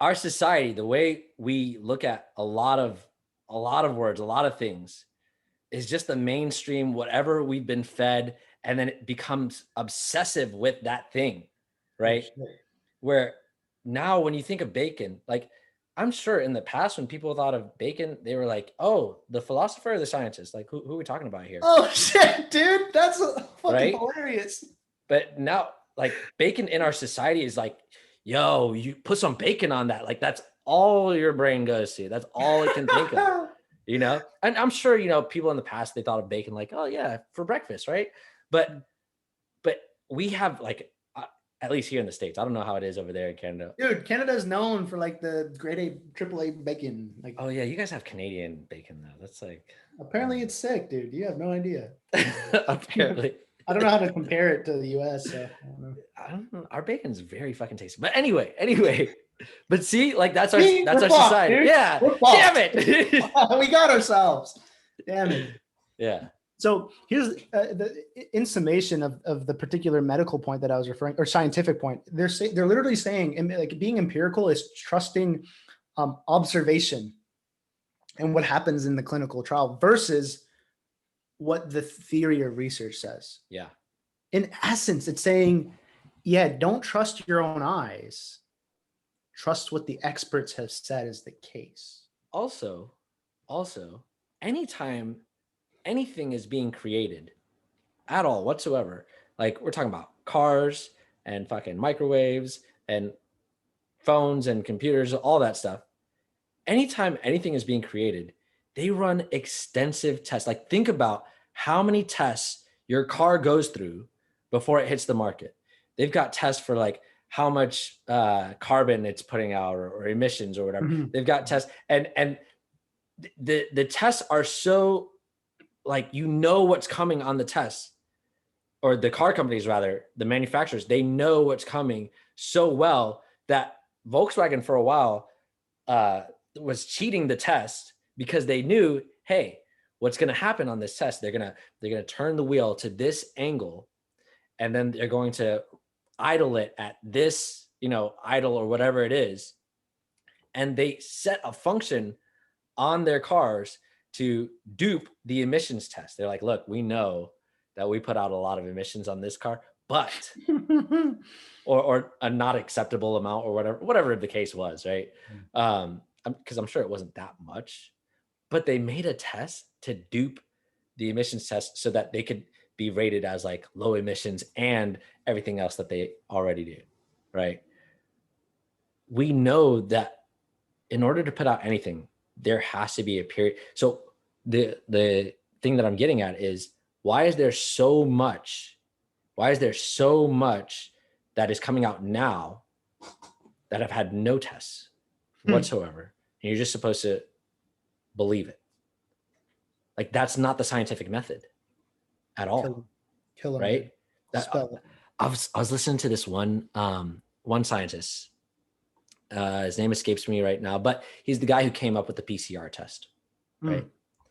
S1: our society, the way we look at a lot of words, a lot of things, is just the mainstream, whatever we've been fed, and then it becomes obsessive with that thing, right? Where now when you think of bacon, like I'm sure in the past when people thought of bacon, they were like, oh, the philosopher or the scientist? Like who are we talking about here?
S2: Oh shit, dude. That's fucking
S1: right?
S2: Hilarious.
S1: But now like bacon in our society is like, yo, you put some bacon on that. Like that's all your brain goes to. That's all it can think of. You know, and I'm sure, you know, people in the past, they thought of bacon like, oh yeah, for breakfast, right? But we have like, at least here in the States, I don't know how it is over there in Canada.
S2: Dude, Canada is known for like the grade A, triple A bacon. Like,
S1: oh yeah, you guys have Canadian bacon though. That's like.
S2: Apparently it's sick, dude. You have no idea.
S1: Apparently.
S2: I don't know how to compare it to the US. So
S1: I don't know. Our bacon's very fucking tasty. But anyway. But see, like that's our society. Dude. Yeah. Damn it.
S2: We got ourselves. Damn it.
S1: Yeah.
S2: So here's in summation of the particular medical point that I was referring, or scientific point. They're literally saying, like, being empirical is trusting observation and what happens in the clinical trial versus what the theory or research says.
S1: Yeah.
S2: In essence, it's saying, yeah, don't trust your own eyes. Trust what the experts have said is the case.
S1: Also, anytime anything is being created at all whatsoever, like we're talking about cars and fucking microwaves and phones and computers, all that stuff. Anytime anything is being created, they run extensive tests. Like think about how many tests your car goes through before it hits the market. They've got tests for like how much carbon it's putting out or emissions or whatever. Mm-hmm. They've got tests and the tests are so like, you know, what's coming on the tests, or the car companies, rather, the manufacturers, they know what's coming so well that Volkswagen for a while was cheating the test because they knew, hey, what's going to happen on this test? They're going to turn the wheel to this angle, and then they're going to idle it at this, you know, idle or whatever it is. And they set a function on their cars to dupe the emissions test. They're like, look, we know that we put out a lot of emissions on this car, but or a not acceptable amount or whatever the case was, right? Because I'm sure it wasn't that much, but they made a test to dupe the emissions test so that they could be rated as like low emissions and everything else that they already do, right? We know that in order to put out anything, there has to be a period. So the thing that I'm getting at is, why is there so much that is coming out now that have had no tests whatsoever? And you're just supposed to believe it. Like, that's not the scientific method at all.
S2: Kill him,
S1: right? I was listening to this one scientist. His name escapes me right now, but he's the guy who came up with the PCR test, right?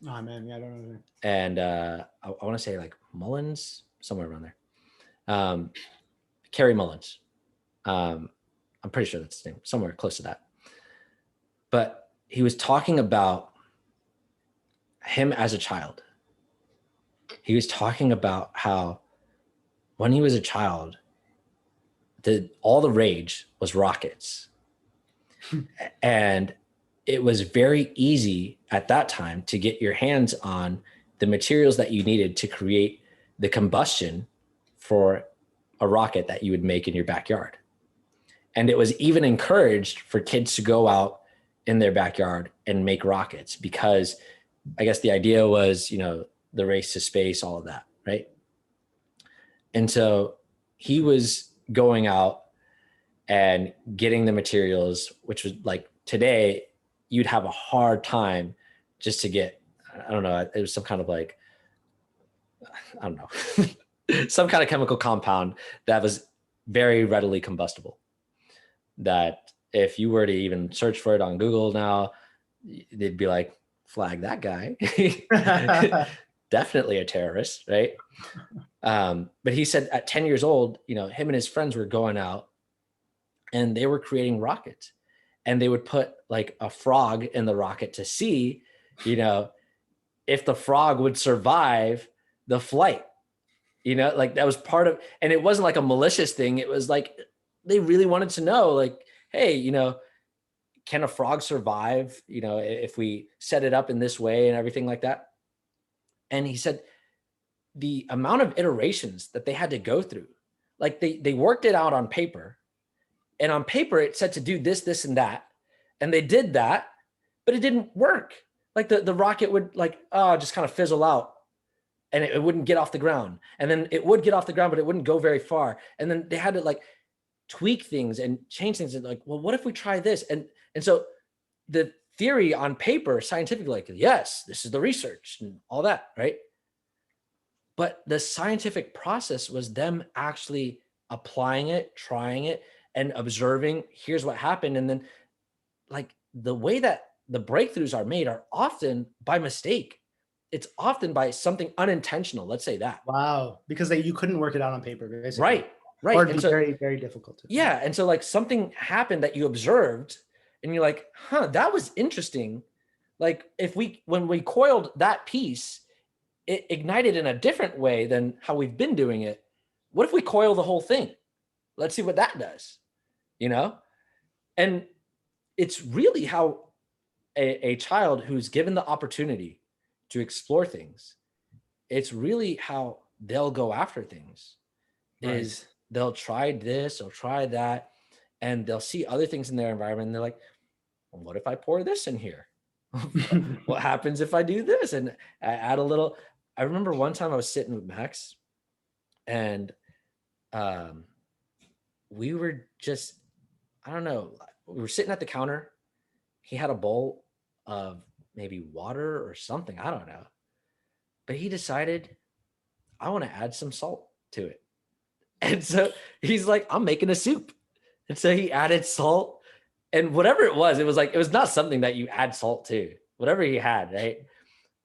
S2: Oh man, yeah, I don't know.
S1: And I want to say like Mullins, somewhere around there. Kerry Mullins. I'm pretty sure that's his name, somewhere close to that. But he was talking about him as a child. He was talking about how when he was a child, all the rage was rockets. And it was very easy at that time to get your hands on the materials that you needed to create the combustion for a rocket that you would make in your backyard. And it was even encouraged for kids to go out in their backyard and make rockets because I guess the idea was, the race to space, all of that, right? And so he was going out and getting the materials, which was like today, you'd have a hard time just to get, I don't know, it was some kind of like, I don't know, some kind of chemical compound that was very readily combustible. That if you were to even search for it on Google now, they'd be like, flag that guy. Definitely a terrorist, right? But he said at 10 years old, him and his friends were going out and they were creating rockets, and they would put like a frog in the rocket to see, if the frog would survive the flight, like that was part of, and it wasn't like a malicious thing. It was like, they really wanted to know, like, hey, can a frog survive, if we set it up in this way and everything like that. And he said the amount of iterations that they had to go through, like they worked it out on paper, and on paper it said to do this, this, and that. And they did that, but it didn't work. Like the rocket would just kind of fizzle out, and it wouldn't get off the ground. And then it would get off the ground, but it wouldn't go very far. And then they had to like tweak things and change things. And like, well, what if we try this? And so the theory on paper, scientifically, like, yes, this is the research and all that, right? But the scientific process was them actually applying it, trying it, and observing, here's what happened. And then like the way that the breakthroughs are made are often by mistake. It's often by something unintentional. Let's say that.
S2: Wow. Because you couldn't work it out on paper, basically.
S1: Right.
S2: Or it'd be very, very difficult to.
S1: Yeah. And so like something happened that you observed and you're like, that was interesting. Like when we coiled that piece, it ignited in a different way than how we've been doing it. What if we coil the whole thing? Let's see what that does, And it's really how a child who's given the opportunity to explore things, it's really how they'll go after things. Right. Is they'll try this or try that, and they'll see other things in their environment, and they're like, well, what if I pour this in here? What happens if I do this? And I add a little. I remember one time I was sitting with Max, and we were just, I don't know, we were sitting at the counter. He had a bowl of maybe water or something, I don't know. But he decided, I want to add some salt to it. And so he's like, I'm making a soup. And so he added salt, and whatever it was like, it was not something that you add salt to, whatever he had, right?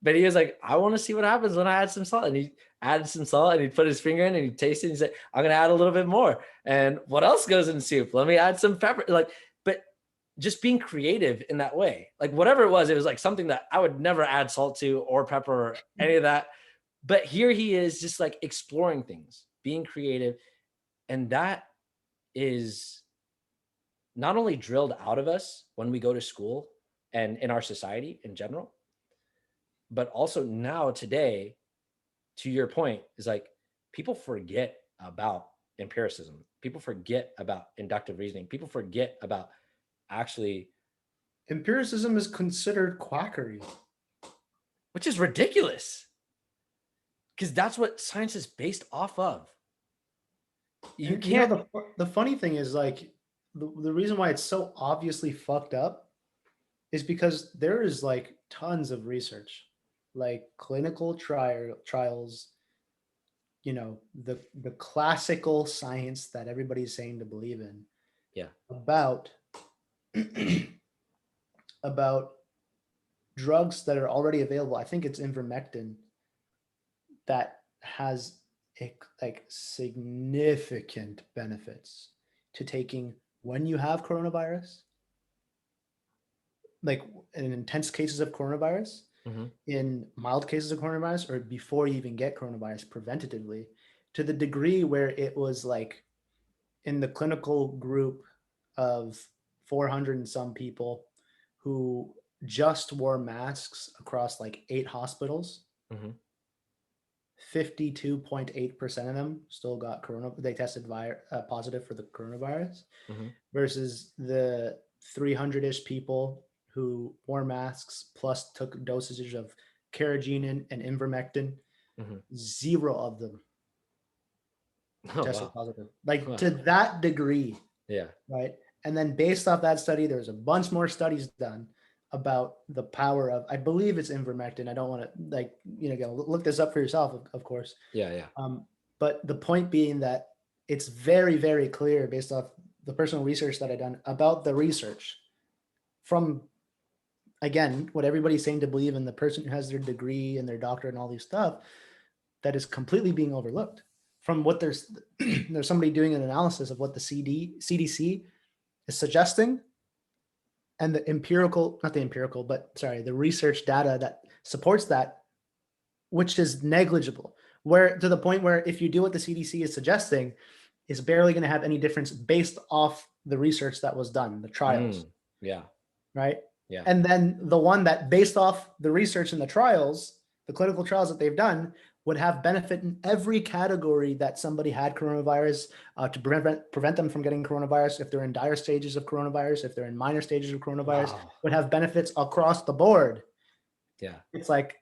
S1: But he was like, I want to see what happens when I add some salt. And he added some salt, and he put his finger in and he tasted it. And he said, I'm going to add a little bit more. And what else goes in soup? Let me add some pepper. Like, but just being creative in that way, like whatever it was like something that I would never add salt to or pepper or any of that. But here he is just like exploring things, being creative. And that is not only drilled out of us when we go to school and in our society in general, but also now today, to your point, is like people forget about empiricism. People forget about inductive reasoning. People forget about actually.
S2: Empiricism is considered quackery.
S1: Which is ridiculous. Because that's what science is based off of. You can't.
S2: The funny thing is, like, the reason why it's so obviously fucked up is because there is like tons of research, like clinical trials, the classical science that everybody's saying to believe in.
S1: Yeah.
S2: About drugs that are already available. I think it's ivermectin that has like significant benefits to taking when you have coronavirus, like in intense cases of coronavirus, in mild cases of coronavirus, or before you even get coronavirus, preventatively, to the degree where it was like in the clinical group of 400 and some people who just wore masks across like 8 hospitals. 52.8% of them still got they tested positive for the coronavirus, versus the 300-ish people who wore masks plus took dosages of carrageenan, and ivermectin.
S1: Mhm.
S2: 0 of them
S1: Oh,
S2: tested
S1: wow.
S2: positive, like
S1: Huh.
S2: to that degree,
S1: Yeah.
S2: right? And then based off that study, there was a bunch more studies done about the power of, I believe it's ivermectin. I don't want to like, go look this up for yourself, of course.
S1: Yeah. Yeah.
S2: But the point being that it's very, very clear based off the personal research that I've done about the research from, again, what everybody's saying to believe in, the person who has their degree and their doctorate and all these stuff, that is completely being overlooked. From what there's somebody doing an analysis of what the CDC is suggesting, and the research data that supports that, which is negligible, where to the point where if you do what the CDC is suggesting, is barely going to have any difference based off the research that was done, the trials.
S1: Yeah.
S2: Right.
S1: Yeah.
S2: And then the one that based off the research and the trials, the clinical trials that they've done, would have benefit in every category that somebody had coronavirus, to prevent them from getting coronavirus. If they're in dire stages of coronavirus, if they're in minor stages of coronavirus,
S1: Wow.
S2: would have benefits across the board.
S1: Yeah.
S2: It's like,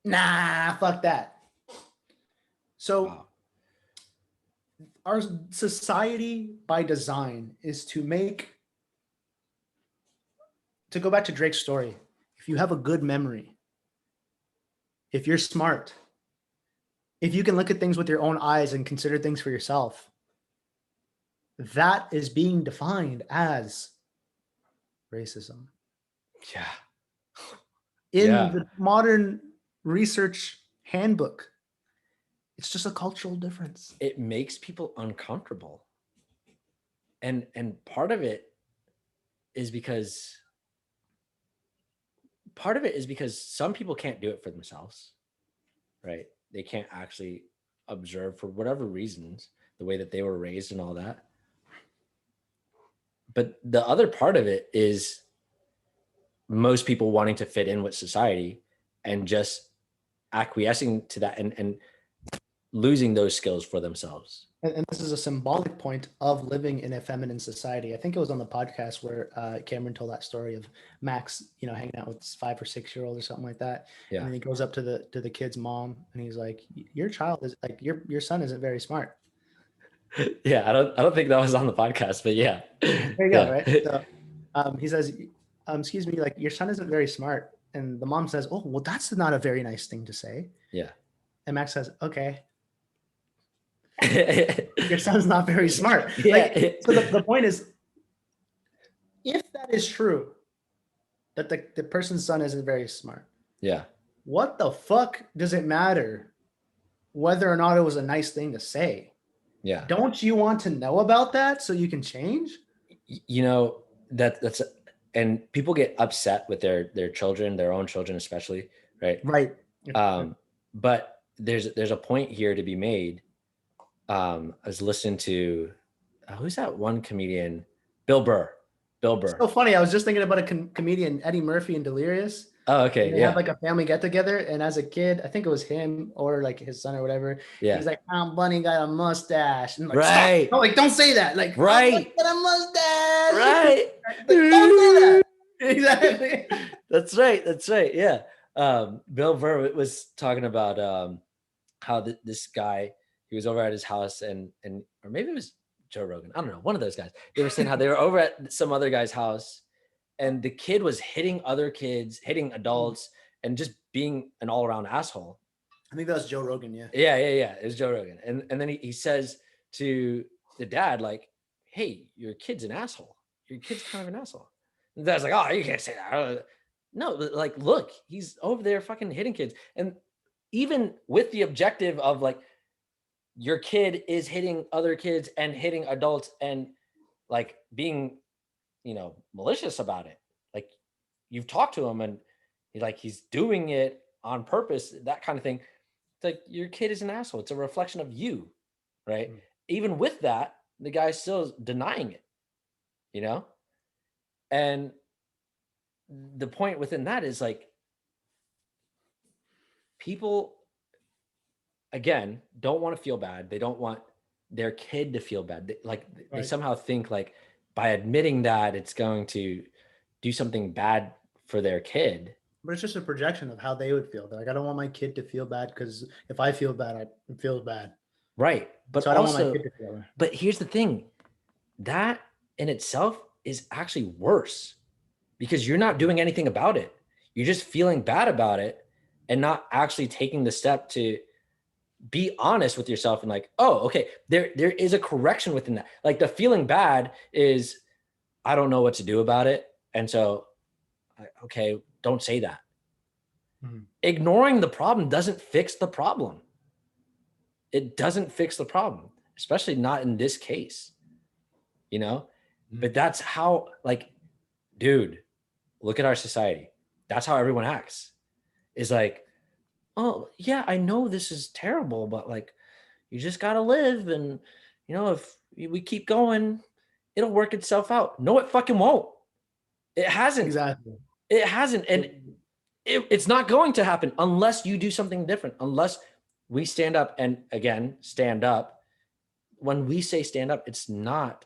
S2: nah, fuck that. So
S1: Wow.
S2: our society by design is to go back to Drake's story. If you have a good memory, if you're smart, if you can look at things with your own eyes and consider things for yourself, that is being defined as racism.
S1: Yeah.
S2: In the modern research handbook, it's just a cultural difference.
S1: It makes people uncomfortable. And part of it is because some people can't do it for themselves, right? They can't actually observe for whatever reasons, the way that they were raised and all that. But the other part of it is most people wanting to fit in with society and just acquiescing to that and losing those skills for themselves.
S2: And this is a symbolic point of living in a feminine society. I think it was on the podcast where Cameron told that story of Max, hanging out with his 5 or 6 year old or something like that.
S1: Yeah.
S2: And then he goes up to the kid's mom and he's like, "Your child is like your son isn't very smart."
S1: Yeah, I don't think that was on the podcast, but yeah.
S2: There you go, right? So he says, "Excuse me, like your son isn't very smart." And the mom says, "Oh, well, that's not a very nice thing to say."
S1: Yeah.
S2: And Max says, "Okay. Your son's not very smart."
S1: Yeah.
S2: So the point is, if that is true, that the person's son isn't very smart.
S1: Yeah.
S2: What the fuck does it matter whether or not it was a nice thing to say?
S1: Yeah.
S2: Don't you want to know about that so you can change?
S1: That's and people get upset with their children, their own children especially, right?
S2: Right.
S1: But there's a point here to be made. I was listening to who's that one comedian? Bill Burr.
S2: It's so funny. I was just thinking about a comedian, Eddie Murphy and Delirious.
S1: Oh, okay.
S2: They have like a family get together, and as a kid, I think it was him or like his son or whatever.
S1: Yeah.
S2: He's like, Bunny got a mustache. And like,
S1: right.
S2: No, like, don't say that. Like,
S1: right.
S2: Got a mustache.
S1: Right.
S2: Like, don't say that. Exactly.
S1: That's right. Yeah. Bill Burr was talking about how this guy, he was over at his house and or maybe it was Joe Rogan. I don't know. One of those guys. They were saying how they were over at some other guy's house and the kid was hitting other kids, hitting adults, and just being an all-around asshole.
S2: I think that was Joe Rogan. Yeah.
S1: Yeah. It was Joe Rogan. And then he says to the dad, like, "Hey, your kid's an asshole. Your kid's kind of an asshole." And the dad's like, "Oh, you can't say that." No, like, look, he's over there fucking hitting kids. And even with the objective of like, your kid is hitting other kids and hitting adults and like being, malicious about it. Like you've talked to him and he's doing it on purpose, that kind of thing. It's like your kid is an asshole. It's a reflection of you, right? Mm. Even with that, the guy's still denying it, And the point within that is like people, again, don't want to feel bad. They don't want their kid to feel bad. They somehow think like by admitting that it's going to do something bad for their kid.
S2: But it's just a projection of how they would feel. They're like, I don't want my kid to feel bad because if I feel bad, I feel bad.
S1: Right. But
S2: So I don't want my
S1: also,
S2: kid to feel bad.
S1: but here's the thing, that in itself is actually worse because you're not doing anything about it. You're just feeling bad about it and not actually taking the step to be honest with yourself and like, oh, okay, there is a correction within that. Like the feeling bad is, I don't know what to do about it. And so, okay, don't say that.
S2: Mhm.
S1: Ignoring the problem doesn't fix the problem. It doesn't fix the problem, especially not in this case, you know? But that's how, like, dude, look at our society. That's how everyone acts. Is like, oh, yeah, I know this is terrible, but like, you just got to live. And, you know, if we keep going, it'll work itself out. No, it fucking won't. It hasn't.
S2: Exactly.
S1: It hasn't. And it's not going to happen unless you do something different, unless we stand up and, again, stand up. When we say stand up, it's not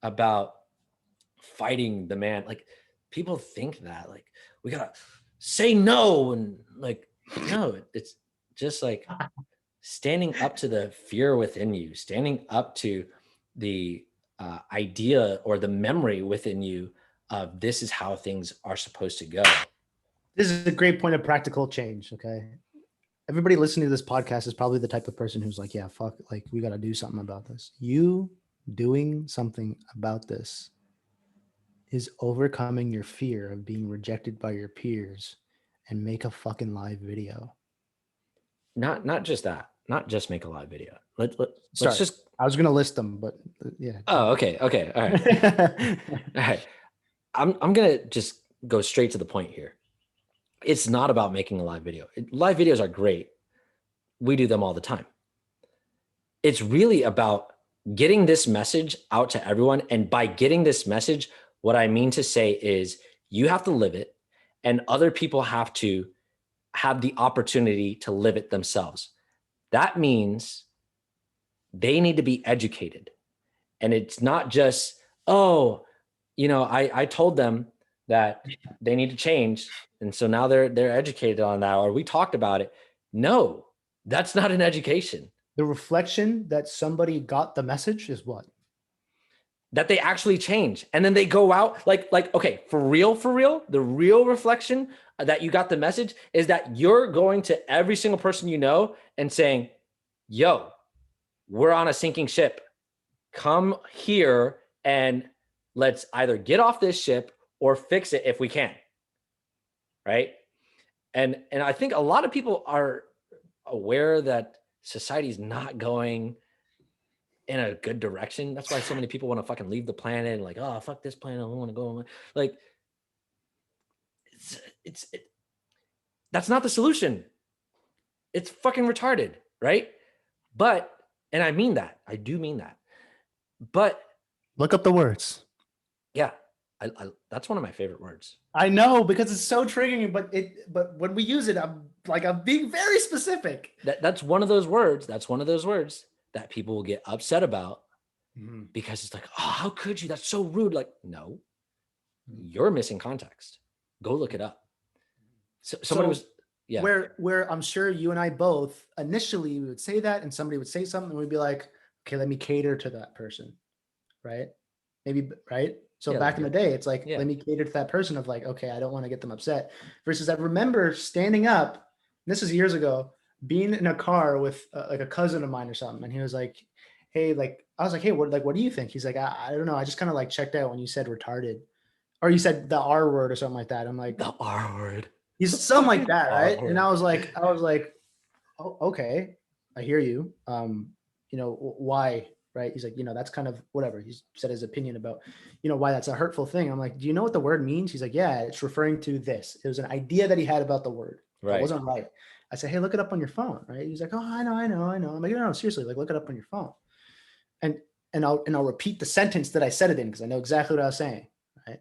S1: about fighting the man. Like, people think that, like, we gotta say no, and like, no, it's just like standing up to the fear within you, standing up to the idea or the memory within you of this is how things are supposed to go.
S2: This is a great point of practical change. Okay. Everybody listening to this podcast is probably the type of person who's like, yeah, fuck, like we got to do something about this. You doing something about this is overcoming your fear of being rejected by your peers and make a fucking live video.
S1: Not just that, not just make a live video. Let's
S2: Sorry,
S1: just,
S2: I was going to list them, but yeah.
S1: oh, okay. All right. All right. I'm going to just go straight to the point here. It's not about making a live video. Live videos are great. We do them all the time. It's really about getting this message out to everyone. And by getting this message, what I mean to say is you have to live it, and other people have to have the opportunity to live it themselves. That means they need to be educated. And it's not just, oh, you know, I told them that they need to change, and so now they're educated on that, or we talked about it. No, that's not an education.
S2: The reflection that somebody got the message is what?
S1: That they actually change. And then they go out like, okay, for real, the real reflection that you got the message is that you're going to every single person you know and saying, yo, we're on a sinking ship. Come here and let's either get off this ship or fix it if we can. Right. And I think a lot of people are aware that society is not going in a good direction. That's why so many people want to fucking leave the planet and like, oh, fuck this planet, I don't want to go. Like, that's not the solution. It's fucking retarded, right? But, and I mean that, I do mean that. But
S2: look up the words.
S1: Yeah, I that's one of my favorite words.
S2: I know, because it's so triggering, but when we use it, I'm being very specific.
S1: That's one of those words. That's one of those words that people will get upset about because it's like, oh, how could you? That's so rude. Like, no, you're missing context. Go look it up. So somebody was, yeah.
S2: Where I'm sure you and I both initially we would say that, and somebody would say something, and we'd be like, okay, let me cater to that person, right? Maybe, right? So back in the day, it's like, let me cater to that person of like, okay, I don't want to get them upset. Versus I remember standing up, and this is years ago, being in a car with like a cousin of mine or something. And he was like, hey, like, I was like, hey, what do you think? He's like, I don't know. I just kind of like checked out when you said retarded, or you said the R word or something like that. I'm like,
S1: the R word.
S2: He's something like that, right? And I was like, oh, okay, I hear you. You know, why? Right? He's like, you know, that's kind of whatever. He said his opinion about, you know, why that's a hurtful thing. I'm like, do you know what the word means? He's like, yeah, it's referring to this. It was an idea that he had about the word. Right. It wasn't right. I said, hey, look it up on your phone. Right? He's like, oh, I know. I'm like, no, seriously, like look it up on your phone. And I'll repeat the sentence that I said it in because I know exactly what I was saying. Right.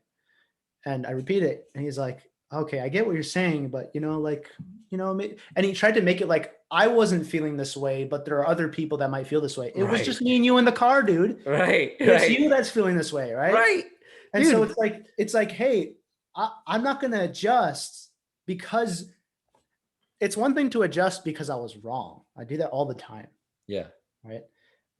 S2: And I repeat it, and he's like, okay, I get what you're saying, but you know, like, you know, and he tried to make it like I wasn't feeling this way, but there are other people that might feel this way. It was just me and you in the car, dude.
S1: Right.
S2: It's you that's feeling this way, right?
S1: Right.
S2: And dude. So it's like, hey, I'm not going to adjust because it's one thing to adjust because I was wrong. I do that all the time.
S1: Yeah.
S2: Right.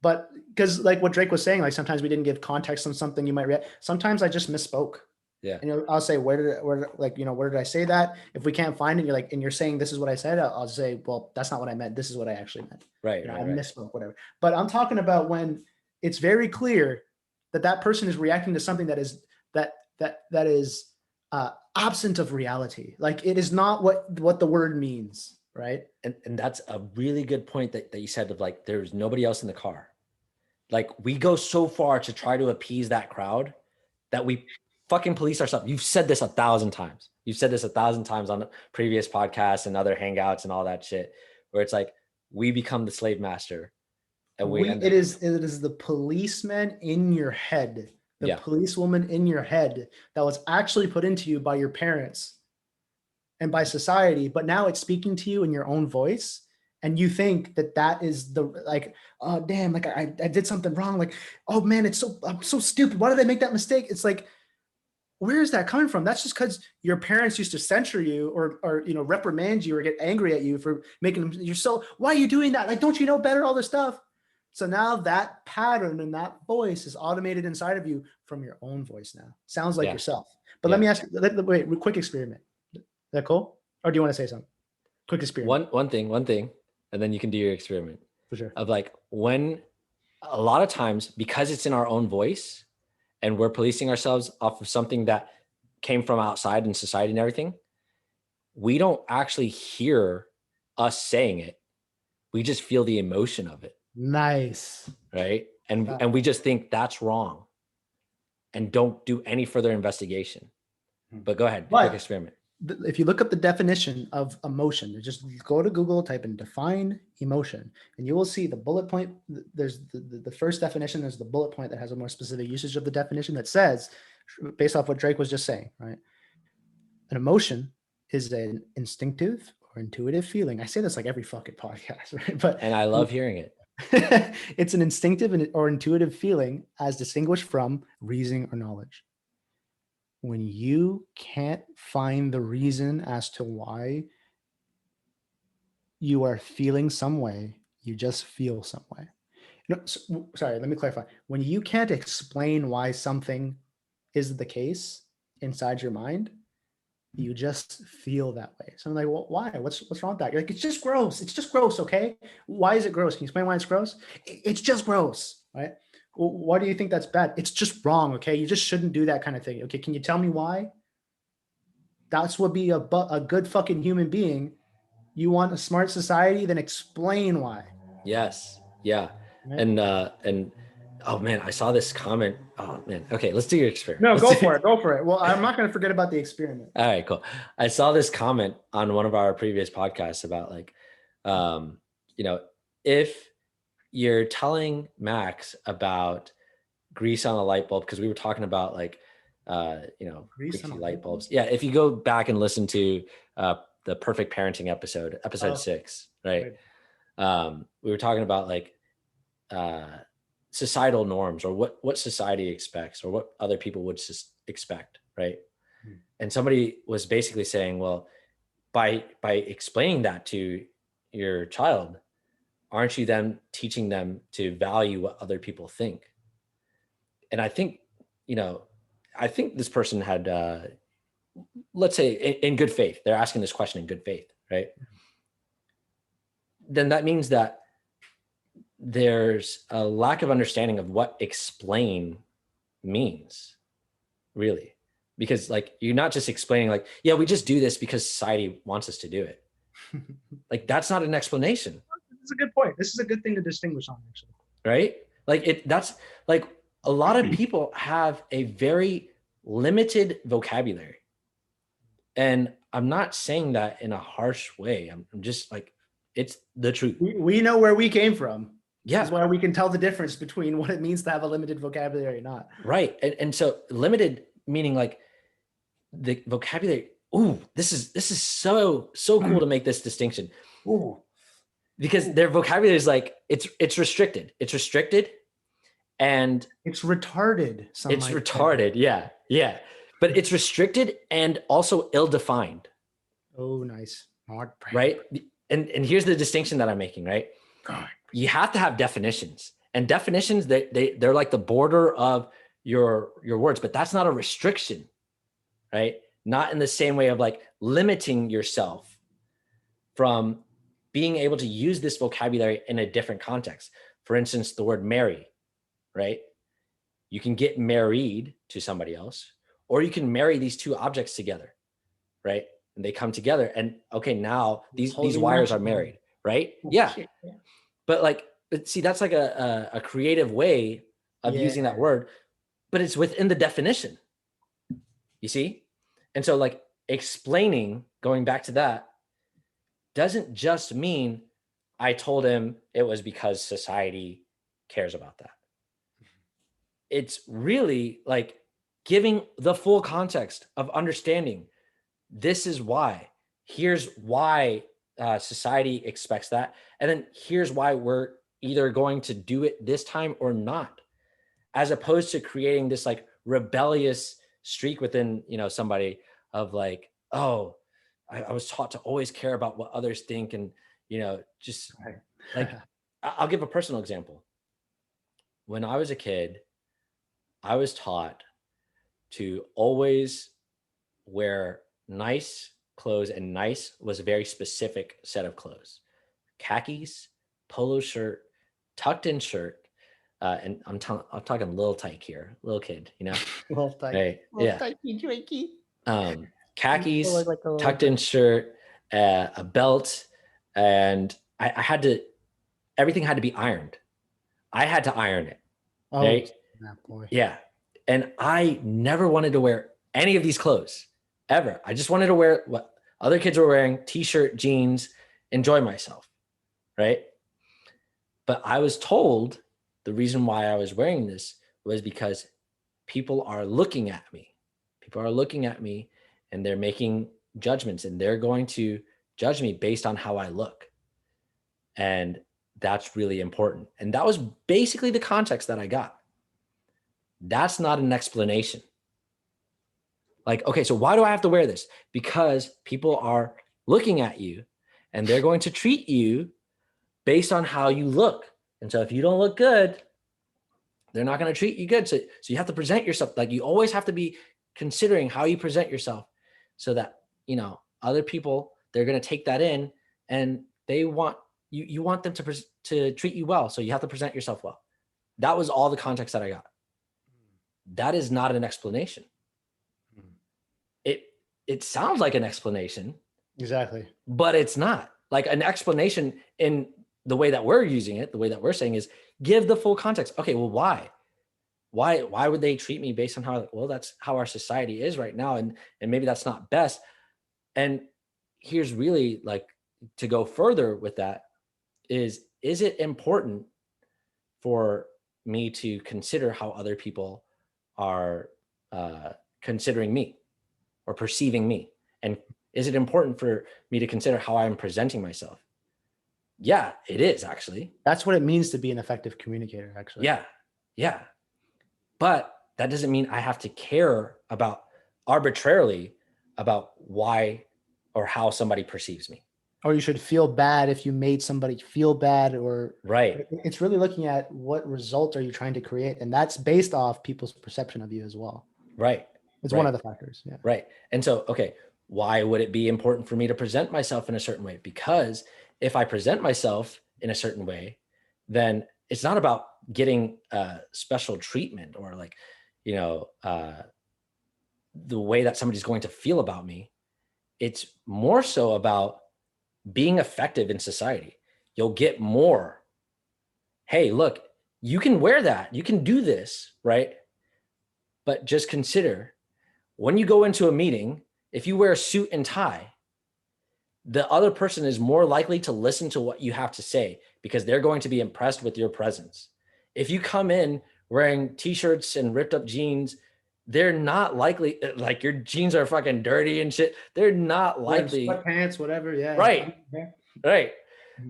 S2: But because like what Drake was saying, like sometimes we didn't give context on something you might react. Sometimes I just misspoke.
S1: Yeah.
S2: And I'll say, where did I say that? If we can't find it, you're like, and you're saying this is what I said, I'll say, well, that's not what I meant. This is what I actually meant.
S1: Right.
S2: I misspoke, whatever. But I'm talking about when it's very clear that person is reacting to something that is absent of reality. Like it is not what the word means. Right.
S1: And that's a really good point that you said of like, there's nobody else in the car. Like we go so far to try to appease that crowd that we fucking police ourselves. You've said this 1,000 times. You've said this 1,000 times on previous podcasts and other hangouts and all that shit, where it's like, we become the slave master. And it
S2: is the policeman in your head, the policewoman in your head that was actually put into you by your parents and by society, but now it's speaking to you in your own voice. And you think that is oh damn, like I did something wrong. Like, oh man, I'm so stupid. Why did I make that mistake? It's like, where is that coming from? That's just because your parents used to censure you or reprimand you or get angry at you for making them. Why are you doing that? Like, don't you know better? All this stuff. So now that pattern and that voice is automated inside of you from your own voice now. Sounds like yourself. But let me ask you, wait, quick experiment. Is that cool? Or do you want to say something? Quick experiment.
S1: One thing, and then you can do your experiment.
S2: For sure.
S1: Of like when a lot of times, because it's in our own voice and we're policing ourselves off of something that came from outside in society and everything, we don't actually hear us saying it. We just feel the emotion of it.
S2: Nice.
S1: Right. And we just think that's wrong and don't do any further investigation. But go ahead, quick experiment.
S2: If you look up the definition of emotion, just go to Google, type in define emotion, and you will see the bullet point. There's the first definition is the bullet point that has a more specific usage of the definition that says, based off what Drake was just saying, right? An emotion is an instinctive or intuitive feeling. I say this like every fucking podcast, right?
S1: And I love hearing it.
S2: It's an instinctive or intuitive feeling as distinguished from reasoning or knowledge. When you can't find the reason as to why you are feeling some way, you just feel some way. Sorry, let me clarify. When you can't explain why something is the case inside your mind, you just feel that way. So I'm like, well, why? What's wrong with that? You're like, it's just gross. It's just gross, okay? Why is it gross? Can you explain why it's gross? It's just gross, right? Well, why do you think that's bad? It's just wrong, okay? You just shouldn't do that kind of thing. Okay, can you tell me why? That's what be a good fucking human being. You want a smart society, then explain why.
S1: Yes. Yeah. Right? And oh man, I saw this comment. Oh man. Okay, let's do your experiment.
S2: No, go for it. Go for it. Well, I'm not going to forget about the experiment.
S1: All right, cool. I saw this comment on one of our previous podcasts about like, if you're telling Max about grease on a light bulb, because we were talking about like, greasy light bulbs. Yeah. If you go back and listen to the Perfect Parenting episode 6, right? We were talking about like societal norms or what society expects or what other people would expect, right? And somebody was basically saying, well, by explaining that to your child, aren't you then teaching them to value what other people think? And I think, I think this person had, let's say in good faith, they're asking this question in good faith, right? Then that means that there's a lack of understanding of what explain means, really. Because like, you're not just explaining like, yeah, we just do this because society wants us to do it. Like, that's not an explanation.
S2: That's a good point. This is a good thing to distinguish on, actually.
S1: Right? Like that's like a lot of people have a very limited vocabulary. And I'm not saying that in a harsh way. I'm just like, it's the truth.
S2: We know where we came from.
S1: Yeah.
S2: That's why we can tell the difference between what it means to have a limited vocabulary or not.
S1: Right. And so limited meaning like the vocabulary. Ooh, this is so cool to make this distinction.
S2: Ooh.
S1: Because their vocabulary is like, it's restricted. It's restricted and
S2: it's retarded.
S1: It's retarded. Yeah. Yeah. But it's restricted and also ill-defined.
S2: Oh, nice. Mark
S1: right? And here's the distinction that I'm making, right? You have to have definitions, and definitions, they're like the border of your words, but that's not a restriction, right? Not in the same way of like limiting yourself from being able to use this vocabulary in a different context. For instance, the word marry, right? You can get married to somebody else, or you can marry these two objects together, right? And they come together, and okay, now these wires are married, right? Yeah. But like, but see, that's like a creative way of using that word, but it's within the definition, you see? And so like explaining, going back to that, doesn't just mean I told him it was because society cares about that. It's really like giving the full context of understanding this is why. Here's why society expects that. And then here's why we're either going to do it this time or not, as opposed to creating this like rebellious streak within, somebody of like, oh, I was taught to always care about what others think. And, just like, I'll give a personal example. When I was a kid, I was taught to always wear nice clothes, and nice was a very specific set of clothes: khakis, polo shirt, tucked in shirt. And I'm talking little tyke here, little kid,
S2: Little tyke.
S1: Right?
S2: Little
S1: Yeah. Khakis, tucked in shirt, a belt, and I had to, everything had to be ironed. I had to iron it.
S2: Oh,
S1: right?
S2: boy.
S1: Yeah. And I never wanted to wear any of these clothes ever. I just wanted to wear what other kids were wearing: t-shirt, jeans, enjoy myself. Right. But I was told the reason why I was wearing this was because people are looking at me. People are looking at me, and they're making judgments, and they're going to judge me based on how I look. And that's really important. And that was basically the context that I got. That's not an explanation. Like, okay, so why do I have to wear this? Because people are looking at you, and they're going to treat you based on how you look. And so if you don't look good, they're not going to treat you good. So you have to present yourself. Like, you always have to be considering how you present yourself, so that, other people, they're going to take that in, and they want you want them to treat you well. So you have to present yourself well. That was all the context that I got. That is not an explanation. It sounds like an explanation.
S2: Exactly.
S1: But it's not. Like, an explanation in the way that we're using it, the way that we're saying, is give the full context. Okay, well, why? Why would they treat me based on how? Well, that's how our society is right now, and maybe that's not best. And here's really, like, to go further with that is it important for me to consider how other people are considering me or perceiving me? And is it important for me to consider how I'm presenting myself? Yeah, it is, actually.
S2: That's what it means to be an effective communicator, actually.
S1: Yeah. But that doesn't mean I have to care about arbitrarily about why or how somebody perceives me.
S2: Or you should feel bad if you made somebody feel bad, or
S1: right.
S2: It's really looking at what result are you trying to create, and that's based off people's perception of you as well.
S1: Right.
S2: It's one of the factors. Yeah.
S1: Right. And so, okay, why would it be important for me to present myself in a certain way? Because if I present myself in a certain way, then it's not about getting special treatment or like, the way that somebody's going to feel about me. It's more so about being effective in society. You'll get more. Hey, look, you can wear that. You can do this, right? But just consider, when you go into a meeting, if you wear a suit and tie, the other person is more likely to listen to what you have to say because they're going to be impressed with your presence. If you come in wearing t-shirts and ripped up jeans, they're not likely, like, your jeans are fucking dirty and shit. They're not likely.
S2: Sweatpants, whatever. Yeah.
S1: Right.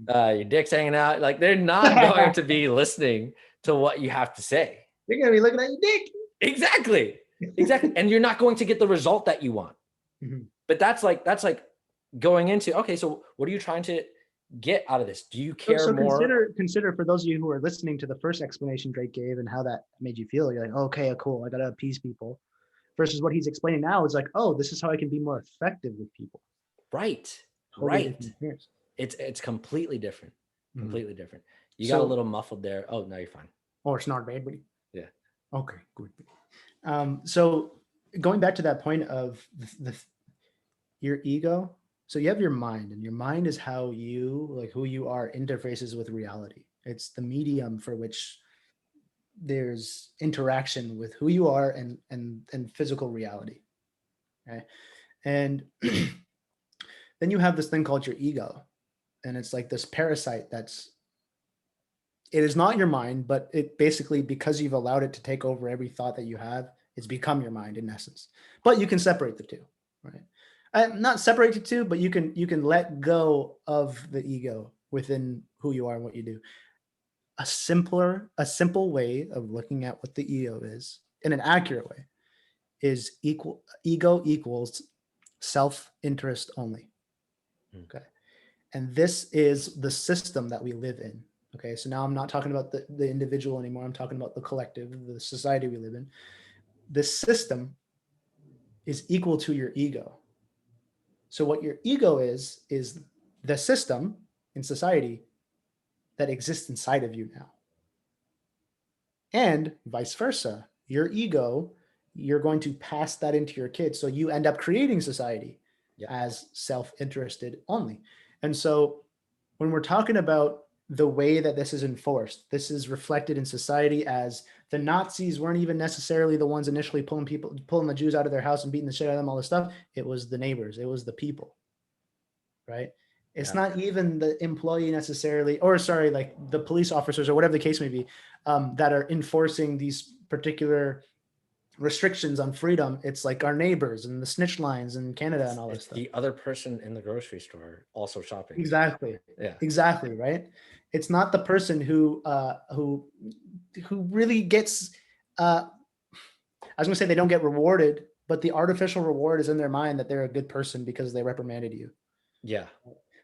S1: Your dick's hanging out. Like, they're not going to be listening to what you have to say.
S2: They're going to be looking at your dick.
S1: Exactly. And you're not going to get the result that you want. Mm-hmm. But that's like going into, okay, so what are you trying to get out of this? Do you care
S2: So
S1: more?
S2: consider for those of you who are listening to the first explanation Drake gave and how that made you feel. You're like, okay, cool, I gotta appease people. Versus what he's explaining now is like, oh, this is how I can be more effective with people.
S1: Right.
S2: Totally
S1: Right.
S2: different experience.
S1: It's completely different.
S2: Mhm.
S1: Completely different. You got a
S2: So,
S1: little muffled there. Oh, no, you're fine.
S2: or it's not bad, buddy.
S1: Yeah.
S2: Okay, good. So going back to that point of your ego. So you have your mind, and your mind is how you, like who you are, interfaces with reality. It's the medium for which there's interaction with who you are and physical reality. Okay. And then you have this thing called your ego. And it's like this parasite that's, it is not your mind, but it basically, because you've allowed it to take over every thought that you have, it's become your mind in essence. But you can separate the two, right? Not separate the two, but you can let go of the ego within who you are and what you do. A simple way of looking at what the ego is in an accurate way is ego equals self-interest only. Okay. And this is the system that we live in. Okay. So now I'm not talking about the individual anymore. I'm talking about the collective, the society we live in. This system is equal to your ego. So what your ego is the system in society that exists inside of you now. And vice versa. Your ego, you're going to pass that into your kids. So you end up creating society as self-interested only. And so when we're talking about the way that this is enforced, this is reflected in society as the Nazis weren't even necessarily the ones initially pulling the Jews out of their house and beating the shit out of them, all this stuff. It was the neighbors, it was the people, right? It's not even the employee necessarily, or sorry, like the police officers or whatever the case may be, that are enforcing these particular restrictions on freedom. It's like our neighbors and the snitch lines in Canada and all this stuff.
S1: The other person in the grocery store also shopping.
S2: Exactly.
S1: Yeah.
S2: Exactly. Right. It's not the person who really gets. I was going to say they don't get rewarded, but the artificial reward is in their mind that they're a good person because they reprimanded you.
S1: Yeah.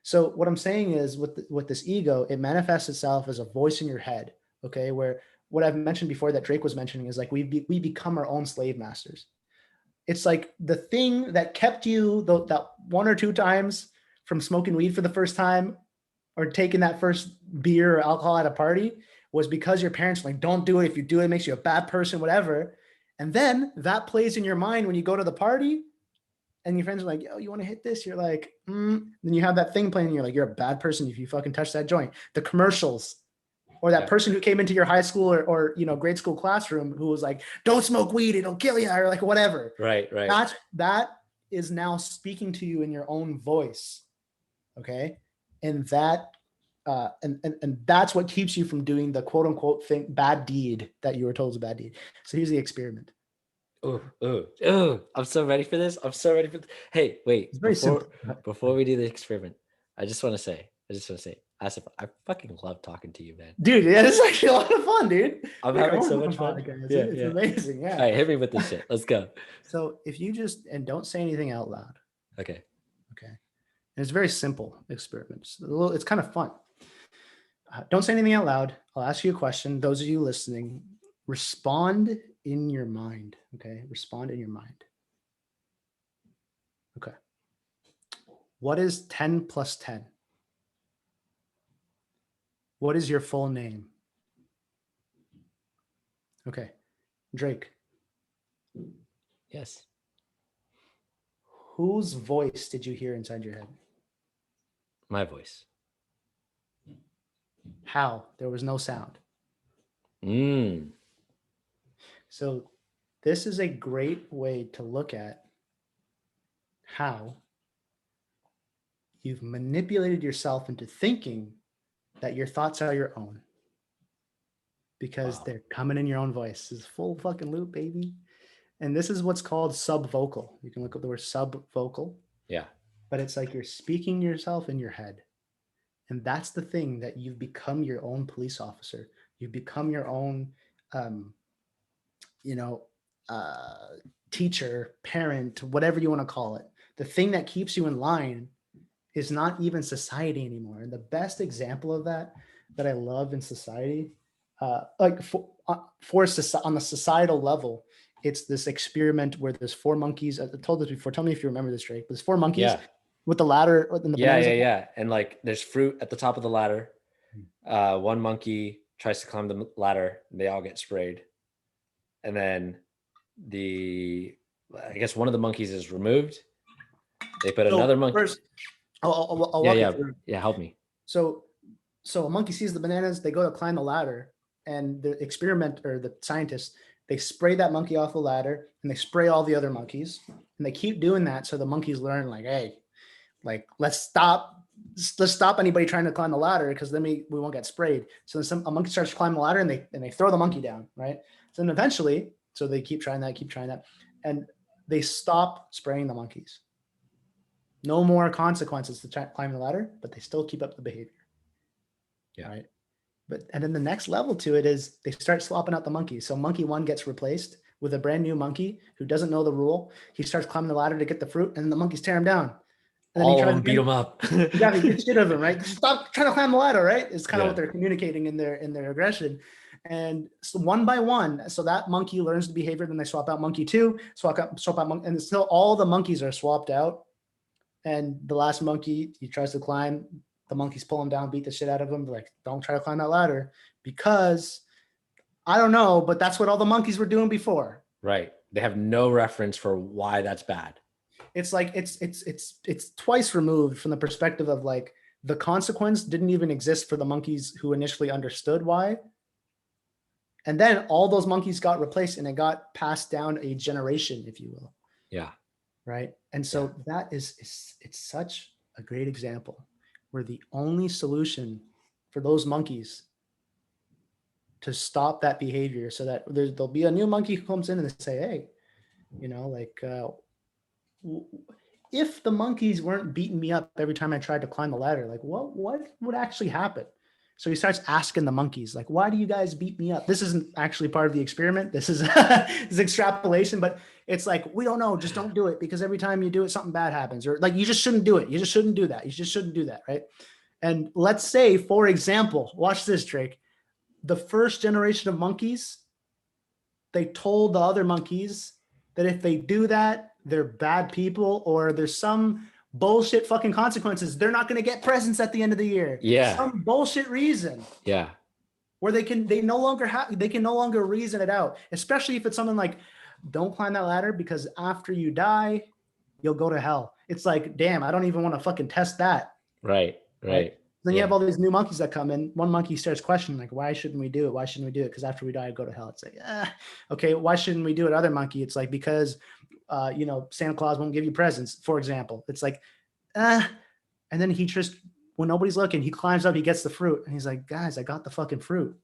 S2: So what I'm saying is with this ego, it manifests itself as a voice in your head. Okay, where what I've mentioned before that Drake was mentioning is like we become our own slave masters. It's like the thing that kept you that one or two times from smoking weed for the first time or taking that first beer or alcohol at a party was because your parents were like, don't do it. If you do it, it makes you a bad person, whatever. And then that plays in your mind when you go to the party and your friends are like, yo, you want to hit this? You're like, Then you have that thing playing. And you're like, you're a bad person if you fucking touch that joint. The commercials or that person who came into your high school or grade school classroom who was like, don't smoke weed, it'll kill you, or like whatever.
S1: Right.
S2: That is now speaking to you in your own voice. Okay. And that and that's what keeps you from doing the quote unquote bad deed that you were told is a bad deed. So here's the experiment.
S1: Oh, I'm so ready for this. I'm so ready for this. Hey, wait,
S2: It's very simple.
S1: Before we do the experiment, I just want to say, Asif, I fucking love talking to you, man.
S2: Dude, yeah, this is actually a lot of fun, dude.
S1: I'm having so much fun.
S2: It's amazing. Yeah.
S1: All right, hit me with this shit. Let's go.
S2: So if you just, and don't say anything out loud.
S1: Okay.
S2: Okay. And it's a very simple experiment. It's kind of fun. Don't say anything out loud. I'll ask you a question. Those of you listening, respond in your mind. Okay. Respond in your mind. Okay. What is 10 plus 10? What is your full name? Okay. Drake.
S1: Yes.
S2: Whose voice did you hear inside your head?
S1: My voice.
S2: How? There was no sound. So this is a great way to look at how you've manipulated yourself into thinking that your thoughts are your own because they're coming in your own voice. It's full fucking loop, baby. And this is what's called subvocal. You can look up the word subvocal.
S1: Yeah.
S2: But it's like you're speaking yourself in your head. And that's the thing, that you've become your own police officer. You've become your own, teacher, parent, whatever you want to call it. The thing that keeps you in line is not even society anymore. And the best example of that I love in society, like on the societal level, it's this experiment where there's 4 monkeys. I told this before. Tell me if you remember this, Drake. There's 4 monkeys with the ladder and the bananas.
S1: And like there's fruit at the top of the ladder. One monkey tries to climb the ladder. They all get sprayed. And then I guess one of the monkeys is removed. They put another monkey. First,
S2: I'll walk you through.
S1: Yeah, help me.
S2: So a monkey sees the bananas. They go to climb the ladder, and the the scientists, they spray that monkey off the ladder, and they spray all the other monkeys, and they keep doing that. So the monkeys learn, like, hey, like let's stop anybody trying to climb the ladder, because then we won't get sprayed. So then a monkey starts to climb the ladder, and they throw the monkey down, right? So then eventually, so they keep trying that, and they stop spraying the monkeys. No more consequences to climb the ladder, but they still keep up the behavior.
S1: Yeah.
S2: Right. And then the next level to it is they start swapping out the monkeys. So monkey 1 gets replaced with a brand new monkey who doesn't know the rule. He starts climbing the ladder to get the fruit, and the monkeys tear him down. And then
S1: all of them beat him up.
S2: Yeah, he gets shit of him, right? Stop trying to climb the ladder, right? It's kind of what they're communicating in their aggression. And so one by one, so that monkey learns the behavior. Then they swap out monkey 2, swap out monkey, and still all the monkeys are swapped out. And the last monkey, he tries to climb. The monkeys pull him down, beat the shit out of him. They're like, don't try to climb that ladder, because I don't know, but that's what all the monkeys were doing before.
S1: Right. They have no reference for why that's bad.
S2: It's like it's twice removed from the perspective of like the consequence didn't even exist for the monkeys who initially understood why. And then all those monkeys got replaced, and it got passed down a generation, if you will.
S1: Yeah.
S2: Right. And so that it's such a great example where the only solution for those monkeys to stop that behavior, so that there'll be a new monkey who comes in and they say, hey, like if the monkeys weren't beating me up every time I tried to climb the ladder, like what would actually happen? So he starts asking the monkeys, like, why do you guys beat me up? This isn't actually part of the experiment. This is extrapolation, but it's like, we don't know. Just don't do it, because every time you do it, something bad happens. Or like, you just shouldn't do it. You just shouldn't do that. You just shouldn't do that, right? And let's say, for example, watch this, Drake. The first generation of monkeys, they told the other monkeys that if they do that, they're bad people, or there's some bullshit fucking consequences. They're not going to get presents at the end of the year.
S1: Yeah.
S2: Some bullshit reason.
S1: Yeah.
S2: Where they can no longer reason it out, especially if it's something like, don't climb that ladder because after you die, you'll go to hell. It's like, damn, I don't even want to fucking test that.
S1: Right.
S2: Then you have all these new monkeys that come in. One monkey starts questioning, like, why shouldn't we do it? Why shouldn't we do it? Because after we die, I go to hell. It's like, okay, why shouldn't we do it? Other monkey, it's like, because, Santa Claus won't give you presents, for example. It's like, and then he just, when nobody's looking, he climbs up, he gets the fruit, and he's like, guys, I got the fucking fruit.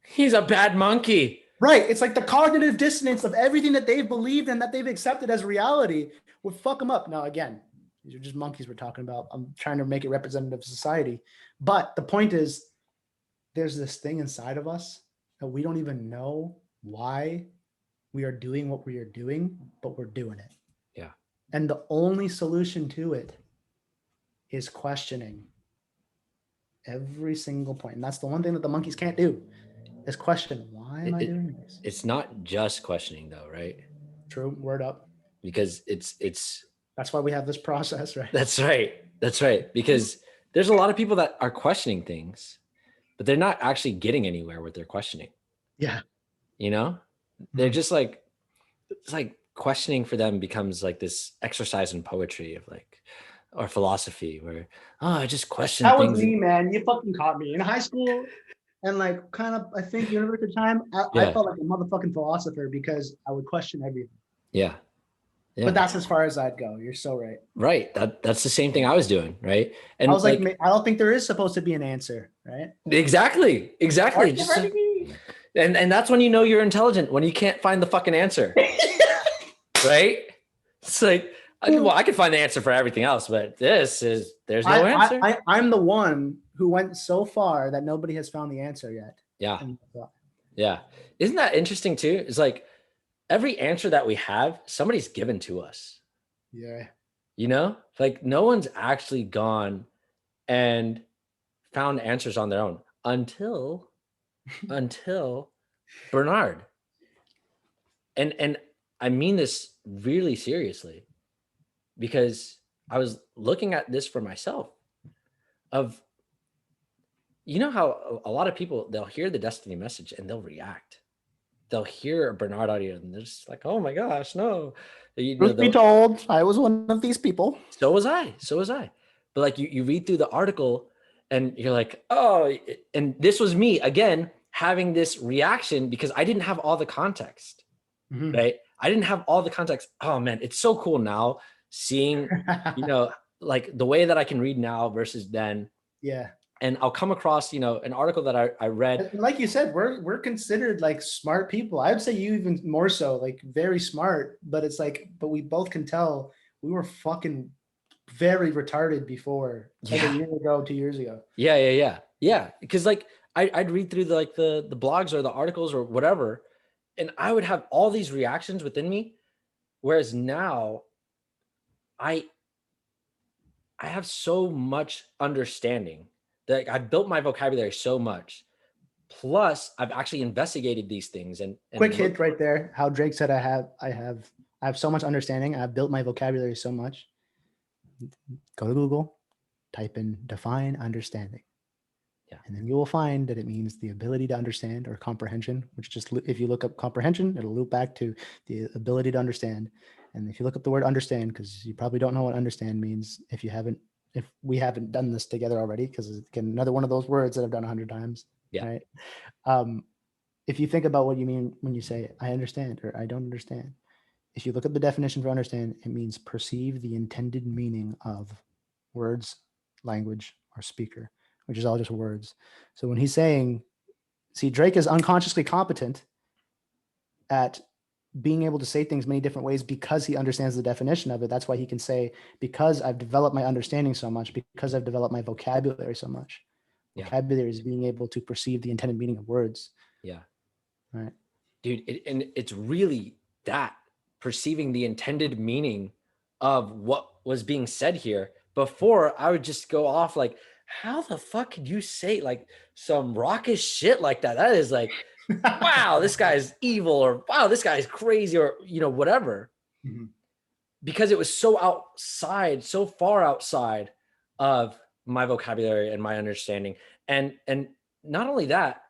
S1: He's a bad monkey.
S2: Right. It's like the cognitive dissonance of everything that they've believed and that they've accepted as reality would fuck them up. Now, again, these are just monkeys we're talking about. I'm trying to make it representative of society. But the point is, there's this thing inside of us that we don't even know why we are doing what we are doing, but we're doing it.
S1: Yeah.
S2: And the only solution to it is questioning every single point. And that's the one thing that the monkeys can't do, is question, why am I doing this?
S1: It's not just questioning though, right?
S2: True. Word up.
S1: Because it's
S2: that's why we have this process, right?
S1: That's right. Because there's a lot of people that are questioning things, but they're not actually getting anywhere with their questioning.
S2: Yeah.
S1: They're just like, it's like questioning for them becomes like this exercise in poetry of like, or philosophy where, I just question
S2: things.
S1: That
S2: was me, man. You fucking caught me in high school. And like, kind of, I think university time, I felt like a motherfucking philosopher because I would question everything.
S1: Yeah.
S2: But that's as far as I'd go. You're so right.
S1: Right. That's the same thing I was doing. Right.
S2: And I was like, I don't think there is supposed to be an answer. Right.
S1: Exactly. Just, and that's when you know you're intelligent, when you can't find the fucking answer. Right. It's like, I can find the answer for everything else, but there's no answer.
S2: I'm the one who went so far that nobody has found the answer yet.
S1: Yeah. Yeah. Isn't that interesting too? It's like every answer that we have, somebody's given to us.
S2: Yeah.
S1: You know, like no one's actually gone and found answers on their own until Bernard. And I mean this really seriously because I was looking at this for myself of, you know how a lot of people, they'll hear the destiny message and they'll react. They'll hear a Bernard audio and they're just like, oh my gosh, no. You know,
S2: Truth be told, I was one of these people.
S1: so was I. So was I. But like you read through the article and you're like, oh, and this was me again having this reaction because I didn't have all the context.
S2: Mhm.
S1: Right? I didn't have all the context. Oh man, it's so cool now seeing, you know, like the way that I can read now versus then.
S2: Yeah.
S1: And I'll come across, you know, an article that I read.
S2: And like you said, we're considered like smart people. I would say you even more so, like very smart, but it's like, but we both can tell we were fucking very retarded before, like
S1: Yeah.
S2: a year ago, 2 years ago.
S1: Yeah. Because like I'd read through the blogs or the articles or whatever, and I would have all these reactions within me. Whereas now I have so much understanding that I've built my vocabulary so much. Plus, I've actually investigated these things and
S2: Quick hit right there. How Drake said, I have so much understanding. I've built my vocabulary so much. Go to Google, type in define understanding.
S1: Yeah.
S2: And then you will find that it means the ability to understand or comprehension, which just, if you look up comprehension, it'll loop back to the ability to understand. And if you look up the word understand, because you probably don't know what understand means if we haven't done this together already, because it's again, another one of those words that I've done 100 times.
S1: Yeah.
S2: Right. If you think about what you mean when you say I understand or I don't understand, if you look at the definition for understand, it means perceive the intended meaning of words, language, or speaker, which is all just words. So when he's saying, see, Drake is unconsciously competent at being able to say things many different ways because he understands the definition of it. That's why he can say, because I've developed my understanding so much, because I've developed my vocabulary so much.
S1: Yeah.
S2: Vocabulary is being able to perceive the intended meaning of words.
S1: Yeah.
S2: Right.
S1: Dude, and it's really that perceiving the intended meaning of what was being said here. Before, I would just go off like, how the fuck could you say like some raucous shit like that? That is like, wow, this guy's evil, or wow, this guy's crazy, or you know, whatever.
S2: Mhm.
S1: Because it was so outside, so far outside of my vocabulary and my understanding. And not only that,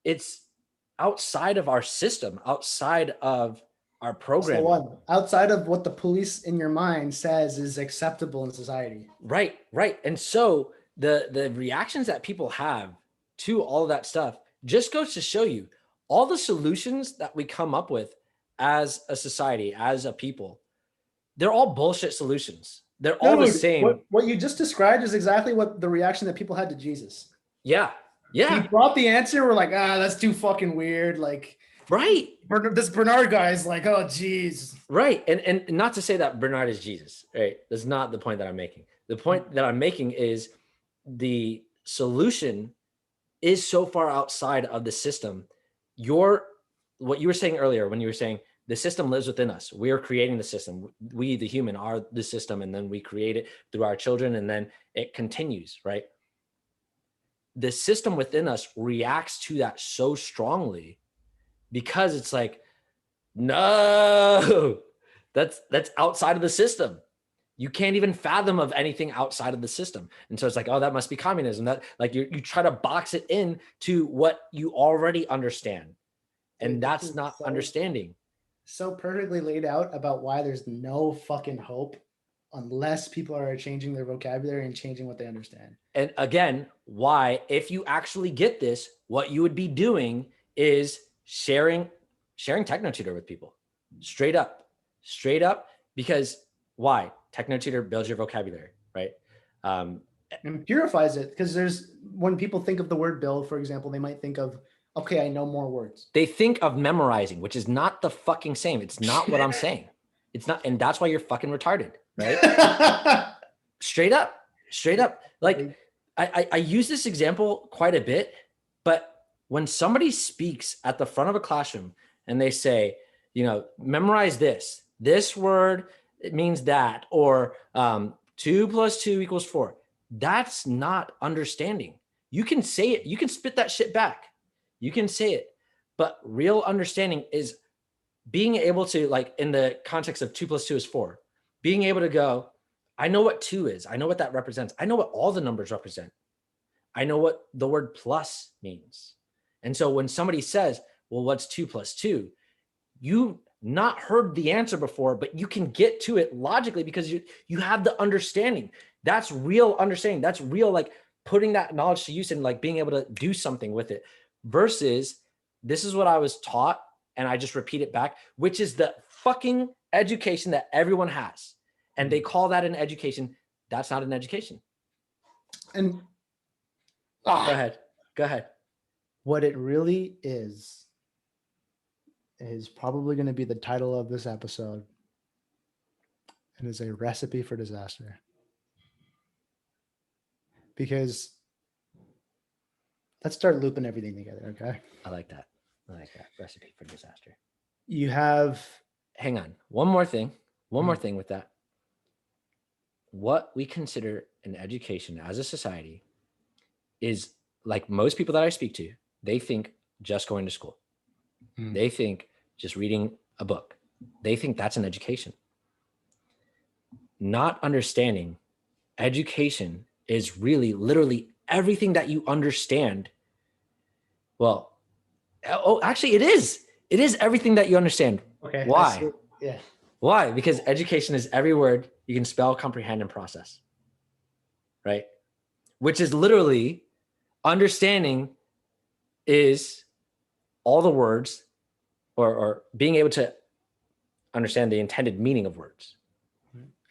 S1: it's outside of our system, outside of our program.
S2: So outside of what the police in your mind says is acceptable in society.
S1: Right. And so the reactions that people have to all of that stuff just goes to show you all the solutions that we come up with as a society, as a people, they're all bullshit solutions. They're all the same.
S2: What you just described is exactly what the reaction that people had to Jesus.
S1: Yeah.
S2: He brought the answer. We're like, that's too fucking weird. Like,
S1: right.
S2: This Bernard guy is like, oh, geez.
S1: Right. And not to say that Bernard is Jesus, right? That's not the point that I'm making. The point that I'm making is the solution is so far outside of the system. What you were saying earlier when you were saying the system lives within us. We are creating the system. We, the human, are the system, and then we create it through our children, and then it continues, right? The system within us reacts to that so strongly because it's like, no, that's outside of the system. You can't even fathom of anything outside of the system. And so it's like, oh, that must be communism. That like you try to box it in to what you already understand. And that's not understanding.
S2: So perfectly laid out about why there's no fucking hope unless people are changing their vocabulary and changing what they understand.
S1: And again, why, if you actually get this, what you would be doing is sharing TechnoTutor with people. Straight up. Because why? TechnoTutor builds your vocabulary, right?
S2: And purifies it, because when people think of the word build, for example, they might think of, okay, I know more words.
S1: They think of memorizing, which is not the fucking same. It's not what I'm saying. It's not, and that's why you're fucking retarded, right? Straight up. Like I use this example quite a bit, but when somebody speaks at the front of a classroom and they say, you know, memorize this word, it means that, or 2 + 2 = 4. That's not understanding. You can say it. You can spit that shit back. You can say it. But real understanding is being able to, like, in the context of 2 + 2 = 4, being able to go, I know what 2 is. I know what that represents. I know what all the numbers represent. I know what the word plus means. And so when somebody says, well, what's 2 + 2? You not heard the answer before, but you can get to it logically because you have the understanding. That's real understanding. That's real, like, putting that knowledge to use and, like, being able to do something with it, versus this is what I was taught and I just repeat it back, which is the fucking education that everyone has. And they call that an education. That's not an education.
S2: And
S1: go ahead.
S2: What it really is probably going to be the title of this episode. And is a recipe for disaster. Because let's start looping everything together, okay?
S1: I like that. Recipe for disaster.
S2: You have...
S1: Hang on. One more thing with that. What we consider an education as a society is, like, most people that I speak to, they think just going to school. They think just reading a book. They think that's an education. Not understanding education is really literally everything that you understand. Well, actually it is. It is everything that you understand.
S2: Okay.
S1: Why?
S2: Yeah.
S1: Why? Because education is every word you can spell, comprehend, and process. Right? Which is literally understanding is all the words, or being able to understand the intended meaning of words.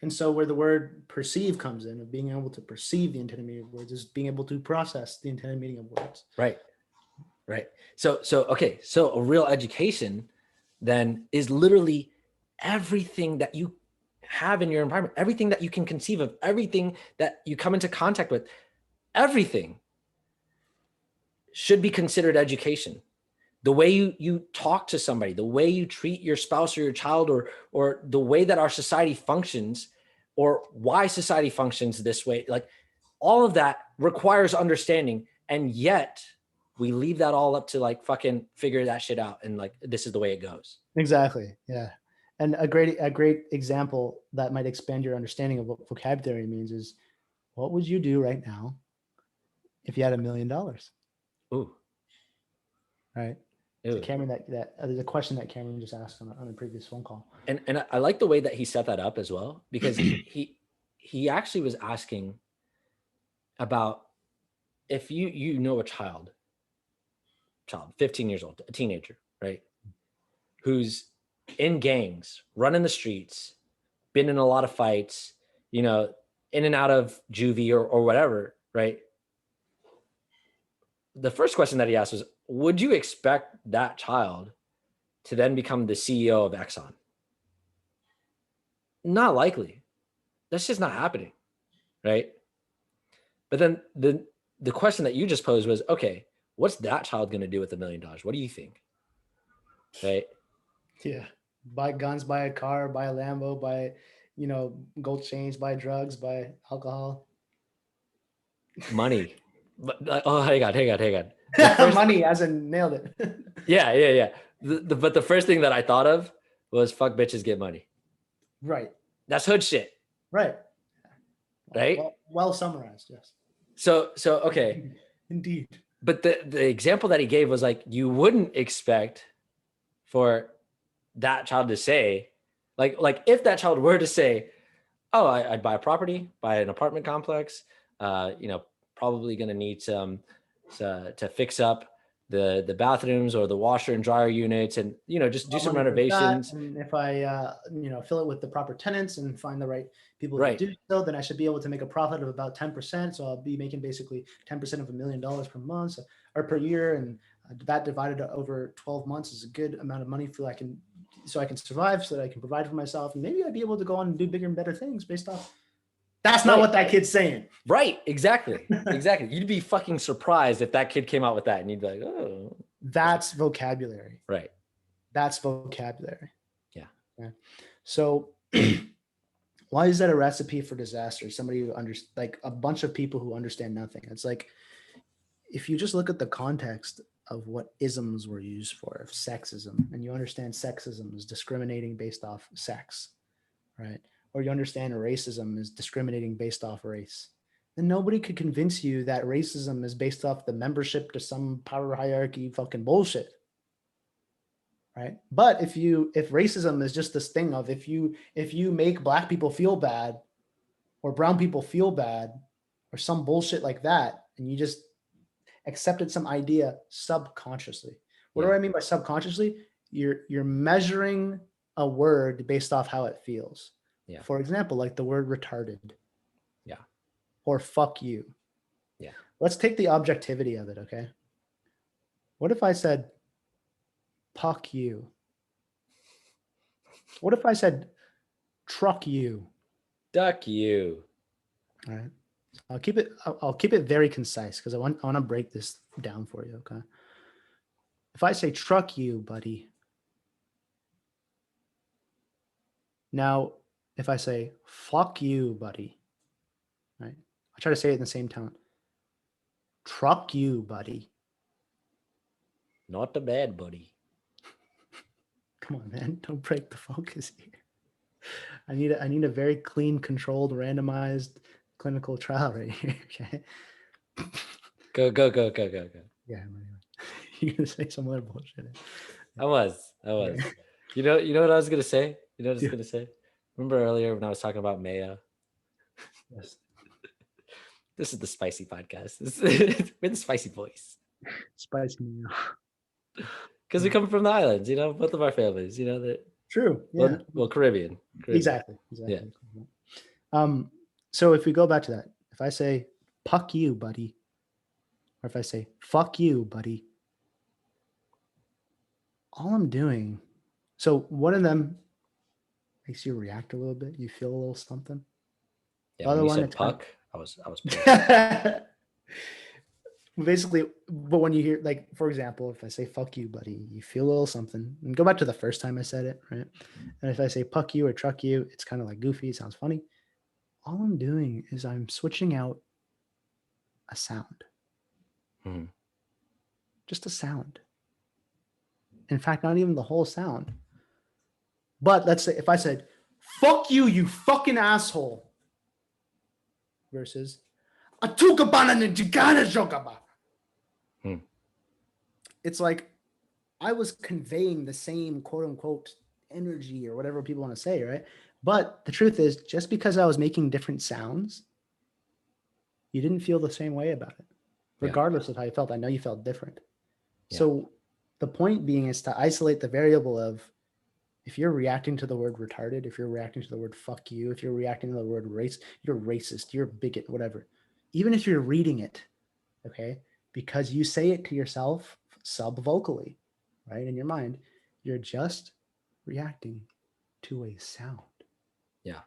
S2: And so where the word perceive comes in, of being able to perceive the intended meaning of words, is being able to process the intended meaning of words.
S1: Right. So a real education then is literally everything that you have in your environment, everything that you can conceive of, everything that you come into contact with, everything should be considered education. The way you talk to somebody, the way you treat your spouse or your child, or the way that our society functions, or why society functions this way, like, all of that requires understanding. And yet we leave that all up to, like, fucking figure that shit out. And, like, this is the way it goes.
S2: Exactly. Yeah. And a great example that might expand your understanding of what vocabulary means is, what would you do right now if you had $1 million?
S1: Ooh.
S2: Right. So Cameron, that there's a question that Cameron just asked on a previous phone call.
S1: And I like the way that he set that up as well, because he actually was asking about, if you know a child, 15 years old, a teenager, right, who's in gangs, running the streets, been in a lot of fights, in and out of juvie or whatever, right? The first question that he asked was, would you expect that child to then become the CEO of Exxon? Not likely. That's just not happening, right? But then the question that you just posed was, okay, what's that child going to do with $1 million? What do you think? Right?
S2: Yeah. Buy guns, buy a car, buy a Lambo, buy, gold chains, buy drugs, buy alcohol.
S1: Money. But, hang on.
S2: Money, as in nailed it.
S1: Yeah. But the first thing that I thought of was, fuck bitches, get money.
S2: Right.
S1: That's hood shit.
S2: Right.
S1: Right?
S2: Well summarized, yes.
S1: So okay.
S2: Indeed.
S1: But the example that he gave was, like, you wouldn't expect for that child to say, like if that child were to say, oh, I'd buy a property, buy an apartment complex, probably going to need some to fix up the bathrooms or the washer and dryer units, and just do some renovations.
S2: And if I fill it with the proper tenants and find the right people
S1: Right.
S2: to do so, then I should be able to make a profit of about 10%. So I'll be making basically 10% of $1 million per month or per year, and that divided over 12 months is a good amount of money so I can survive, so that I can provide for myself, and maybe I'd be able to go on and do bigger and better things based off. That's not what that kid's saying.
S1: Right. Exactly. You'd be fucking surprised if that kid came out with that, and you'd be like, oh.
S2: That's vocabulary.
S1: Right.
S2: That's vocabulary.
S1: Yeah.
S2: So Why is that a recipe for disaster? Somebody who like a bunch of people who understand nothing. It's like, if you just look at the context of what isms were used for, sexism, and you understand sexism is discriminating based off sex, right? Or you understand racism is discriminating based off race, then nobody could convince you that racism is based off the membership to some power hierarchy fucking bullshit. Right. But if racism is just this thing of if you make black people feel bad or brown people feel bad or some bullshit like that, and you just accepted some idea subconsciously. What do I mean by subconsciously? You're measuring a word based off how it feels.
S1: Yeah.
S2: For example, like the word retarded.
S1: Yeah.
S2: Or fuck you.
S1: Yeah.
S2: Let's take the objectivity of it, okay? What if I said puck you? What if I said truck you?
S1: Duck you.
S2: All right. I'll keep it very concise because I want to break this down for you, okay? If I say truck you, buddy. Now, if I say fuck you, buddy, right? I try to say it in the same tone. Truck you, buddy.
S1: Not the bad buddy.
S2: Come on, man. Don't break the focus here. I need a very clean, controlled, randomized clinical trial right here. Okay.
S1: Go.
S2: Yeah. You're gonna say some other bullshit.
S1: I was.
S2: Yeah.
S1: You know what I was gonna say? You know what I was
S2: Yeah.
S1: gonna say? Remember earlier when I was talking about mayo?
S2: Yes.
S1: This is the spicy podcast. We're the spicy boys.
S2: Spice me up.
S1: Because we come from the islands, both of our families, that.
S2: True. Yeah.
S1: Well, Caribbean.
S2: Exactly.
S1: Yeah.
S2: So if we go back to that, if I say puck you, buddy, or if I say fuck you, buddy, all I'm doing. So one of them makes you react a little bit. You feel a little something.
S1: Yeah. When you said puck, I was.
S2: Basically, but when you hear, like, for example, if I say fuck you, buddy, you feel a little something. And go back to the first time I said it, right? And if I say puck you or truck you, it's kind of like goofy. It sounds funny. All I'm doing is I'm switching out a sound.
S1: Mm-hmm.
S2: Just a sound. In fact, not even the whole sound. But let's say if I said, fuck you, you fucking asshole, versus it's like I was conveying the same quote unquote energy or whatever people want to say, right? But the truth is, just because I was making different sounds, you didn't feel the same way about it, regardless of how you felt. I know you felt different. Yeah. So the point being is to isolate the variable of if you're reacting to the word retarded, if you're reacting to the word fuck you, if you're reacting to the word race, you're racist, you're a bigot, whatever. Even if you're reading it, okay, because you say it to yourself sub-vocally, right, in your mind, you're just reacting to a sound.
S1: Yeah.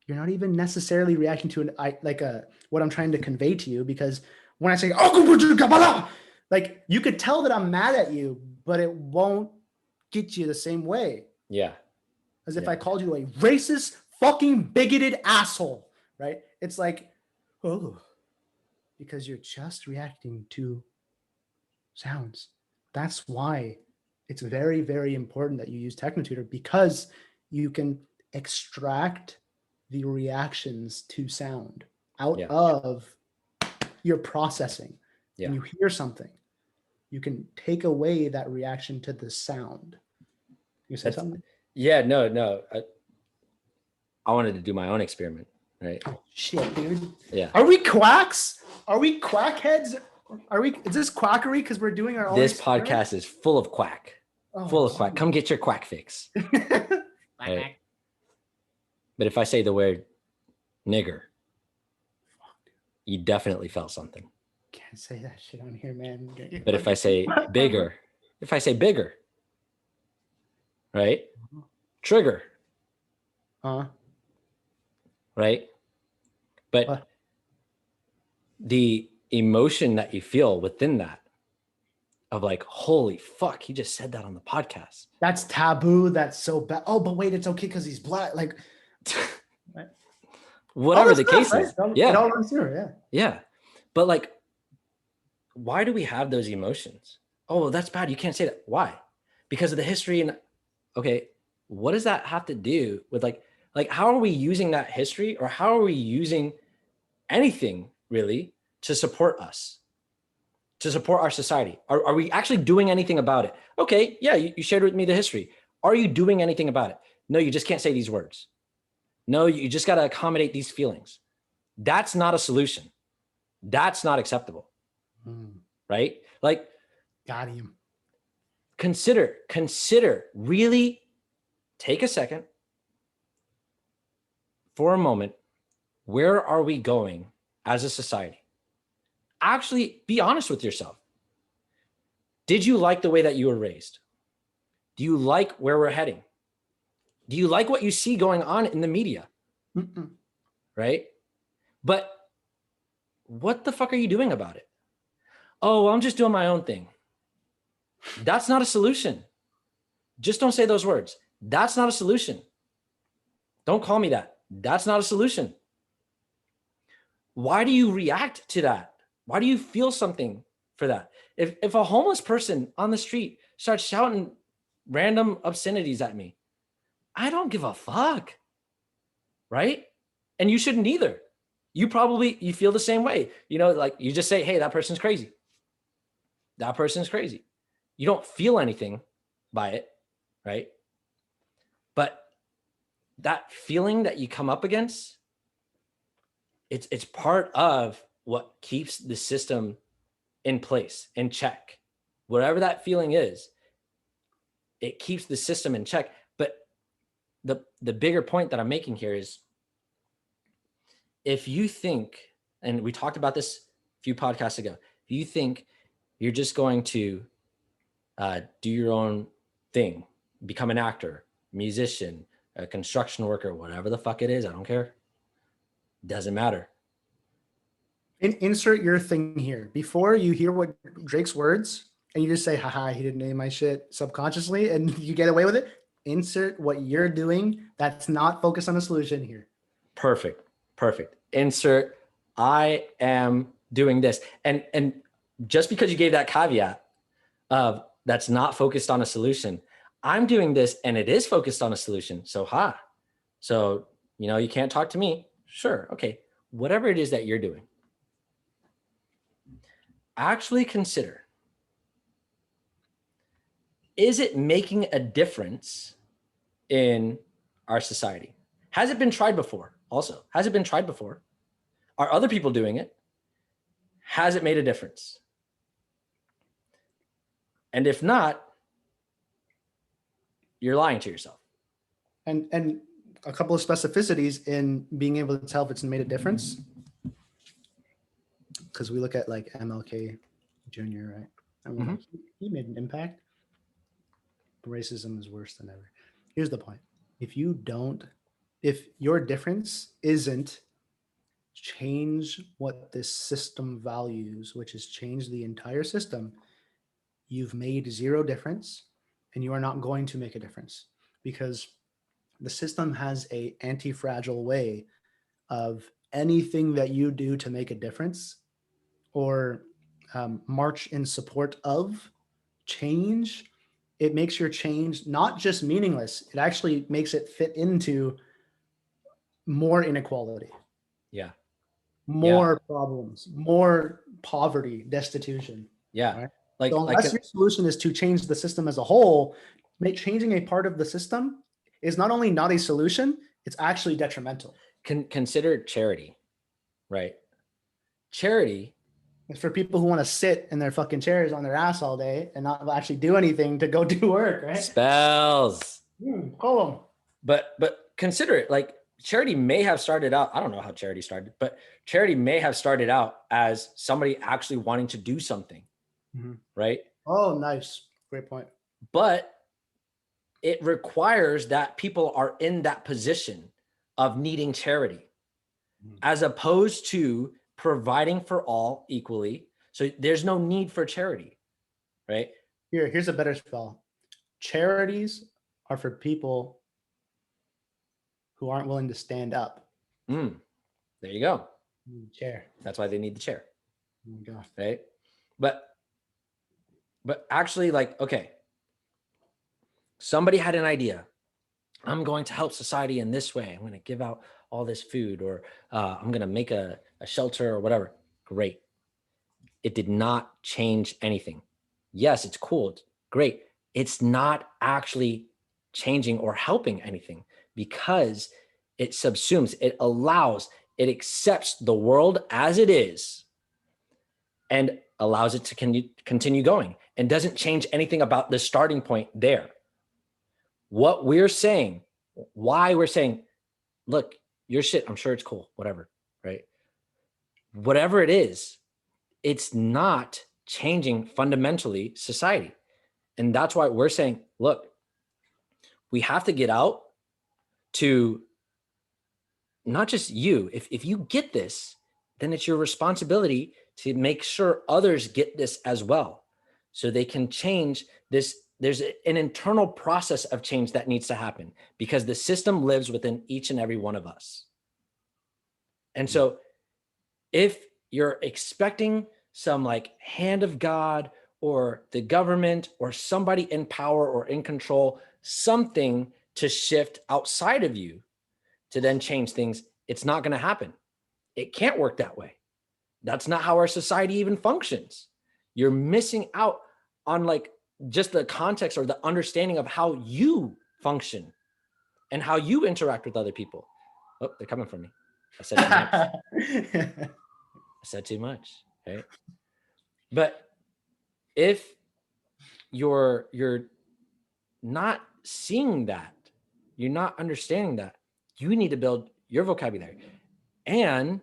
S2: You're not even necessarily reacting to what I'm trying to convey to you, because when I say, like, you could tell that I'm mad at you, but it won't get you the same way.
S1: Yeah.
S2: As if I called you a racist, fucking bigoted asshole, right? It's like, oh, because you're just reacting to sounds. That's why it's very, very important that you use TechnoTutor, because you can extract the reactions to sound out of your processing. When you hear something, you can take away that reaction to the sound. You say something?
S1: Yeah, no. I wanted to do my own experiment, right?
S2: Oh, shit, dude.
S1: Yeah.
S2: Are we quacks? Are we quackheads? Is this quackery because we're doing our own
S1: This
S2: experiment?
S1: podcast is full of quack. Full of quack. Come get your quack fix. Right? But if I say the word nigger, you definitely felt something.
S2: Can't say that shit on here, man.
S1: But if I say bigger, right? Trigger. Right? But the emotion that you feel within that of like, holy fuck, he just said that on the podcast.
S2: That's taboo. That's so bad. Oh, but wait, it's okay because he's black. Like,
S1: whatever the case is.
S2: It all runs through, yeah.
S1: Yeah. But like, why do we have those emotions? Oh, that's bad. You can't say that. Why? Because of the history. And okay, what does that have to do with like how are we using that history, or how are we using anything really to support us, to support our society? Are we actually doing anything about it? Okay, yeah, you shared with me the history. Are you doing anything about it? No, you just can't say these words. No, you just got to accommodate these feelings. That's not a solution. That's not acceptable. Right? Like,
S2: got him.
S1: Consider, really take a second for a moment. Where are we going as a society? Actually, be honest with yourself. Did you like the way that you were raised? Do you like where we're heading? Do you like what you see going on in the media? Right? But what the fuck are you doing about it? Oh, well, I'm just doing my own thing. That's not a solution. Just don't say those words. That's not a solution. Don't call me that. That's not a solution. Why do you react to that? Why do you feel something for that? If a homeless person on the street starts shouting random obscenities at me, I don't give a fuck. Right? And you shouldn't either. You feel the same way. You know, like you just say, hey, that person's crazy. That person's crazy. You don't feel anything by it, right? But that feeling that you come up against, it's part of what keeps the system in place, in check. Whatever that feeling is, it keeps the system in check. But the bigger point that I'm making here is, if you think, and we talked about this a few podcasts ago, if you think you're just going to do your own thing, become an actor, musician, a construction worker, whatever the fuck it is, I don't care. Doesn't matter.
S2: Insert your thing here. Before you hear what Drake's words and you just say, haha, he didn't name my shit subconsciously, and you get away with it, insert what you're doing that's not focused on a solution here.
S1: Perfect. Insert, I am doing this. And just because you gave that caveat of that's not focused on a solution, I'm doing this and it is focused on a solution. So, you can't talk to me. Sure. Okay. Whatever it is that you're doing, actually consider, is it making a difference in our society? Has it been tried before? Also, has it been tried before? Are other people doing it? Has it made a difference? And if not, you're lying to yourself.
S2: And a couple of specificities in being able to tell if it's made a difference. Because we look at like MLK Jr., right? And like, he made an impact. Racism is worse than ever. Here's the point. If your difference isn't change what this system values, which is change the entire system, you've made zero difference and you are not going to make a difference, because the system has a anti-fragile way of anything that you do to make a difference or march in support of change. It makes your change not just meaningless, it actually makes it fit into more inequality.
S1: Yeah.
S2: More problems, more poverty, destitution.
S1: Yeah.
S2: Right? So unless your solution is to change the system as a whole, changing a part of the system is not only not a solution, it's actually detrimental.
S1: Consider charity, right? Charity
S2: is for people who want to sit in their fucking chairs on their ass all day and not actually do anything to go do work, right?
S1: Spells.
S2: Call them.
S1: But consider it, like, charity may have started out, I don't know how charity started, but charity may have started out as somebody actually wanting to do something, right?
S2: Oh, nice. Great point.
S1: But it requires that people are in that position of needing charity, as opposed to providing for all equally. So there's no need for charity, right?
S2: Here's a better spell. Charities are for people who aren't willing to stand up.
S1: There you go.
S2: Chair.
S1: That's why they need the chair.
S2: Oh my God.
S1: Right. But actually, like, okay, somebody had an idea. I'm going to help society in this way. I'm going to give out all this food, or I'm going to make a shelter or whatever. Great. It did not change anything. Yes, it's cool. It's great. It's not actually changing or helping anything, because it subsumes, it allows, it accepts the world as it is and allows it to continue going, and doesn't change anything about the starting point there. What we're saying, why we're saying, look, your shit, I'm sure it's cool, whatever, right? Whatever it is, it's not changing fundamentally society. And that's why we're saying, look, we have to get out to not just you. If you get this, then it's your responsibility to make sure others get this as well, so they can change this. There's an internal process of change that needs to happen, because the system lives within each and every one of us. And so if you're expecting some like hand of God or the government or somebody in power or in control, something to shift outside of you to then change things, it's not going to happen. It can't work that way. That's not how our society even functions. You're missing out on like just the context or the understanding of how you function and how you interact with other people. Oh, they're coming for me. I said too much. I said too much, right? But if you're not seeing that, you're not understanding that, you need to build your vocabulary. And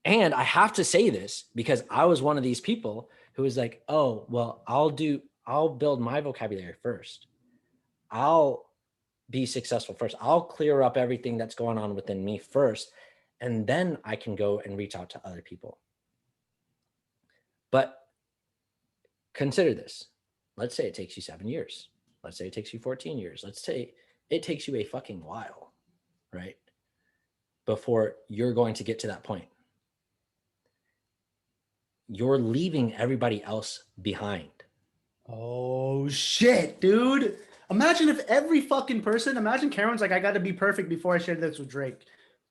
S1: I have to say this because I was one of these people who was like, oh, well, I'll build my vocabulary first. I'll be successful first. I'll clear up everything that's going on within me first, and then I can go and reach out to other people. But consider this. Let's say it takes you 7 years. Let's say it takes you 14 years. Let's say it takes you a fucking while, right? Before you're going to get to that point. You're leaving everybody else behind.
S2: Oh shit, dude. Imagine if every fucking person, imagine Karen's like, I gotta be perfect before I share this with Drake.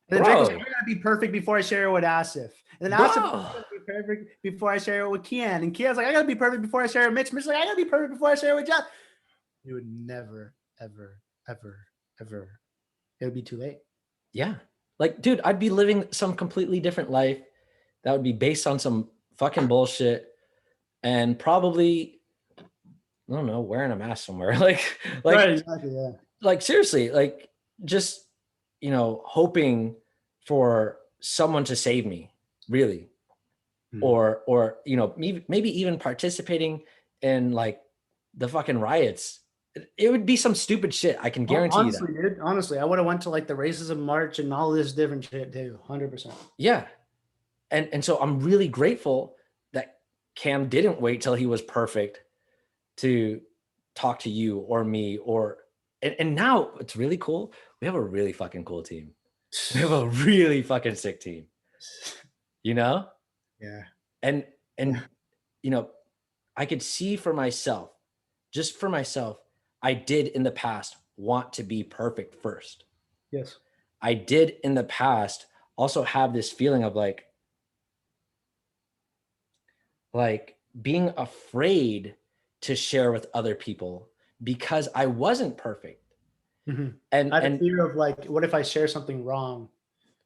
S2: And then Drake was like, I gotta be perfect before I share it with Asif. And then Asif was like, I gotta be perfect before I share it with Kian. And Kian's like, I gotta be perfect before I share it with Mitch. Mitch's like, I gotta be perfect before I share it with Jeff. You would never, ever, ever, ever. It would be too late.
S1: Yeah. Like, dude, I'd be living some completely different life that would be based on some fucking bullshit, and probably, I don't know, wearing a mask somewhere. like
S2: right, exactly, yeah.
S1: Like seriously, like just, hoping for someone to save me, really. Or maybe even participating in like the fucking riots. It would be some stupid shit. I can guarantee you that.
S2: Dude, honestly, I would have went to like the racism march and all this different shit too. 100%.
S1: Yeah. And so I'm really grateful that Cam didn't wait till he was perfect to talk to you or me and now it's really cool. We have a really fucking cool team. We have a really fucking sick team,
S2: Yeah.
S1: And I could see for myself, just for myself, I did in the past want to be perfect first.
S2: Yes.
S1: I did in the past also have this feeling of like being afraid to share with other people because I wasn't perfect.
S2: Mm-hmm. And I had a fear of like, what if I share something wrong?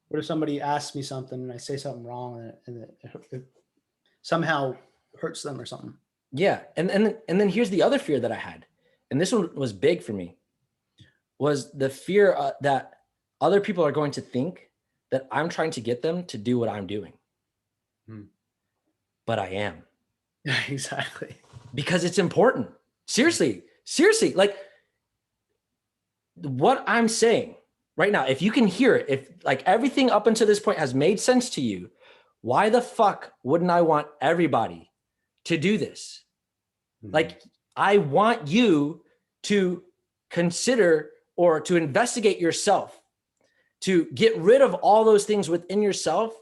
S2: What if somebody asks me something and I say something wrong and it somehow hurts them or something?
S1: Yeah. And then here's the other fear that I had. And this one was big for me, was the fear that other people are going to think that I'm trying to get them to do what I'm doing. But I am.
S2: Yeah, exactly.
S1: Because it's important. Seriously, like what I'm saying right now, if you can hear it, if like everything up until this point has made sense to you, why the fuck wouldn't I want everybody to do this? Like, I want you to consider or to investigate yourself, to get rid of all those things within yourself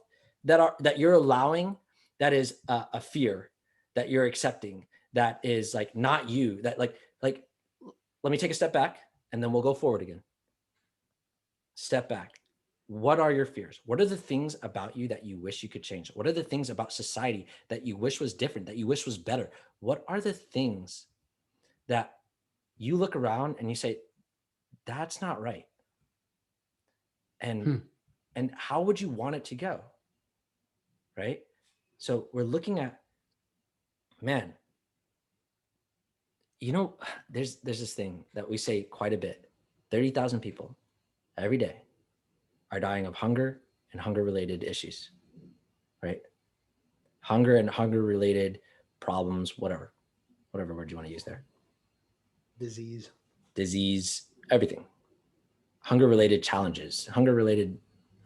S1: that you're allowing, that is a fear that you're accepting, that is like not you, that like let me take a step back and then we'll go forward again. Step back. What are your fears? What are the things about you that you wish you could change? What are the things about society that you wish was different, that you wish was better? What are the things that you look around and you say, that's not right? And how would you want it to go? Right? So we're looking at, man, you know, there's this thing that we say quite a bit. 30,000 people every day are dying of hunger and hunger-related issues, right? Hunger and hunger-related problems, whatever word you want to use there. Disease, everything. Hunger-related challenges, hunger-related,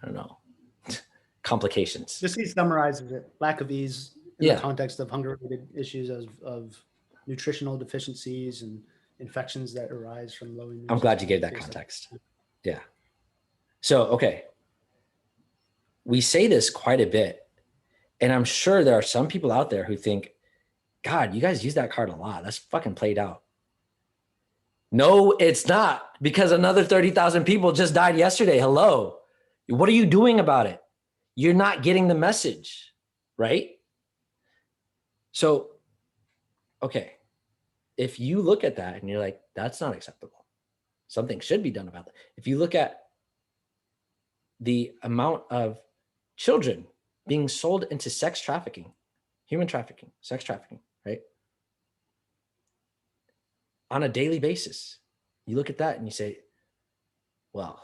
S1: I don't know, complications.
S2: Disease summarizes it. Lack of ease in the context of hunger-related issues of nutritional deficiencies and infections that arise from low immune.
S1: I'm glad you gave that context. Yeah. So, okay. We say this quite a bit, and I'm sure there are some people out there who think, God, you guys use that card a lot. That's fucking played out. No, it's not, because another 30,000 people just died yesterday. Hello. What are you doing about it? You're not getting the message, right? So, okay. If you look at that and you're like, that's not acceptable, something should be done about that. If you look at the amount of children being sold into sex trafficking, human trafficking, sex trafficking, right? On a daily basis, you look at that and you say, well,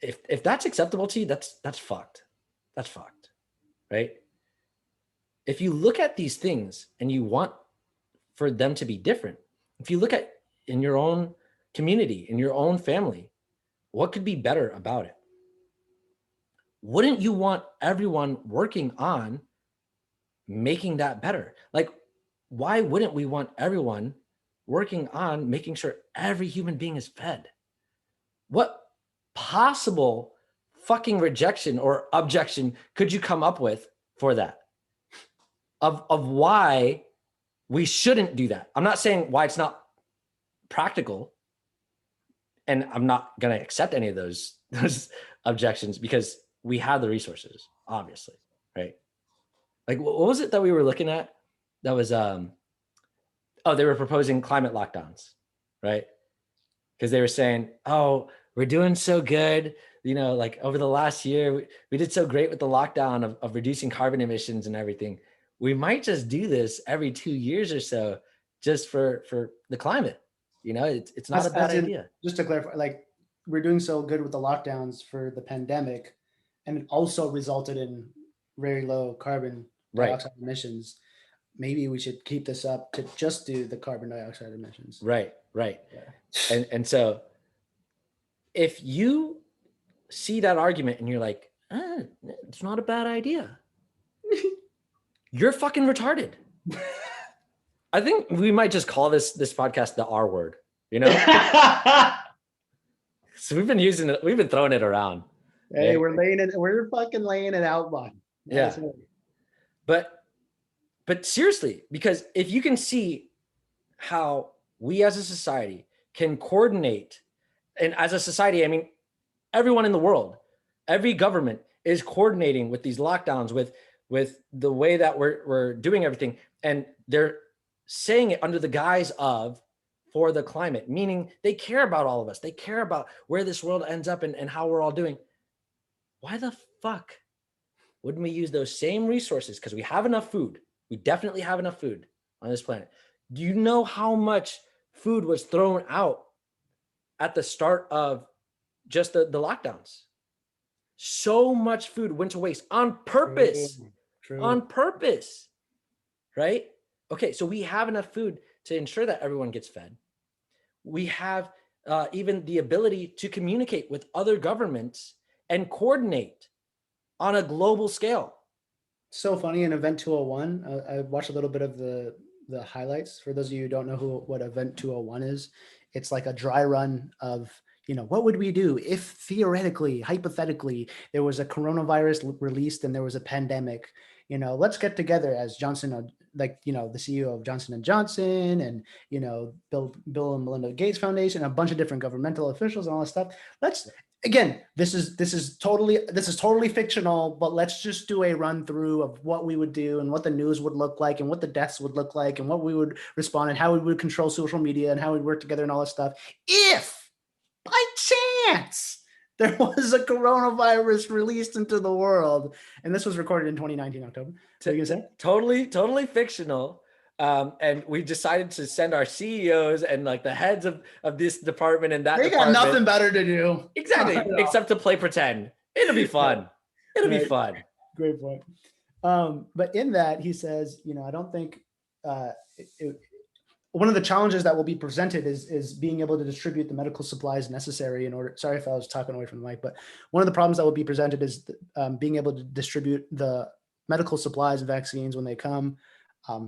S1: if that's acceptable to you, that's fucked. That's fucked, right? If you look at these things and you want for them to be different, if you look at in your own community, in your own family, what could be better about it? Wouldn't you want everyone working on making that better? Like, why wouldn't we want everyone working on making sure every human being is fed? What possible fucking rejection or objection could you come up with for that? Of why we shouldn't do that. I'm not saying why it's not practical, and I'm not going to accept any of those objections, because we have the resources, obviously, right? Like, what was it that we were looking at? That was, they were proposing climate lockdowns, right? Because they were saying, oh, we're doing so good. You know, like over the last year, we did so great with the lockdown of reducing carbon emissions and everything. We might just do this every 2 years or so just for the climate. You know, it's not a bad idea.
S2: Just to clarify, like, we're doing so good with the lockdowns for the pandemic, and it also resulted in very low carbon dioxide emissions. Maybe we should keep this up to just do the carbon dioxide emissions.
S1: Right. Yeah. And so if you see that argument and you're like, it's not a bad idea, you're fucking retarded. I think we might just call this podcast the R word, you know? So we've been throwing it around.
S2: Hey, we're fucking laying it out, bud.
S1: Yeah. But seriously, because if you can see how we as a society can coordinate, and as a society, I mean, everyone in the world, every government is coordinating with these lockdowns, with the way that we're doing everything. And they're saying it under the guise of for the climate, meaning they care about all of us. They care about where this world ends up and how we're all doing. Why the fuck wouldn't we use those same resources? Because we have enough food. We definitely have enough food on this planet. Do you know how much food was thrown out at the start of just the lockdowns? So much food went to waste on purpose. True. On purpose, right? Okay, so we have enough food to ensure that everyone gets fed. We have even the ability to communicate with other governments and coordinate on a global scale.
S2: So funny, in Event 201, I watched a little bit of the highlights. For those of you who don't know what Event 201 is, it's like a dry run of what would we do if theoretically, hypothetically, there was a coronavirus released and there was a pandemic? Let's get together as Johnson, the CEO of Johnson & Johnson and, Bill and Melinda Gates Foundation, a bunch of different governmental officials and all this stuff. Again, this is totally fictional, but let's just do a run through of what we would do and what the news would look like and what the deaths would look like and what we would respond and how we would control social media and how we'd work together and all this stuff. If by chance there was a coronavirus released into the world, and this was recorded in 2019 October. So you say?
S1: Totally fictional. And we decided to send our CEOs and like the heads of this department and that
S2: they
S1: department.
S2: got nothing better to do.
S1: Exactly. Except to play pretend. It'll be fun. It'll be fun.
S2: Great point. But in that, he says, I don't think one of the challenges that will be presented is being able to distribute the medical supplies necessary in order. Sorry if I was talking away from the mic, but one of the problems that will be presented is being able to distribute the medical supplies and vaccines when they come.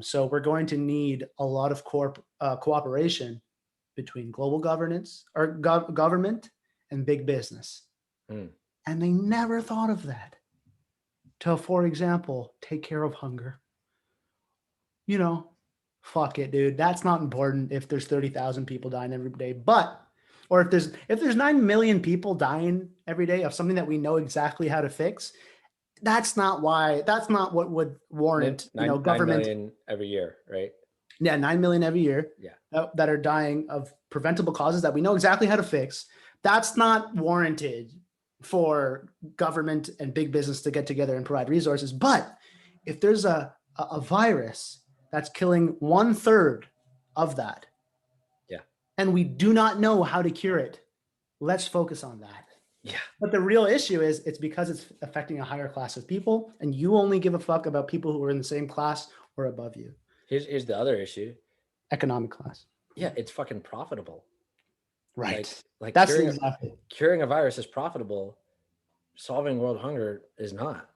S2: So we're going to need a lot of cooperation between global governance or government and big business. And they never thought of that. To, for example, take care of hunger. Fuck it, dude. That's not important if there's 30,000 people dying every day. Or if there's 9 million people dying every day of something that we know exactly how to fix, that's not what would warrant, government
S1: 9 million every year, right?
S2: Yeah, 9 million every year.
S1: Yeah.
S2: That are dying of preventable causes that we know exactly how to fix. That's not warranted for government and big business to get together and provide resources. But if there's a virus that's killing 1/3 of that, and we do not know how to cure it, let's focus on that.
S1: Yeah.
S2: But the real issue is it's because it's affecting a higher class of people, and you only give a fuck about people who are in the same class or above you.
S1: Here's the other issue.
S2: Economic class.
S1: Yeah, it's fucking profitable.
S2: Right.
S1: Like
S2: that's
S1: curing a virus is profitable. Solving world hunger is not.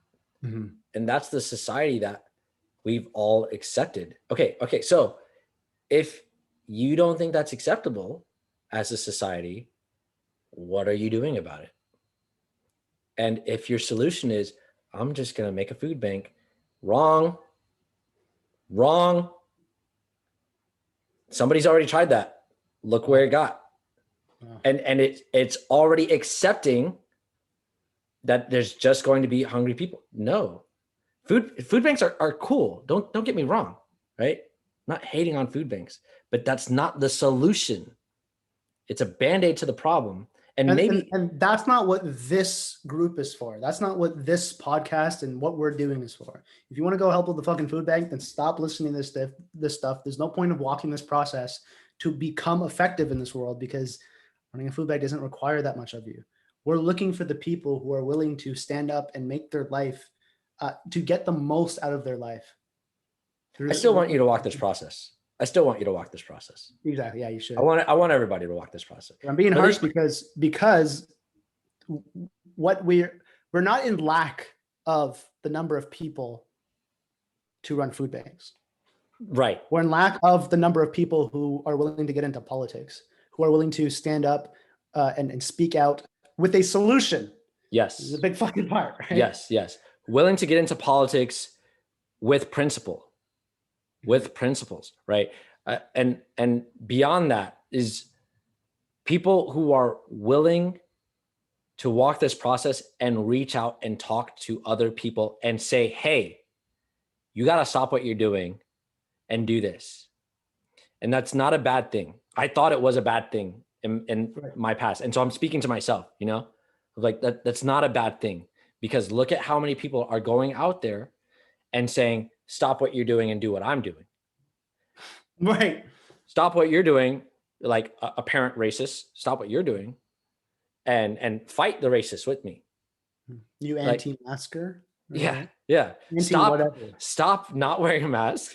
S2: Mm-hmm.
S1: And that's the society that we've all accepted. Okay. So if you don't think that's acceptable as a society, what are you doing about it? And if your solution is, I'm just going to make a food bank, wrong. Somebody's already tried that. Look where it got. And it's already accepting that there's just going to be hungry people. No. Food banks are cool. Don't get me wrong, right? I'm not hating on food banks, but that's not the solution. It's a Band-Aid to the problem. And
S2: that's not what this group is for. That's not what this podcast and what we're doing is for. If you want to go help with the fucking food bank, then stop listening to this stuff. There's no point of walking this process to become effective in this world, because running a food bank doesn't require that much of you. We're looking for the people who are willing to stand up and make their life, to get the most out of their life.
S1: I still want you to walk this process.
S2: Exactly. Yeah, you should.
S1: I want everybody to walk this process.
S2: I'm being harsh because what we're not in lack of the number of people to run food banks.
S1: Right.
S2: We're in lack of the number of people who are willing to get into politics, who are willing to stand up and speak out with a solution.
S1: Yes.
S2: This is a big fucking part, right?
S1: Yes. Willing to get into politics with principles, right? And beyond that is people who are willing to walk this process and reach out and talk to other people and say, hey, you got to stop what you're doing and do this. And that's not a bad thing. I thought it was a bad thing in my past. And so I'm speaking to myself, like that's not a bad thing, because look at how many people are going out there and saying, stop what you're doing and do what I'm doing.
S2: Right.
S1: Stop what you're doing, like apparent racist, stop what you're doing and fight the racists with me.
S2: You anti-masker?
S1: Right? Yeah. Stop not wearing a mask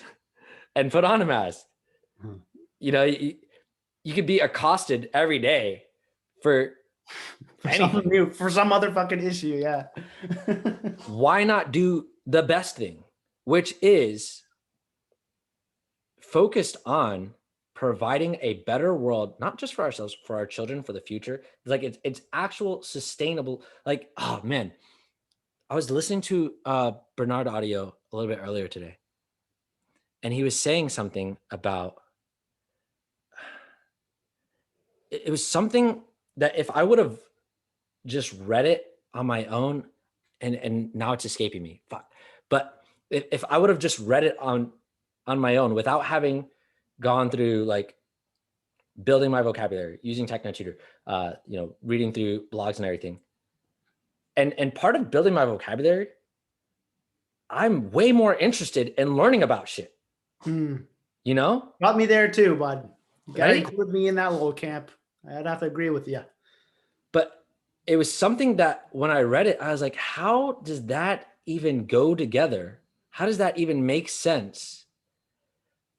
S1: and put on a mask. You could be accosted every day for
S2: something new, for some other fucking issue. Yeah.
S1: Why not do the best thing, which is focused on providing a better world, not just for ourselves, for our children, for the future. Like it's actual sustainable. Like, oh man, I was listening to Bernard Audio a little bit earlier today, and he was saying something about it was something that if I would have just read it on my own, and now it's escaping me. Fuck. But if I would have just read it on my own without having gone through like building my vocabulary, using TechNetTutor, reading through blogs and everything. And part of building my vocabulary, I'm way more interested in learning about shit. You know?
S2: Got me there too, bud. You gotta
S1: Right?
S2: include me in that little camp. I'd have to agree with you.
S1: But it was something that when I read it, I was like, how does that even go together? How does that even make sense?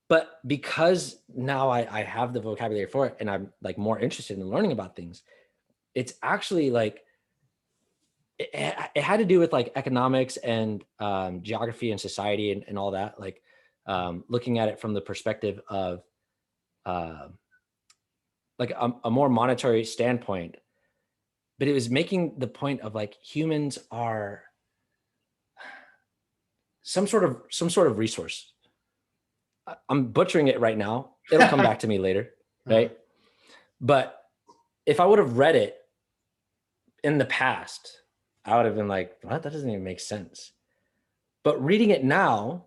S1: But because now I have the vocabulary for it and I'm like more interested in learning about things, it's actually like, it had to do with like economics and geography and society and all that, like looking at it from the perspective of like a more monetary standpoint. But it was making the point of like humans are some sort of resource. I'm butchering it right now. It'll come back to me later, right? But if I would have read it in the past, I would have been like, what? That doesn't even make sense. But reading it now,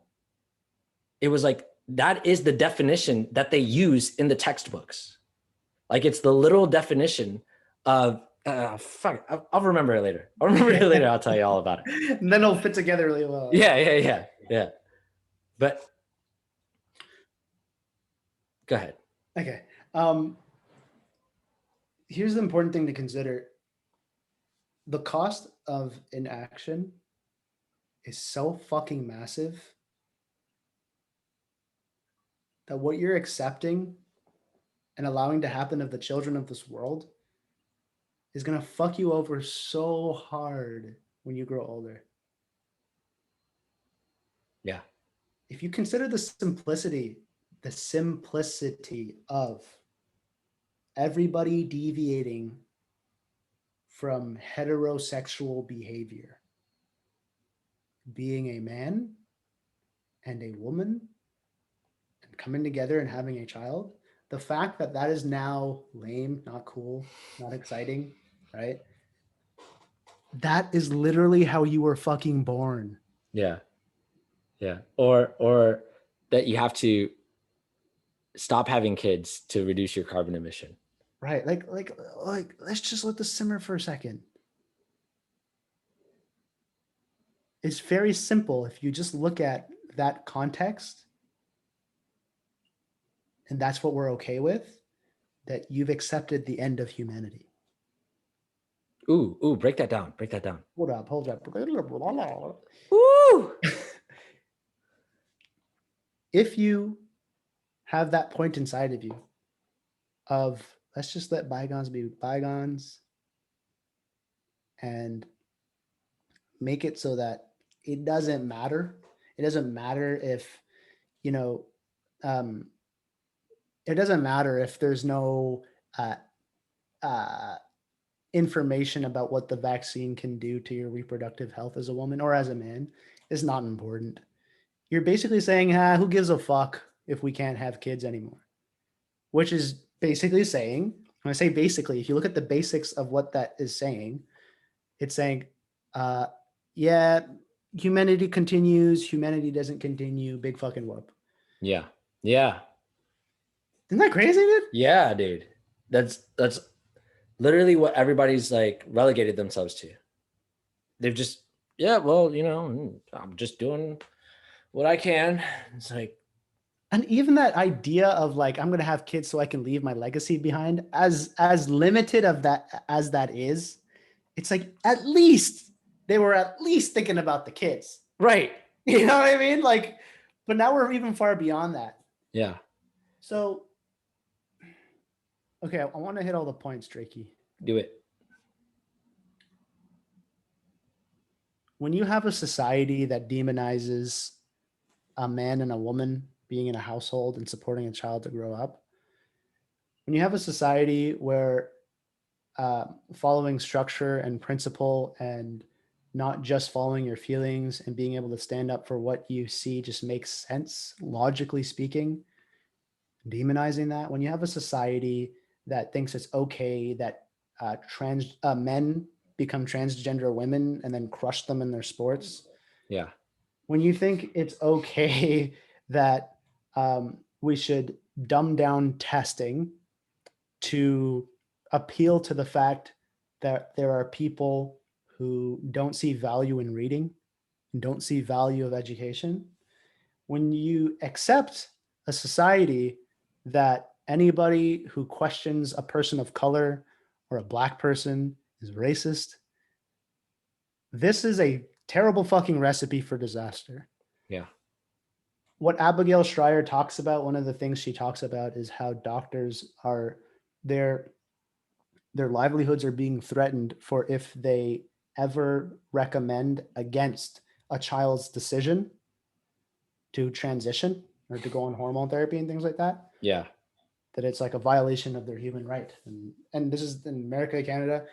S1: it was like, that is the definition that they use in the textbooks. Like it's the literal definition of, fuck, I'll remember it later. I'll remember it later. I'll tell you all about it.
S2: And then it'll fit together really well.
S1: Yeah. But go ahead.
S2: Okay. Here's the important thing to consider. The cost of inaction is so fucking massive that what you're accepting and allowing to happen of the children of this world is going to fuck you over so hard when you grow older.
S1: Yeah.
S2: If you consider the simplicity of everybody deviating from heterosexual behavior, being a man and a woman and coming together and having a child, the fact that that is now lame, not cool, not exciting, right? That is literally how you were fucking born.
S1: Yeah. Or that you have to stop having kids to reduce your carbon emission.
S2: Right. Like, let's just let this simmer for a second. It's very simple. If you just look at that context, and that's what we're okay with, that you've accepted the end of humanity.
S1: Ooh, break that down.
S2: Hold up.
S1: Ooh.
S2: If you have that point inside of you of let's just let bygones be bygones and make it so that it doesn't matter. It doesn't matter if, it doesn't matter if there's no information about what the vaccine can do to your reproductive health as a woman or as a man is not important. You're basically saying, who gives a fuck if we can't have kids anymore? Which is basically saying, when I say basically, if you look at the basics of what that is saying, it's saying, yeah, humanity continues, humanity doesn't continue, big fucking whoop.
S1: Yeah.
S2: Isn't that crazy, dude?
S1: Yeah, dude. That's literally what everybody's like relegated themselves to. They've just, I'm just doing what I can. It's like,
S2: and even that idea of like, I'm going to have kids so I can leave my legacy behind, as limited of that as that is, it's like, at least they were at least thinking about the kids.
S1: Right.
S2: You know what I mean? Like, but now we're even far beyond that.
S1: Yeah.
S2: So, okay, I want to hit all the points, Drakey.
S1: Do it.
S2: When you have a society that demonizes a man and a woman being in a household and supporting a child to grow up, when you have a society where following structure and principle and not just following your feelings and being able to stand up for what you see just makes sense, logically speaking, demonizing that, when you have a society that thinks it's okay that trans men become transgender women and then crush them in their sports,
S1: Yeah.
S2: when you think it's okay that we should dumb down testing to appeal to the fact that there are people who don't see value in reading and don't see value of education, when you accept a society that anybody who questions a person of color or a black person is racist, this is a terrible fucking recipe for disaster.
S1: Yeah.
S2: What Abigail Schreier talks about, one of the things she talks about is how doctors are their livelihoods are being threatened for if they ever recommend against a child's decision to transition or to go on hormone therapy and things like that.
S1: Yeah.
S2: That it's like a violation of their human right. And this is in America, Canada,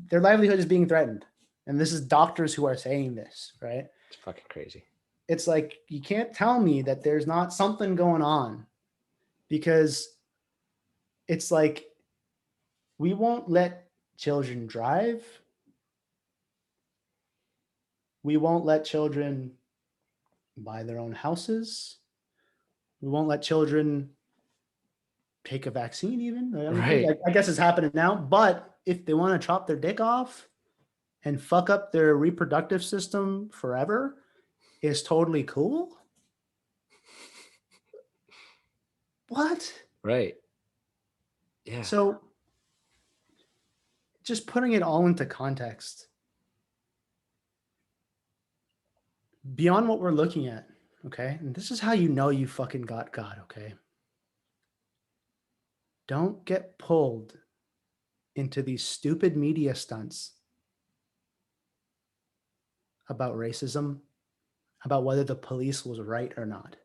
S2: their livelihood is being threatened. And this is doctors who are saying this, right?
S1: It's fucking crazy.
S2: It's like, you can't tell me that there's not something going on, because it's like, we won't let children drive. We won't let children buy their own houses. We won't let children take a vaccine even.
S1: Right.
S2: I guess it's happening now. But if they want to chop their dick off and fuck up their reproductive system forever, it's totally cool. What?
S1: Right. Yeah.
S2: So just putting it all into context, beyond what we're looking at, okay? And this is how you know you fucking got God, okay? Don't get pulled into these stupid media stunts about racism, about whether the police was right or not.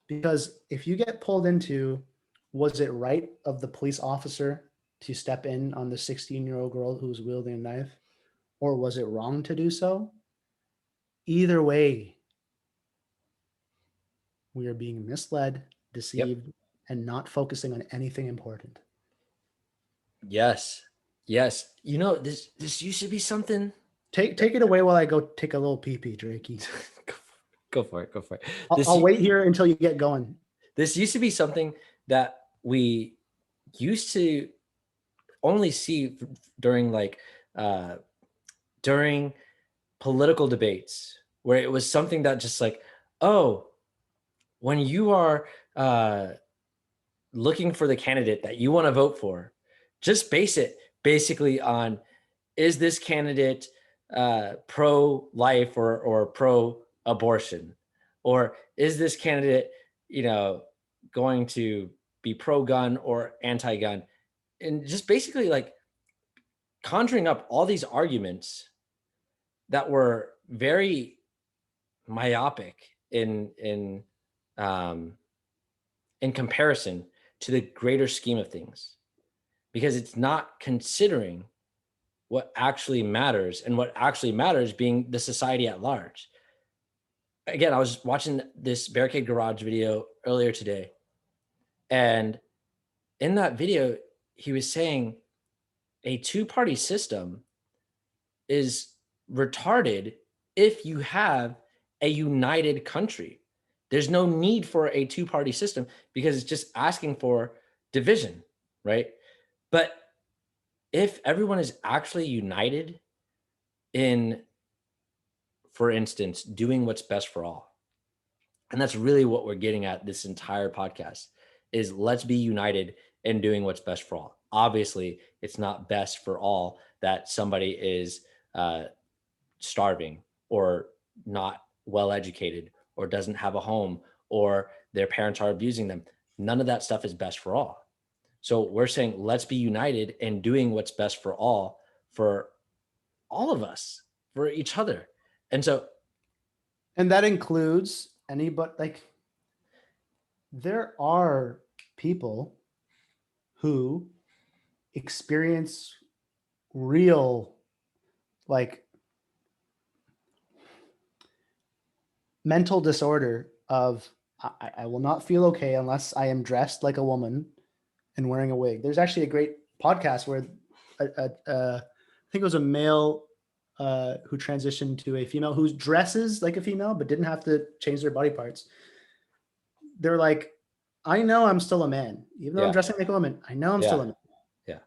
S2: Because if you get pulled into, was it right of the police officer to step in on the 16-year-old girl who was wielding a knife, or was it wrong to do so? Either way, we are being misled, deceived, and not focusing on anything important.
S1: Yes. Yes. You know, this used to be something.
S2: Take it away while I go take a little pee-pee, Drakey.
S1: Go for it. Go for it.
S2: I'll wait here until you get going.
S1: This used to be something that we used to only see during during political debates, where it was something that just like, oh, when you are looking for the candidate that you want to vote for, just base it basically on, is this candidate pro-life or pro-abortion, or is this candidate, going to be pro-gun or anti-gun, and just basically like conjuring up all these arguments that were very myopic in comparison to the greater scheme of things, because it's not considering what actually matters, and what actually matters being the society at large. Again, I was watching this Barricade Garage video earlier today, and in that video, he was saying a two-party system is retarded if you have a united country. There's no need for a two-party system because it's just asking for division, right? But if everyone is actually united in, for instance, doing what's best for all, and that's really what we're getting at this entire podcast, is let's be united in doing what's best for all. Obviously, it's not best for all that somebody is starving or not well educated or doesn't have a home or their parents are abusing them. None of that stuff is best for all. So we're saying let's be united in doing what's best for all of us, for each other. And
S2: that includes anybody. Like, there are people who experience real, like, mental disorder of I will not feel okay unless I am dressed like a woman and wearing a wig. There's actually a great podcast where I think it was a male who transitioned to a female who dresses like a female but didn't have to change their body parts. They're like, I know I'm still a man, even though I'm
S1: Yeah.
S2: dressing like a woman. I know I'm still a man.
S1: Yeah.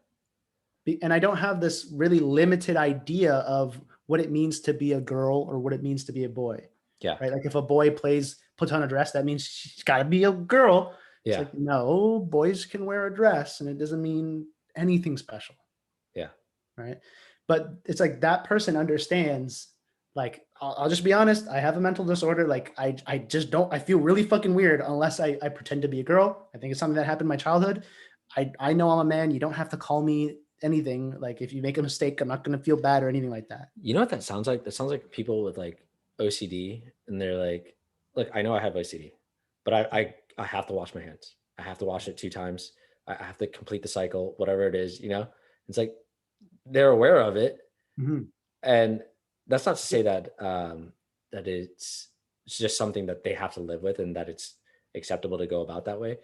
S2: And I don't have this really limited idea of what it means to be a girl or what it means to be a boy.
S1: Yeah.
S2: Right. Like if a boy puts on a dress, that means she's got to be a girl. It's
S1: Yeah.
S2: like, no, boys can wear a dress and it doesn't mean anything special.
S1: Yeah.
S2: Right. But it's like that person understands, like, I'll just be honest. I have a mental disorder. Like I just don't, I feel really fucking weird unless I pretend to be a girl. I think it's something that happened in my childhood. I know I'm a man. You don't have to call me anything. Like if you make a mistake, I'm not going to feel bad or anything like that.
S1: You know what that sounds like? That sounds like people with like OCD, and they're like, look, I know I have OCD, but I have to wash my hands. I have to wash it 2 times. I have to complete the cycle, whatever it is, you know? It's like they're aware of it.
S2: Mhm.
S1: And that's not to say that that it's just something that they have to live with and that it's acceptable to go about that way.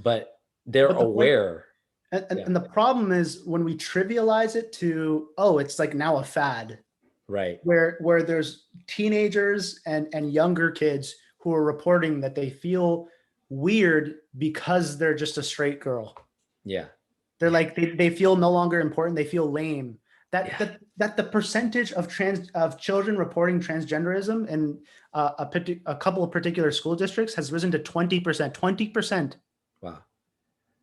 S1: But they're
S2: But the point-
S1: aware.
S2: And the problem is when we trivialize it to, oh, it's like now a fad,
S1: Right.
S2: where there's teenagers and younger kids who are reporting that they feel weird because they're just a straight girl.
S1: Yeah.
S2: They're like, they feel no longer important. They feel lame.
S1: Yeah.
S2: That the percentage of children reporting transgenderism in a couple of particular school districts has risen to 20%. 20%
S1: Wow.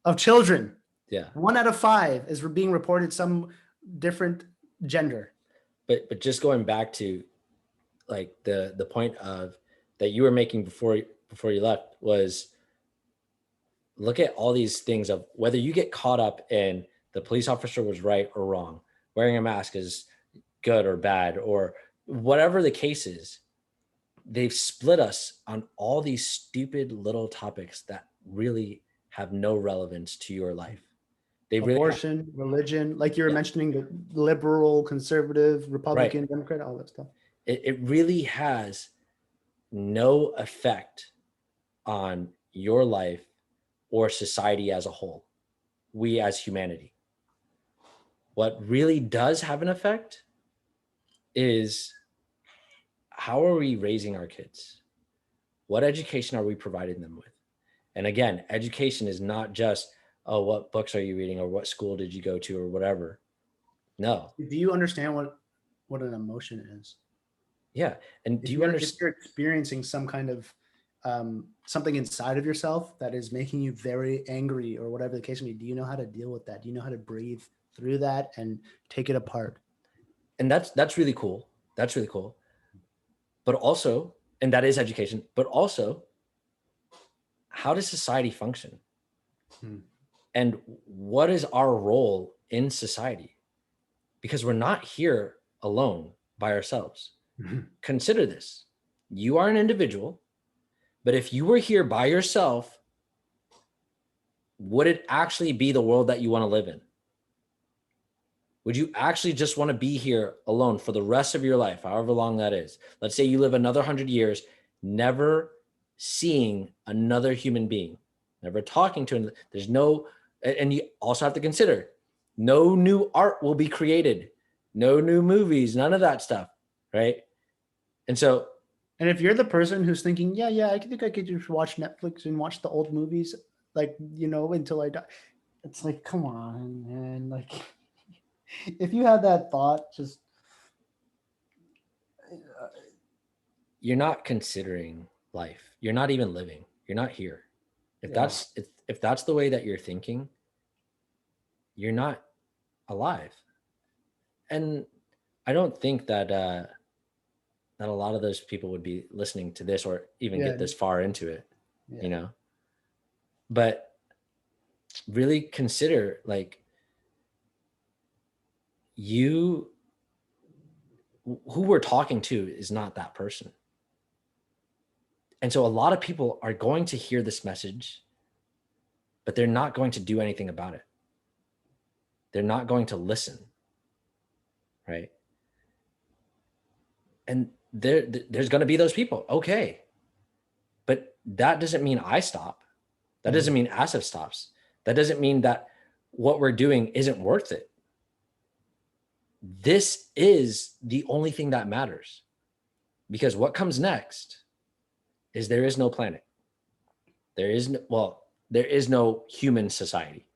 S2: of children.
S1: Yeah.
S2: 1 out of 5 is being reported some different gender.
S1: But just going back to like the point of that you were making before you left was, look at all these things of whether you get caught up in the police officer was right or wrong, wearing a mask is good or bad, or whatever the case is. They've split us on all these stupid little topics that really have no relevance to your life. They really
S2: Abortion, religion, like you were
S1: Yeah.
S2: mentioning, the liberal, conservative, Republican,
S1: Right.
S2: Democrat, all that stuff.
S1: It really has no effect on your life or society as a whole, we as humanity. What really does have an effect is, how are we raising our kids? What education are we providing them with? And again, education is not just, oh, what books are you reading or what school did you go to or whatever. No.
S2: Do you understand what an emotion is?
S1: Yeah. And do you
S2: If
S1: understand?
S2: you're experiencing some kind of something inside of yourself that is making you very angry or whatever the case may be, do you know how to deal with that? Do you know how to breathe through that and take it apart?
S1: And that's really cool. That's really cool. But also, and that is education, but also, how does society function? And what is our role in society? Because we're not here alone by ourselves. Consider this. You are an individual, but if you were here by yourself, would it actually be the world that you want to live in? Would you actually just want to be here alone for the rest of your life, however long that is? Let's say you live another 100 years, never seeing another human being, never talking to him. There's no, and you also have to consider, no new art will be created, no new movies, none of that stuff, right? And so,
S2: and if you're the person who's thinking, yeah, I think I could just watch Netflix and watch the old movies, like, until I die. It's like, come on, man. Like, if you had that thought, just
S1: you're not considering life. You're not even living. You're not here. If that's the way that you're thinking, you're not alive. And I don't think that that a lot of those people would be listening to this or even get this far into it, But really consider, like, who we're talking to is not that person. And so a lot of people are going to hear this message, but they're not going to do anything about it. they're not going to listen, right? And there's going to be those people. Okay. But that doesn't mean I stop. That doesn't mean Asif stops. That doesn't mean that what we're doing isn't worth it. This is the only thing that matters, because what comes next is there is no planet. There is no human society.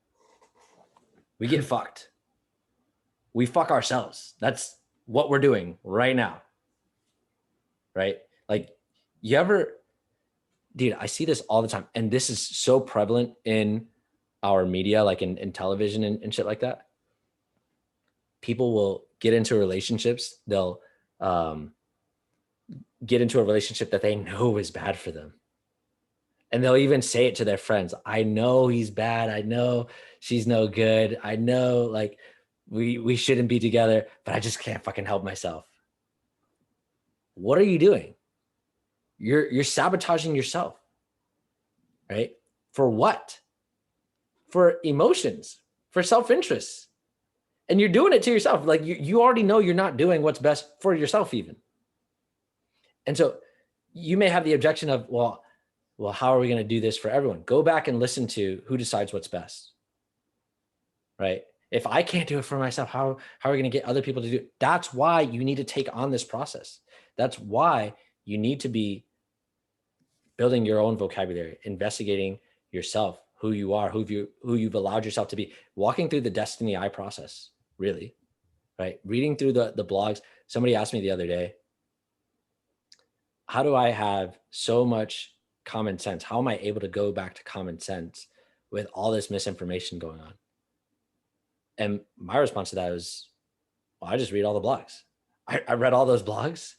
S1: We get fucked. We fuck ourselves. That's what we're doing right now. Right? Like, dude, I see this all the time. And this is so prevalent in our media, like in television and shit like that. People will get into relationships. They'll get into a relationship that they know is bad for them. And they'll even say it to their friends. I know he's bad. I know she's no good. I know, like, we shouldn't be together, but I just can't fucking help myself. What are you doing? You're sabotaging yourself, right? For what? For emotions, for self-interest. And you're doing it to yourself. Like, you already know you're not doing what's best for yourself even. And so you may have the objection of, well, how are we going to do this for everyone? Go back and listen to who decides what's best, right? If I can't do it for myself, how are we going to get other people to do it? That's why you need to take on this process. That's why you need to be building your own vocabulary, investigating yourself, who you are, who you've allowed yourself to be, walking through the Destiny I process, really, right? Reading through the blogs. Somebody asked me the other day, how do I have so much common sense? How am I able to go back to common sense with all this misinformation going on? And my response to that was, well, I just read all the blogs. I read all those blogs.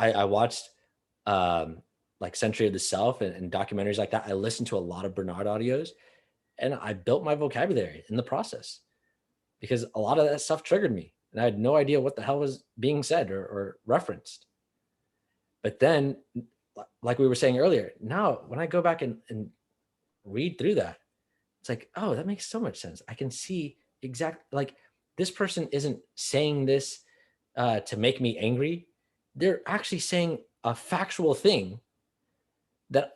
S1: I watched like Century of the Self and documentaries like that. I listened to a lot of Bernard audios, and I built my vocabulary in the process, because a lot of that stuff triggered me and I had no idea what the hell was being said or referenced. But then, like we were saying earlier, now when I go back and read through that, it's like, oh, that makes so much sense. I can see exactly, like, this person isn't saying this to make me angry. They're actually saying a factual thing that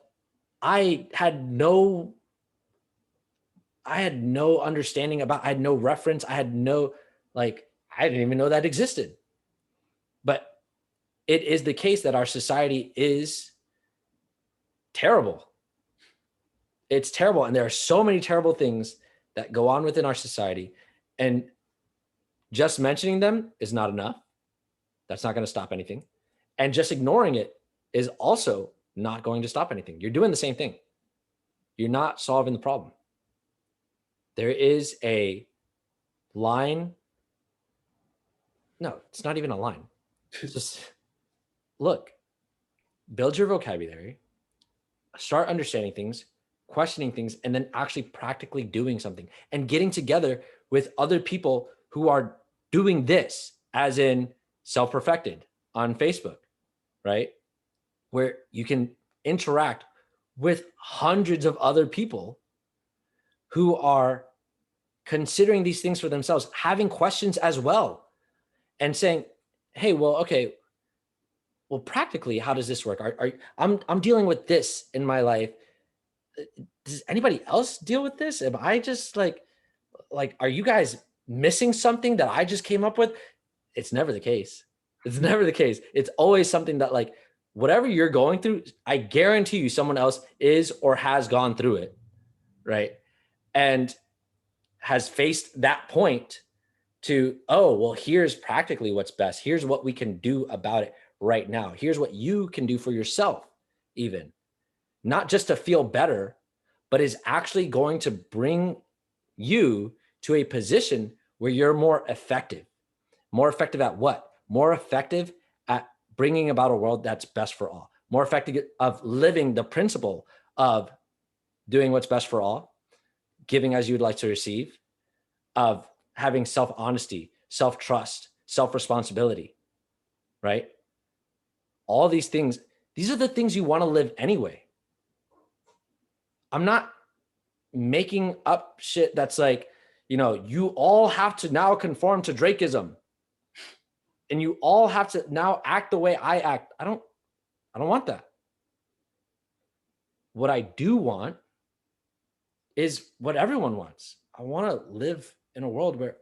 S1: I had no understanding about. I had no reference. I didn't even know that existed. But it is the case that our society is terrible. It's terrible. And there are so many terrible things that go on within our society. And just mentioning them is not enough. That's not going to stop anything. And just ignoring it is also not going to stop anything. You're doing the same thing. You're not solving the problem. There is a line. No, it's not even a line. Just look, build your vocabulary, start understanding things, questioning things, and then actually practically doing something and getting together with other people who are doing this, as in Self-Perfected on Facebook, right? Where you can interact with hundreds of other people who are considering these things for themselves, having questions as well, and saying, hey, well, okay, well, practically, how does this work? I'm dealing with this in my life. Does anybody else deal with this? Am I just like, are you guys missing something that I just came up with? It's never the case. It's never the case. It's always something that, like, whatever you're going through, I guarantee you someone else is or has gone through it, right? And has faced that point to, oh, well, here's practically what's best. Here's what we can do about it right now. Here's what you can do for yourself, even. Not just to feel better, but is actually going to bring you to a position where you're more effective. More effective at what? More effective at bringing about a world that's best for all. More effective of living the principle of doing what's best for all, giving as you'd like to receive, of having self-honesty, self-trust, self-responsibility, right? All these things, these are the things you want to live anyway. I'm not making up shit that's like, you all have to now conform to Drakeism, and you all have to now act the way I act. I don't want that. What I do want is what everyone wants. I want to live in a world where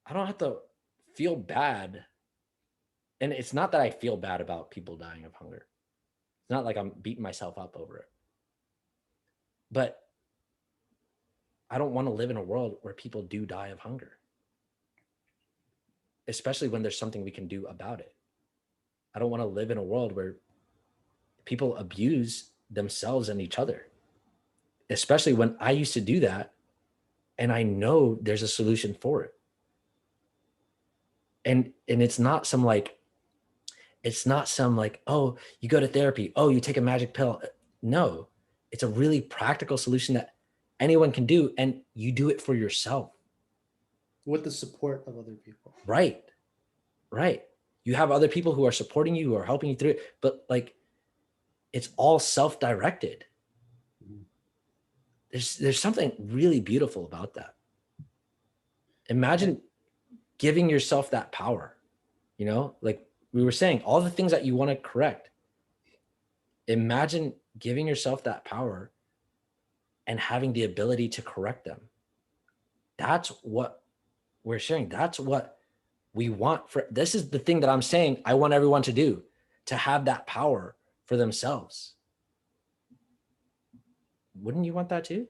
S1: I don't have to feel bad. And it's not that I feel bad about people dying of hunger. It's not like I'm beating myself up over it. But I don't want to live in a world where people do die of hunger, especially when there's something we can do about it. I don't want to live in a world where people abuse themselves and each other, especially when I used to do that and I know there's a solution for it. And it's not some like, oh, you go to therapy, oh, you take a magic pill. No, it's a really practical solution that anyone can do, and you do it for yourself.
S2: With the support of other people.
S1: Right. You have other people who are supporting you, who are helping you through it, but like, it's all self-directed. There's something really beautiful about that. Imagine giving yourself that power, like we were saying, all the things that you want to correct. Imagine giving yourself that power and having the ability to correct them. That's what we're sharing. That's what we want this is the thing that I'm saying I want everyone to do, to have that power for themselves. Wouldn't you want that too?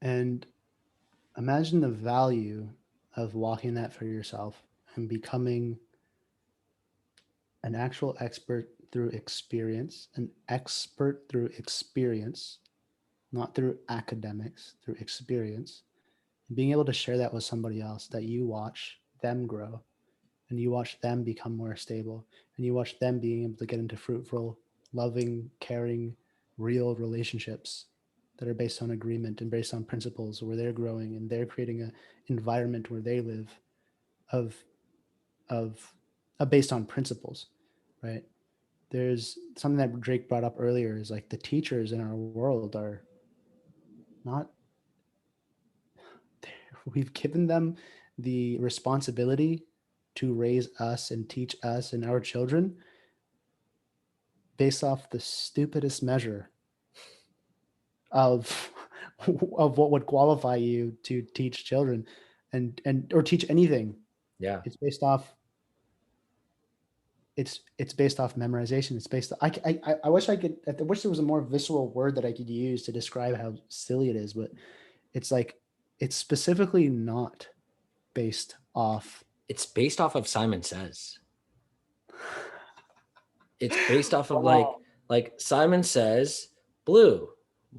S2: And imagine the value of walking that for yourself and becoming an actual expert through experience, not through academics, through experience, and being able to share that with somebody else, that you watch them grow and you watch them become more stable and you watch them being able to get into fruitful, loving, caring, real relationships that are based on agreement and based on principles, where they're growing and they're creating an environment where they live based on principles, right? There's something that Drake brought up earlier, is like the teachers in our world are not, we've given them the responsibility to raise us and teach us and our children based off the stupidest measure of what would qualify you to teach children and or teach anything.
S1: Yeah.
S2: It's based off memorization. It's based I wish I wish there was a more visceral word that I could use to describe how silly it is, but it's like, it's specifically not based off.
S1: It's based off of Simon Says. It's based off of like Simon Says, blue.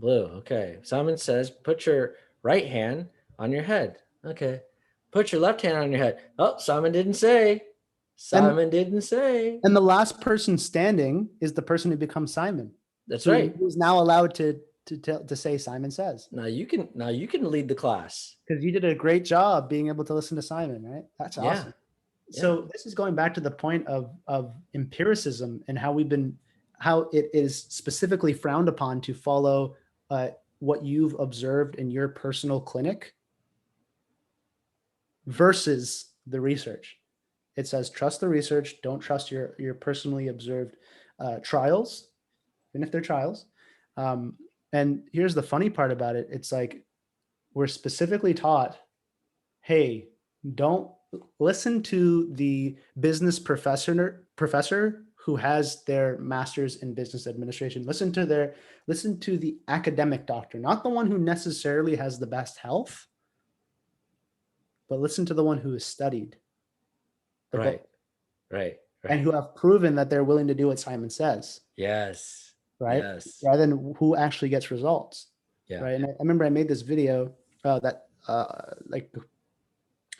S1: Okay. Simon Says, put your right hand on your head. Okay. Put your left hand on your head. Oh, Simon didn't say. Didn't say.
S2: And the last person standing is the person who becomes Simon.
S1: That's right.
S2: Who's now allowed to say Simon Says.
S1: Now you can lead the class.
S2: Because you did a great job being able to listen to Simon, right? That's awesome. Yeah. So this is going back to the point of empiricism and how it is specifically frowned upon to follow what you've observed in your personal clinic versus the research. It says, trust the research, don't trust your personally observed trials, even if they're trials. And here's the funny part about it. It's like, we're specifically taught, hey, don't listen to the business professor who has their master's in business administration. Listen to the academic doctor, not the one who necessarily has the best health, but listen to the one who has studied.
S1: Right.
S2: And who have proven that they're willing to do what Simon says.
S1: Yes.
S2: Right.
S1: Yes.
S2: Rather than who actually gets results.
S1: Yeah.
S2: Right. And I remember I made this video that like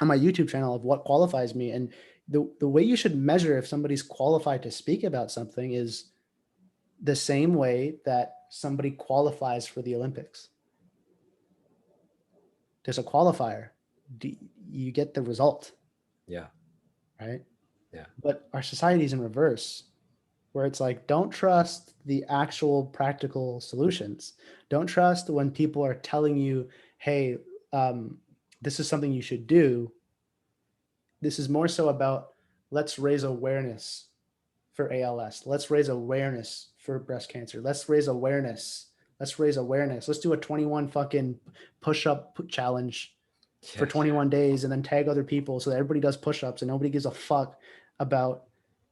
S2: on my YouTube channel of what qualifies me. And the way you should measure if somebody's qualified to speak about something is the same way that somebody qualifies for the Olympics. There's a qualifier. You get the result.
S1: Yeah.
S2: Right.
S1: Yeah.
S2: But our society is in reverse, where it's like, don't trust the actual practical solutions. Don't trust when people are telling you, hey, this is something you should do. This is more so about let's raise awareness for ALS. Let's raise awareness for breast cancer. Let's raise awareness. Let's raise awareness. Let's do a 21 fucking push-up challenge for 21 days and then tag other people so that everybody does push-ups and nobody gives a fuck about,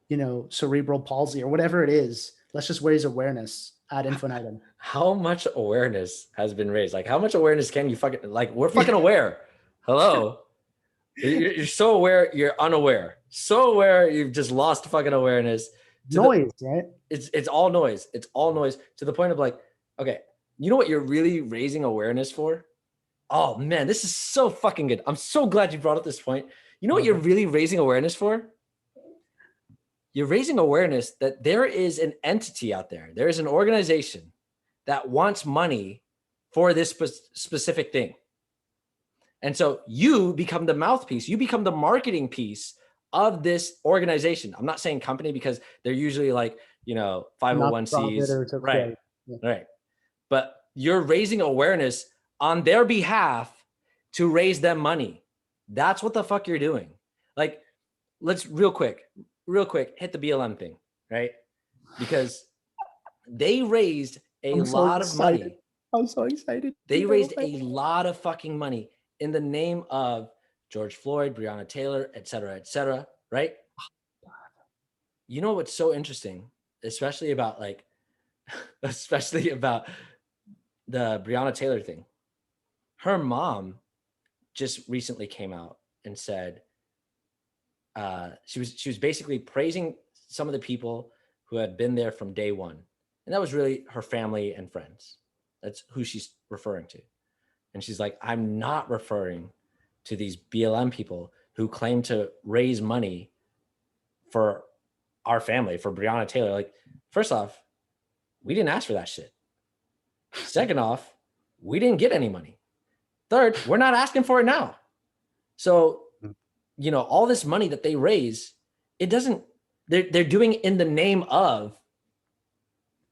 S2: you know, cerebral palsy or whatever it is. Let's just raise awareness ad infinitum.
S1: How much awareness has been raised? Like, how much awareness can you fucking, like, we're fucking aware. Hello. You're so aware, you're unaware. So aware, you've just lost fucking awareness.
S2: Noise, right?
S1: It's all noise. It's all noise to the point of like, okay, you know what you're really raising awareness for? Oh man, this is so fucking good. I'm so glad you brought up this point. You know what you're really raising awareness for? You're raising awareness that there is an entity out there. There is an organization that wants money for this specific thing. And so you become the mouthpiece. You become the marketing piece of this organization. I'm not saying company because they're usually like, you know, 501Cs. Right. Yeah. Right. But you're raising awareness on their behalf to raise them money. That's what the fuck you're doing. Like, let's real quick hit the BLM thing, right? Because they raised a lot of money.
S2: I'm so excited.
S1: They raised a lot of fucking money in the name of George Floyd, Breonna Taylor, et cetera, right? You know what's so interesting, especially about the Breonna Taylor thing. Her mom just recently came out and said she was basically praising some of the people who had been there from day one. And that was really her family and friends. That's who she's referring to. And she's like, I'm not referring to these BLM people who claim to raise money for our family, for Breonna Taylor. Like, first off, we didn't ask for that shit. Second off, we didn't get any money. Third, we're not asking for it now. So, you know, all this money that they raise, it doesn't, they're doing in the name of,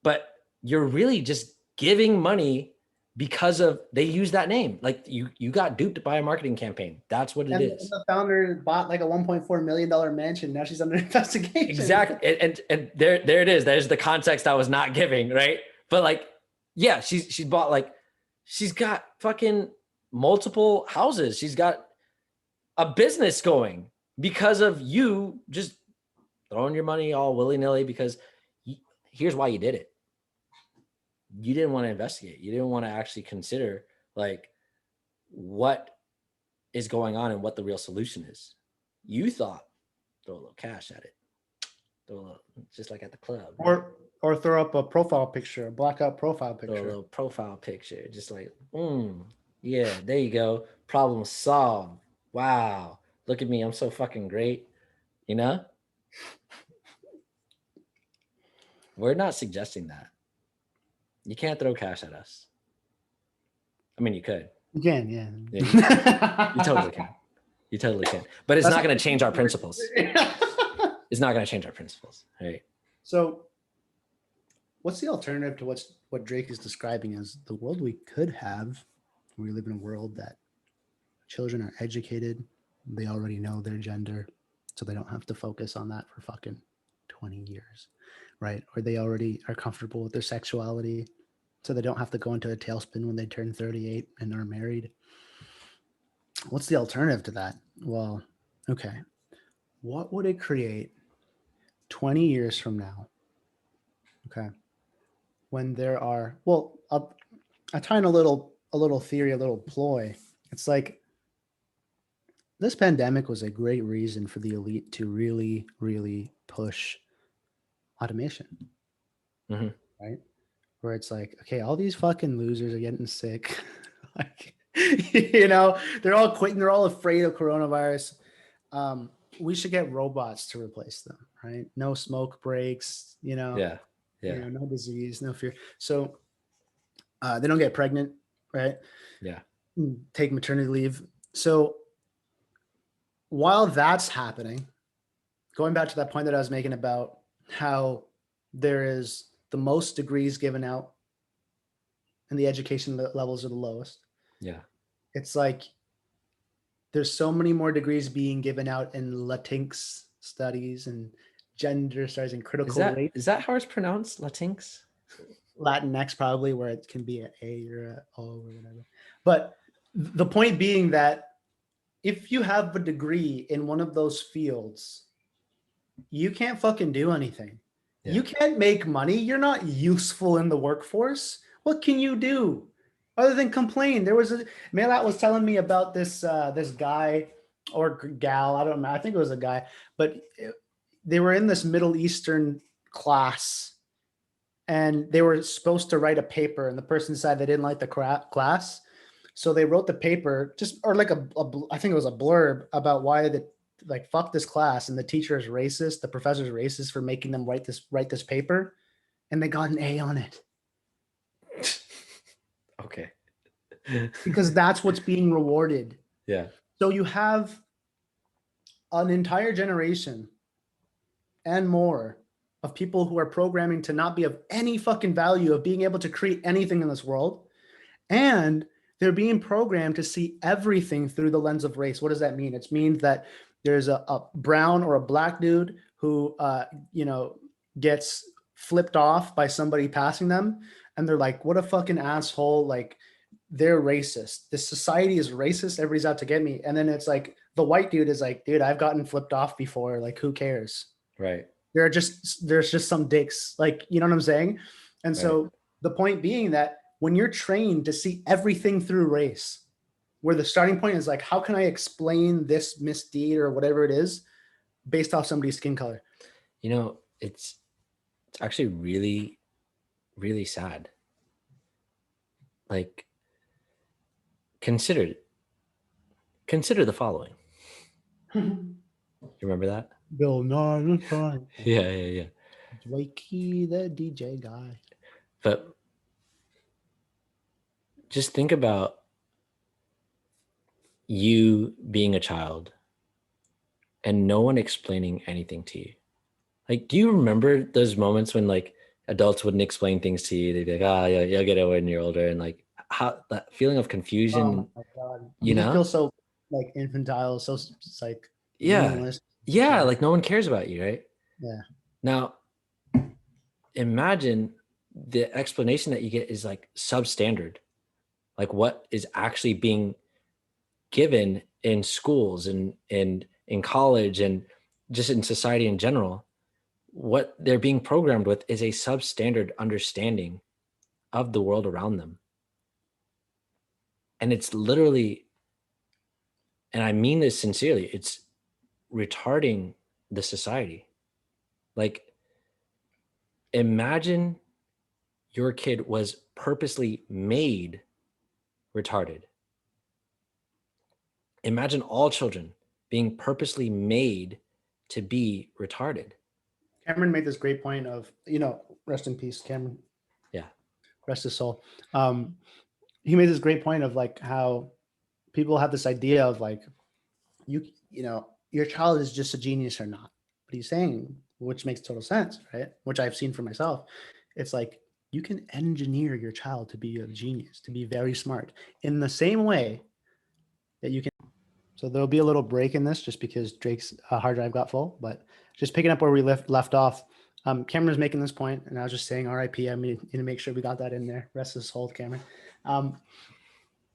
S1: but you're really just giving money because of they use that name. Like you got duped by a marketing campaign. That's what it is.
S2: The founder bought like a $1.4 million mansion. Now she's under investigation.
S1: Exactly. And there it is. There's the context I was not giving, right? But like, yeah, she's bought like, she's got fucking multiple houses. She's got a business going because of you just throwing your money all willy-nilly because here's why you did it. You didn't want to investigate. You didn't want to actually consider like what is going on and what the real solution is. You thought throw a little cash at it, throw a little, just like at the club,
S2: or throw up a profile picture, a blackout profile picture,
S1: throw a little profile picture, just like, yeah, there you go, problem solved. Wow, look at me, I'm so fucking great, you know. We're not suggesting that. You can't throw cash at us. I mean, you could.
S2: You can, yeah.
S1: You totally can. You totally can. But it's not going to change our principles. It's not going to change our principles, right?
S2: So what's the alternative to what Drake is describing as the world we could have? We live in a world that children are educated. They already know their gender, so they don't have to focus on that for fucking 20 years, right? Or they already are comfortable with their sexuality, so they don't have to go into a tailspin when they turn 38 and are married. What's the alternative to that? Well, okay. What would it create 20 years from now? Okay. When there are, well, I tie in a little theory, a little ploy. It's like this pandemic was a great reason for the elite to really, really push automation, right? Where it's like, okay, all these fucking losers are getting sick. Like, you know, they're all quitting. They're all afraid of coronavirus. We should get robots to replace them, right? No smoke breaks, you know.
S1: Yeah.
S2: You know, no disease, no fear. So they don't get pregnant, right?
S1: Yeah.
S2: Take maternity leave. So while that's happening, going back to that point that I was making about how there is the most degrees given out and the education levels are the lowest.
S1: Yeah.
S2: It's like there's so many more degrees being given out in Latinx studies and gender studies and critical race.
S1: Is that how it's pronounced? Latinx?
S2: Latinx probably, where it can be an A or an O or whatever. But the point being that if you have a degree in one of those fields, you can't fucking do anything. Yeah. You can't make money. You're not useful in the workforce. What can you do other than complain? There was Mailat was telling me about this this guy or gal, I don't know. I think it was a guy, but they were in this Middle Eastern class and they were supposed to write a paper, and the person decided they didn't like the class. So they wrote the paper or like I think it was a blurb about why like fuck this class, and the teacher is racist, the professor's racist for making them write this paper, and they got an A on it.
S1: Okay.
S2: Because that's what's being rewarded.
S1: Yeah.
S2: So you have an entire generation and more of people who are programming to not be of any fucking value of being able to create anything in this world. And they're being programmed to see everything through the lens of race. What does that mean? It means that there's a brown or a black dude who, gets flipped off by somebody passing them. And they're like, what a fucking asshole. Like, they're racist. This society is racist. Everybody's out to get me. And then it's like, the white dude is like, dude, I've gotten flipped off before. Like, who cares?
S1: Right.
S2: There's just some dicks. Like, you know what I'm saying? And right. So the point being that when you're trained to see everything through race, where the starting point is like, how can I explain this misdeed or whatever it is based off somebody's skin color?
S1: You know, it's actually really, really sad. Like, consider the following. You remember that?
S2: Bill Nye.
S1: Yeah.
S2: Wakey, the DJ guy.
S1: But just think about you being a child and no one explaining anything to you. Like, do you remember those moments when like adults wouldn't explain things to you? They'd be like, yeah, you'll get it when you're older. And like how that feeling of confusion,
S2: oh my God. You know, feel so like infantile, so it's like
S1: meaningless. Yeah, like no one cares about you, right?
S2: Yeah.
S1: Now, imagine the explanation that you get is like substandard, like what is actually being given in schools and in college and just in society in general. What they're being programmed with is a substandard understanding of the world around them. And it's literally, and I mean this sincerely, it's retarding the society. Like, imagine your kid was purposely made retarded. Imagine all children being purposely made to be retarded.
S2: Cameron made this great point of, rest in peace, Cameron.
S1: Yeah.
S2: Rest his soul. He made this great point of like how people have this idea of like, your child is just a genius or not. But he's saying, which makes total sense, right? Which I've seen for myself. It's like, you can engineer your child to be a genius, to be very smart in the same way that you can. So there'll be a little break in this just because Drake's hard drive got full, but just picking up where we left off. Cameron was making this point, and I was just saying RIP. I mean, to make sure we got that in there. Rest his soul, Cameron.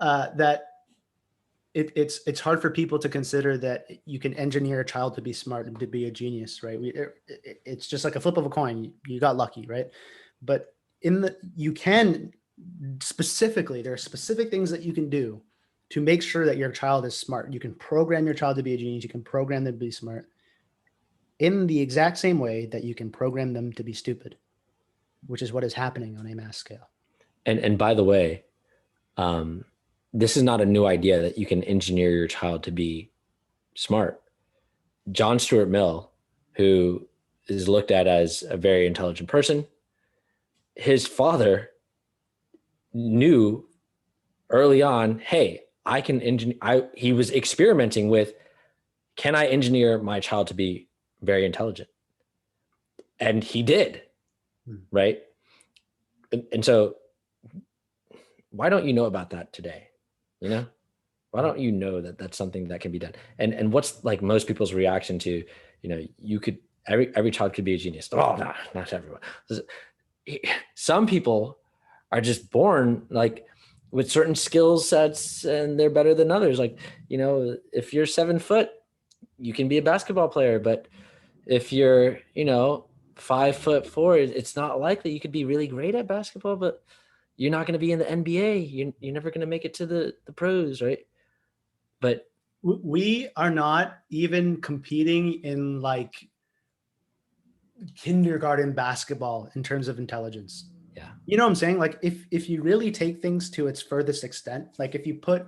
S2: That it's hard for people to consider that you can engineer a child to be smart and to be a genius, right? It's just like a flip of a coin. You got lucky, right? But you can specifically, there are specific things that you can do to make sure that your child is smart. You can program your child to be a genius. You can program them to be smart in the exact same way that you can program them to be stupid, which is what is happening on a mass scale.
S1: And by the way, this is not a new idea that you can engineer your child to be smart. John Stuart Mill, who is looked at as a very intelligent person, his father knew early on, hey, I can engineer. He was experimenting with, can I engineer my child to be very intelligent? And he did, right? And so why don't you know about that today? Why don't you know that that's something that can be done? And what's like most people's reaction to, you could, every child could be a genius. Oh, no, not everyone. Some people are just born like with certain skill sets and they're better than others. Like, if you're 7 foot, you can be a basketball player, but if you're, 5'4", it's not likely. You could be really great at basketball, but you're not going to be in the NBA. You're never going to make it to the pros, right? But
S2: we are not even competing in like kindergarten basketball in terms of intelligence.
S1: Yeah.
S2: You know what I'm saying? Like if you really take things to its furthest extent, like if you put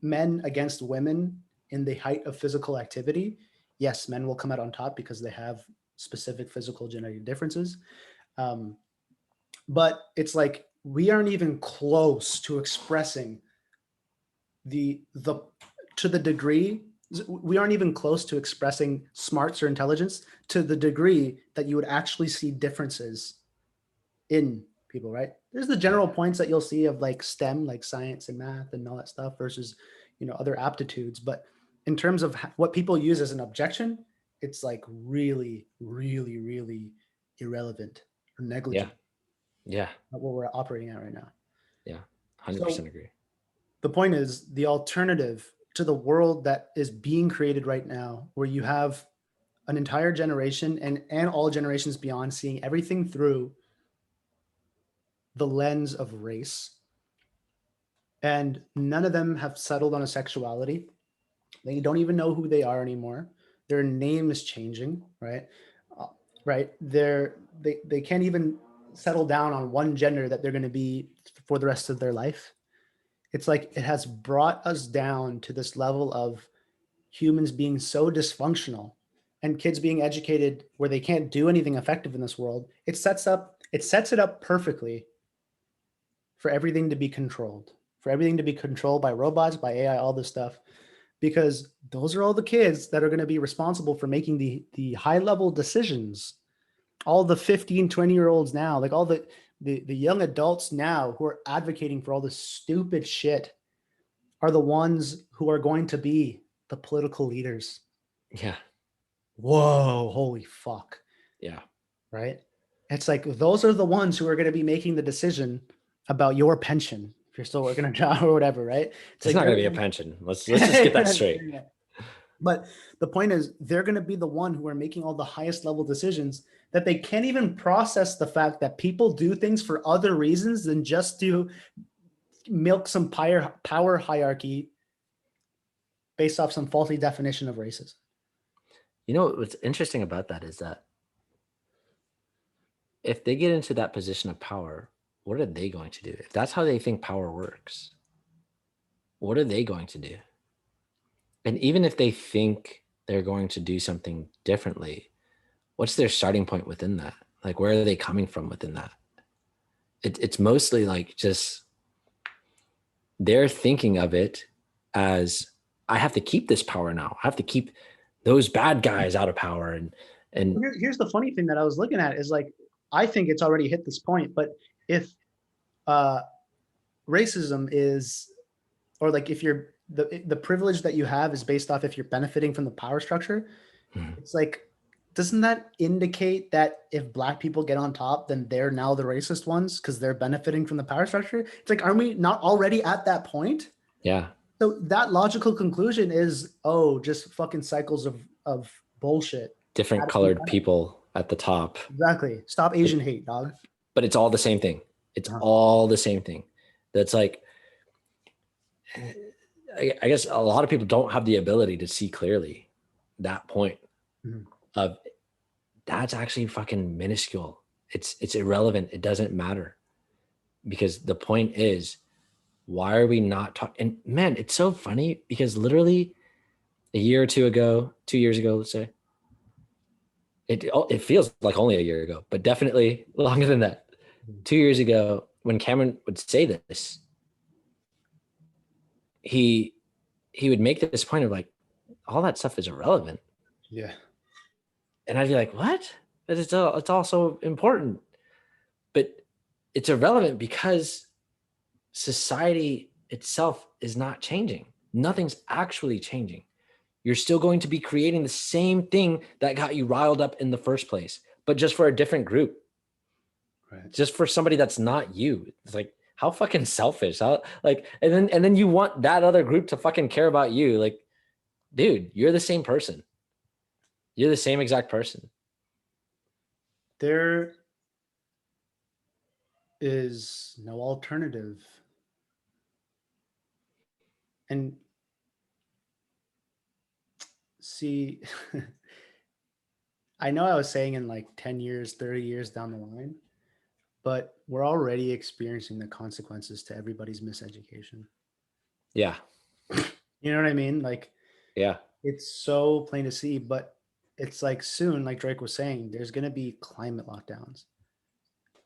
S2: men against women in the height of physical activity, yes, men will come out on top because they have specific physical genetic differences. But it's like we aren't even close to expressing the to the degree we aren't even close to expressing smarts or intelligence to the degree that you would actually see differences in people, right? There's the general points that you'll see of like STEM, like science and math and all that stuff versus, other aptitudes. But in terms of what people use as an objection, it's like really, really, really irrelevant or negligent.
S1: Yeah.
S2: What we're operating at right now.
S1: Yeah. 100% agree.
S2: The point is the alternative to the world that is being created right now, where you have an entire generation and all generations beyond seeing everything through the lens of race. And none of them have settled on a sexuality. They don't even know who they are anymore. Their name is changing, right? Right. They can't even settle down on one gender that they're going to be for the rest of their life. It's like it has brought us down to this level of humans being so dysfunctional and kids being educated where they can't do anything effective in this world. It sets it up perfectly for everything to be controlled, by robots, by AI, all this stuff, because those are all the kids that are going to be responsible for making the high level decisions. All the 15, 20-year-olds now, like all the young adults now who are advocating for all this stupid shit are the ones who are going to be the political leaders.
S1: Yeah.
S2: Whoa, holy fuck.
S1: Yeah.
S2: Right? It's like those are the ones who are going to be making the decision about your pension if you're still working a job or whatever, right?
S1: It's like, not going to be a pension. Let's just get that straight.
S2: But the point is, they're going to be the one who are making all the highest level decisions that they can't even process the fact that people do things for other reasons than just to milk some power hierarchy based off some faulty definition of racism.
S1: What's interesting about that is that if they get into that position of power, what are they going to do? If that's how they think power works, what are they going to do? And even if they think they're going to do something differently, what's their starting point within that? Like, where are they coming from within that? It's mostly like just they're thinking of it as, I have to keep this power now. I have to keep those bad guys out of power. And
S2: here's the funny thing that I was looking at is like, I think it's already hit this point, but if racism is, or like if you're the privilege that you have is based off if you're benefiting from the power structure, it's like, doesn't that indicate that if Black people get on top, then they're now the racist ones because they're benefiting from the power structure? It's like, aren't we not already at that point?
S1: Yeah.
S2: So that logical conclusion is, just fucking cycles of bullshit.
S1: Different colored people at the top.
S2: Exactly. Stop Asian hate, dog.
S1: But it's all the same thing. It's all the same thing. That's like, I guess a lot of people don't have the ability to see clearly that point of that's actually fucking minuscule. It's irrelevant. It doesn't matter, because the point is, why are we not talking? And man, it's so funny because literally a year or 2 ago, 2 years ago, let's say, it feels like only a year ago, but definitely longer than that. 2 years ago, when Cameron would say this, he would make this point of like, all that stuff is irrelevant.
S2: Yeah.
S1: And I'd be like, what? But it's also important. But it's irrelevant because society itself is not changing. nothing's actually changing. You're still going to be creating the same thing that got you riled up in the first place, but just for a different group. Right. Just for somebody that's not you. It's like, how fucking selfish. How, like, and then you want that other group to fucking care about you. Like, dude, you're the same person. You're the same exact person.
S2: There is no alternative. And see, I know I was saying in like 10 years, 30 years down the line, but we're already experiencing the consequences to everybody's miseducation.
S1: Yeah.
S2: You know what I mean? Like,
S1: yeah,
S2: it's so plain to see, but it's like soon, like Drake was saying, there's going to be climate lockdowns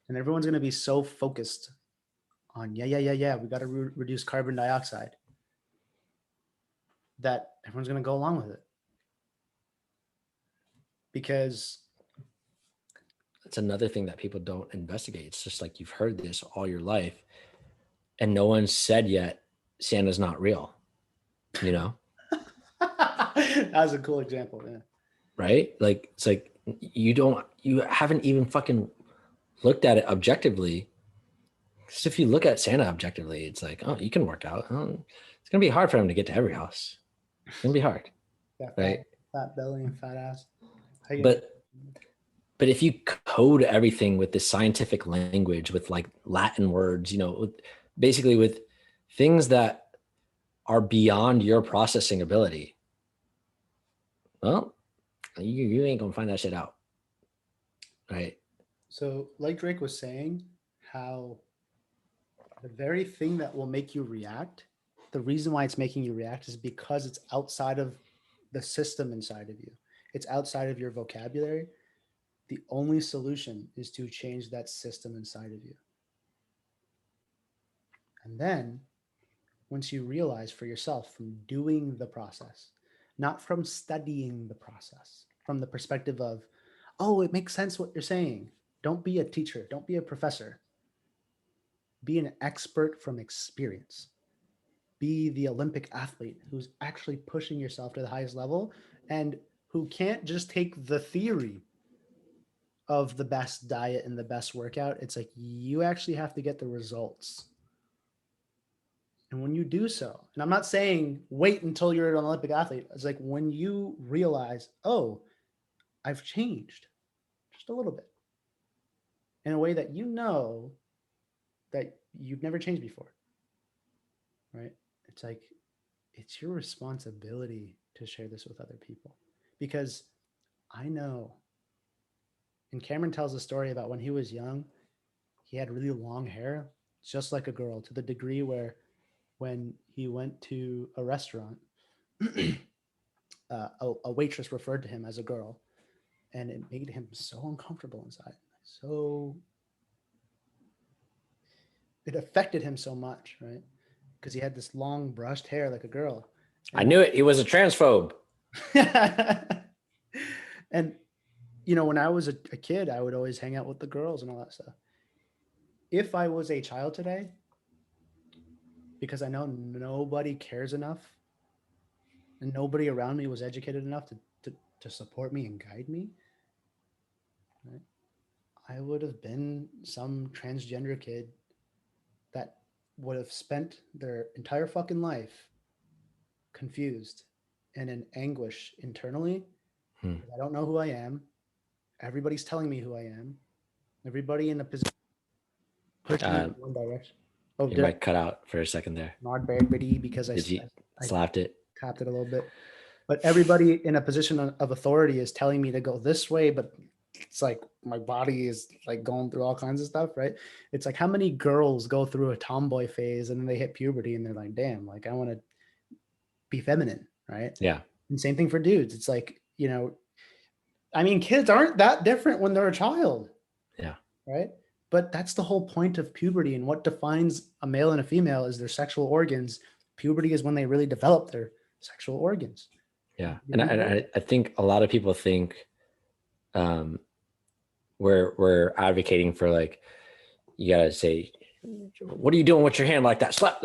S2: and everyone's going to be so focused on, we got to reduce carbon dioxide, that everyone's going to go along with it. Because
S1: that's another thing that people don't investigate. It's just like, you've heard this all your life and no one said yet, Santa's not real, you know?
S2: That was a cool example. Yeah.
S1: Right? Like, it's like, you haven't even fucking looked at it objectively. Because if you look at Santa objectively, it's like, oh, you can work out. Oh, it's going to be hard for him to get to every house. It's going to be hard. Right?
S2: Fat belly and fat ass.
S1: But if you code everything with this scientific language, with like Latin words, you know, basically with things that are beyond your processing ability, well, you ain't gonna find that shit out. Right?
S2: So like Drake was saying, how the very thing that will make you react, the reason why it's making you react is because it's outside of the system inside of you. It's outside of your vocabulary. The only solution is to change that system inside of you. And then once you realize for yourself from doing the process, not from studying the process, from the perspective of, oh, it makes sense what you're saying. Don't be a teacher. Don't be a professor. Be an expert from experience. Be the Olympic athlete who's actually pushing yourself to the highest level and who can't just take the theory of the best diet and the best workout. It's like, you actually have to get the results. And when you do so, and I'm not saying wait until you're an Olympic athlete. It's like when you realize, oh, I've changed just a little bit in a way that you know that you've never changed before, right? It's like, it's your responsibility to share this with other people. Because I know, and Cameron tells a story about when he was young, he had really long hair, just like a girl, to the degree where when he went to a restaurant, a waitress referred to him as a girl, and it made him so uncomfortable inside. So it affected him so much, right? Because he had this long brushed hair like a girl.
S1: I knew it. He was a transphobe.
S2: And, you know, when I was a kid, I would always hang out with the girls and all that stuff. If I was a child today, because I know nobody cares enough and nobody around me was educated enough to support me and guide me, right? I would have been some transgender kid that would have spent their entire fucking life confused and in anguish internally. I don't know who I am. Everybody's telling me who I am. Everybody in a position pushing me in one direction.
S1: Oh, you might cut out for a second there.
S2: Not very because I
S1: slapped it.
S2: Tapped it a little bit. But everybody in a position of authority is telling me to go this way, but it's like my body is like going through all kinds of stuff, right? It's like, how many girls go through a tomboy phase and then they hit puberty and they're like, damn, like I want to be feminine, right?
S1: Yeah.
S2: And same thing for dudes. It's like, you know, I mean, kids aren't that different when they're a child.
S1: Yeah.
S2: Right. But that's the whole point of puberty, and what defines a male and a female is their sexual organs. Puberty is when they really develop their sexual organs.
S1: Yeah. And I think a lot of people think we're advocating for, like, you gotta say, what are you doing with your hand like that? Slap.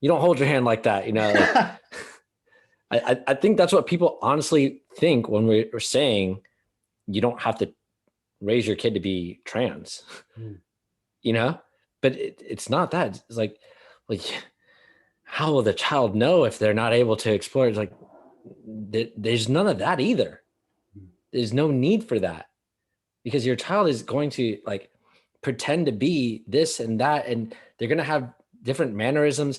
S1: You don't hold your hand like that, you know. I think that's what people honestly think when we're saying you don't have to raise your kid to be trans, you know, but it's not that. It's like, how will the child know if they're not able to explore? It's like, there's none of that either. There's no need for that, because your child is going to like pretend to be this and that, and they're going to have different mannerisms.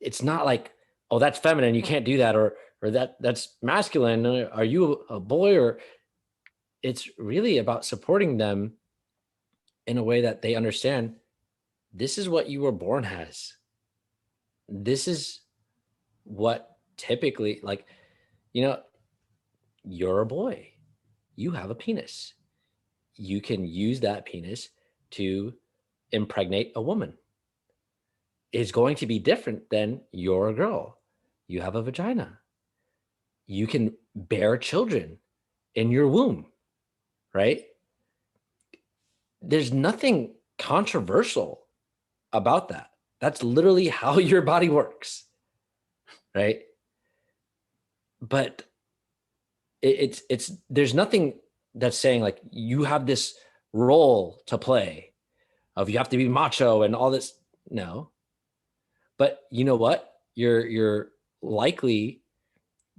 S1: It's not like, oh, that's feminine, you can't do that, or that's masculine, are you a boy? Or it's really about supporting them in a way that they understand this is what you were born as. This is what typically, like, you know, you're a boy, you have a penis, you can use that penis to impregnate a woman. It's going to be different than you're a girl, you have a vagina, you can bear children in your womb, right? There's nothing controversial about that. That's literally how your body works, right? But it's there's nothing that's saying like you have this role to play of you have to be macho and all this. No. But you know what? You're likely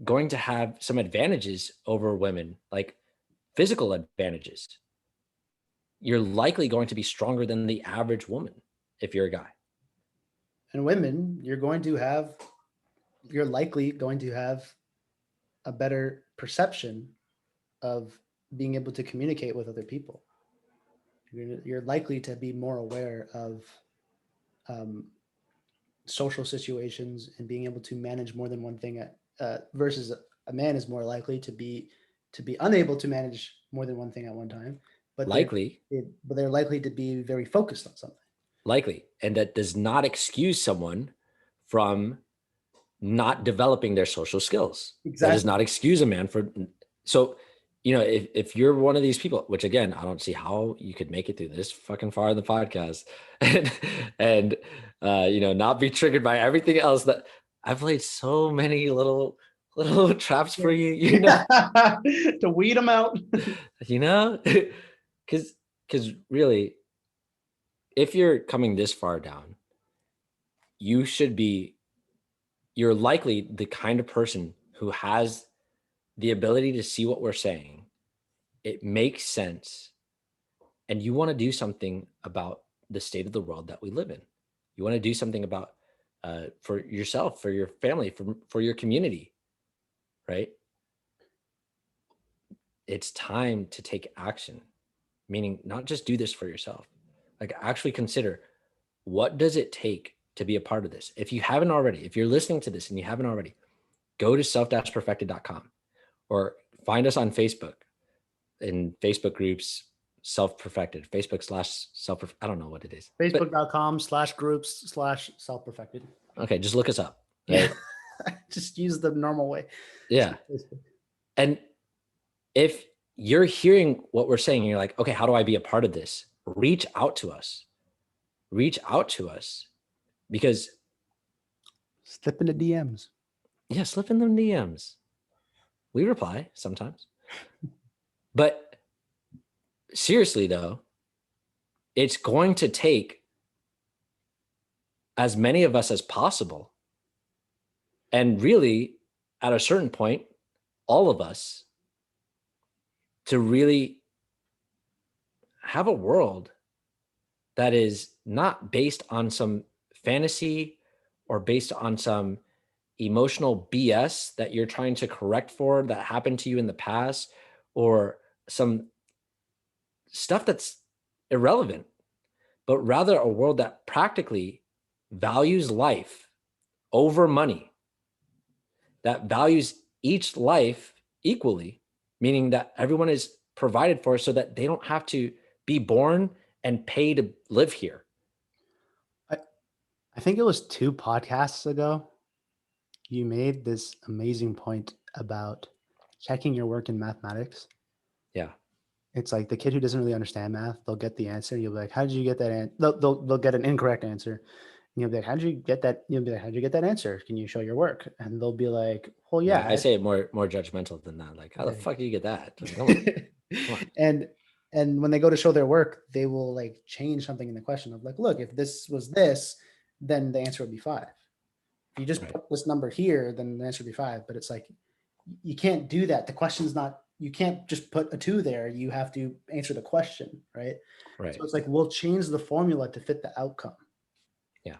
S1: going to have some advantages over women, like physical advantages. You're likely going to be stronger than the average woman if you're a guy.
S2: And women, you're likely going to have a better perception of being able to communicate with other people. You're likely to be more aware of social situations and being able to manage more than one thing versus a man is more likely to be unable to manage more than one thing at one time, but they're likely to be very focused on something.
S1: Likely. And that does not excuse someone from not developing their social skills. Exactly. That does not excuse a man for, so, you know, if you're one of these people, which again, I don't see how you could make it through this fucking far in the podcast and you know, not be triggered by everything else that I've laid so many little traps for you, you know,
S2: to weed them out,
S1: you know, because really, if you're coming this far down, you're likely the kind of person who has the ability to see what we're saying. It makes sense. And you want to do something about the state of the world that we live in. You want to do something about for yourself, for your family, for your community, right? It's time to take action, meaning not just do this for yourself, like actually consider, what does it take to be a part of this? If you haven't already, if you're listening to this and you haven't already, go to self-perfected.com or find us on Facebook, in Facebook groups, self-perfected, Facebook/self, I don't know what it is.
S2: Facebook.com/groups/self-perfected.
S1: Okay, just look us up. Right?
S2: Yeah. Just use the normal way.
S1: Yeah. And if you're hearing what we're saying and you're like, okay, how do I be a part of this? Reach out to us. Reach out to us, because
S2: slip in the DMs.
S1: Yeah, slip in the DMs. We reply sometimes. But seriously though, it's going to take as many of us as possible. And really, at a certain point, all of us, to really have a world that is not based on some fantasy or based on some emotional BS that you're trying to correct for that happened to you in the past, or some stuff that's irrelevant, but rather a world that practically values life over money, that values each life equally, meaning that everyone is provided for so that they don't have to be born and pay to live here.
S2: I think it was 2 podcasts ago, you made this amazing point about checking your work in mathematics.
S1: Yeah.
S2: It's like the kid who doesn't really understand math, they'll get the answer. You'll be like, how did you get that? They'll get an incorrect answer. You'll be like, how'd you get that? You'll be like, how'd you get that answer? Can you show your work? And they'll be like, well,
S1: Yeah, I
S2: yeah.
S1: say it more judgmental than that. Like, how the
S2: Right.
S1: fuck do you get that? Like, come on, come on.
S2: And when they go to show their work, they will like change something in the question of like, look, if this was this, then the answer would be 5. If you just
S1: Right.
S2: put this number here, then the answer would be 5. But it's like you can't do that. The question's not, you can't just put a 2 there. You have to answer the question, right?
S1: Right.
S2: So it's like we'll change the formula to fit the outcome.
S1: Yeah.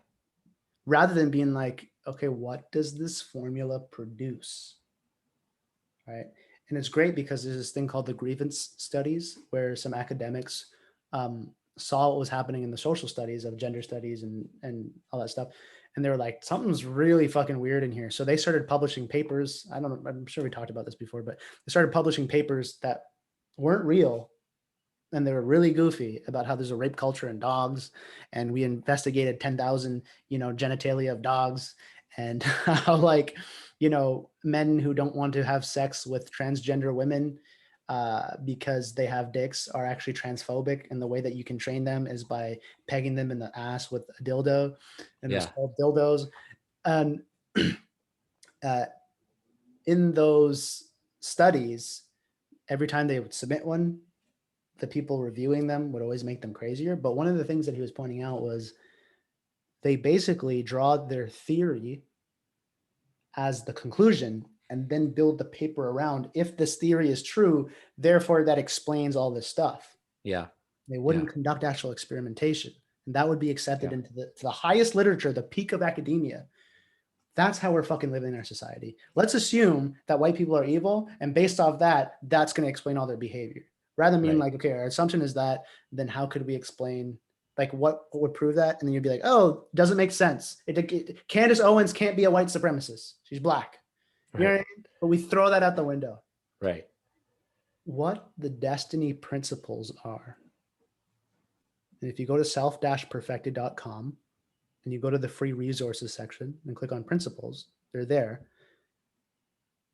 S2: Rather than being like, okay, what does this formula produce? Right. And it's great because there's this thing called the grievance studies where some academics saw what was happening in the social studies of gender studies and all that stuff. And they were like, something's really fucking weird in here. So they started publishing papers. I don't know, I'm sure we talked about this before, but they started publishing papers that weren't real. And they were really goofy about how there's a rape culture in dogs. And we investigated 10,000, genitalia of dogs, and how like, men who don't want to have sex with transgender women because they have dicks are actually transphobic. And the way that you can train them is by pegging them in the ass with a dildo, and it's
S1: Yeah.
S2: called dildos. And uh, in those studies, every time they would submit one, the people reviewing them would always make them crazier. But one of the things that he was pointing out was they basically draw their theory as the conclusion and then build the paper around. If this theory is true, therefore that explains all this stuff.
S1: Yeah.
S2: They wouldn't
S1: Yeah.
S2: conduct actual experimentation. And that would be accepted
S1: Yeah.
S2: into the highest literature, the peak of academia. That's how we're fucking living in our society. Let's assume that white people are evil, and based off that, that's going to explain all their behavior. Rather than being
S1: Right.
S2: like, okay, our assumption is that, then how could we explain, like, what would prove that? And then you'd be like, oh, doesn't make sense. Candace Owens can't be a white supremacist. She's black. You know
S1: Right.
S2: what I mean? But we throw that out the window.
S1: Right.
S2: What the destiny principles are. And if you go to self-perfected.com and you go to the free resources section and click on principles, they're there.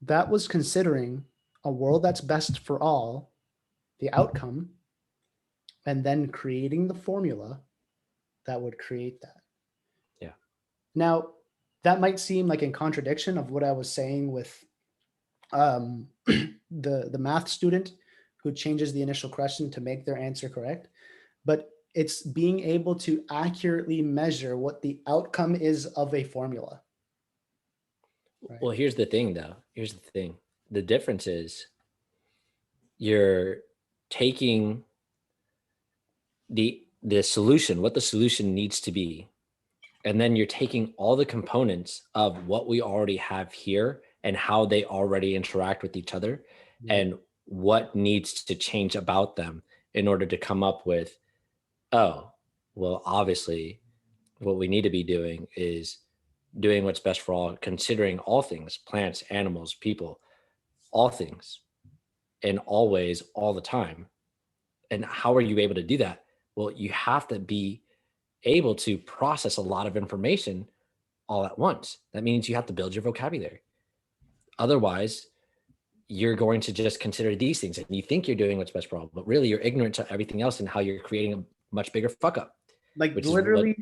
S2: That was considering a world that's best for all, the outcome, and then creating the formula that would create that.
S1: Yeah.
S2: Now, that might seem like in contradiction of what I was saying with the math student who changes the initial question to make their answer correct, but it's being able to accurately measure what the outcome is of a formula. Right?
S1: Well, here's the thing, though. Here's the thing. The difference is you're taking the solution, what the solution needs to be, and then you're taking all the components of what we already have here and how they already interact with each other and what needs to change about them in order to come up with, oh, well, obviously what we need to be doing is doing what's best for all, considering all things, plants, animals, people, all things, and always, all the time. And how are you able to do that? Well, you have to be able to process a lot of information all at once. That means you have to build your vocabulary. Otherwise, you're going to just consider these things and you think you're doing what's best for all, but really you're ignorant to everything else and how you're creating a much bigger fuck up.
S2: Like
S1: Which
S2: literally,
S1: is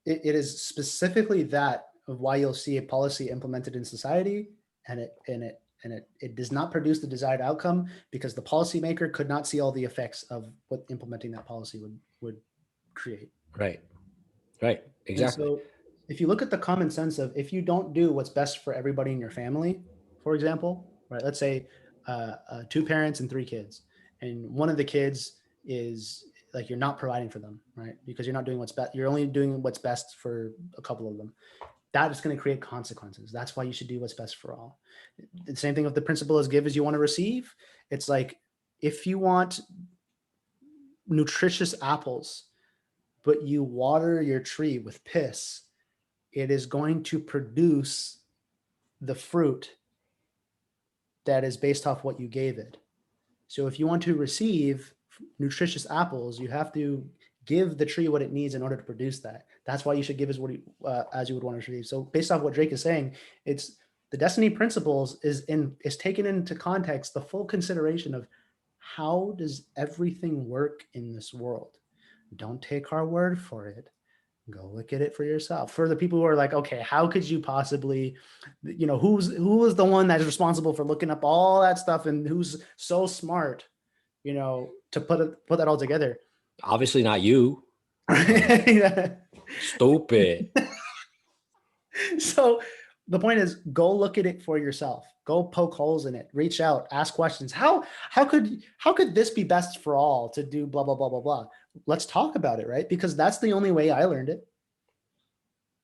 S1: what,
S2: it is specifically that of why you'll see a policy implemented in society and it does not produce the desired outcome because the policymaker could not see all the effects of what implementing that policy would create.
S1: right. Right. Exactly.
S2: And so if you look at the common sense of if you don't do what's best for everybody in your family, for example, right? Let's say 2 parents and 3 kids, and one of the kids is like you're not providing for them, right? Because you're not doing what's best. You're only doing what's best for a couple of them. That is going to create consequences. That's why you should do what's best for all. The same thing with the principle is give as you want to receive. It's like if you want nutritious apples, but you water your tree with piss, it is going to produce the fruit that is based off what you gave it. So if you want to receive nutritious apples, you have to give the tree what it needs in order to produce that. That's why you should give as you would want to receive. So based off what Drake is saying, it's the destiny principles is taken into context the full consideration of how does everything work in this world. Don't take our word for it. Go look at it for yourself. For the people who are like, okay, how could you possibly, who was the one that's responsible for looking up all that stuff and who's so smart, to put that all together?
S1: Obviously not you. Stupid.
S2: So the point is, go look at it for yourself. Go poke holes in it. Reach out. Ask questions. How could this be best for all to do blah blah blah blah blah? Let's talk about it, right? Because that's the only way I learned it.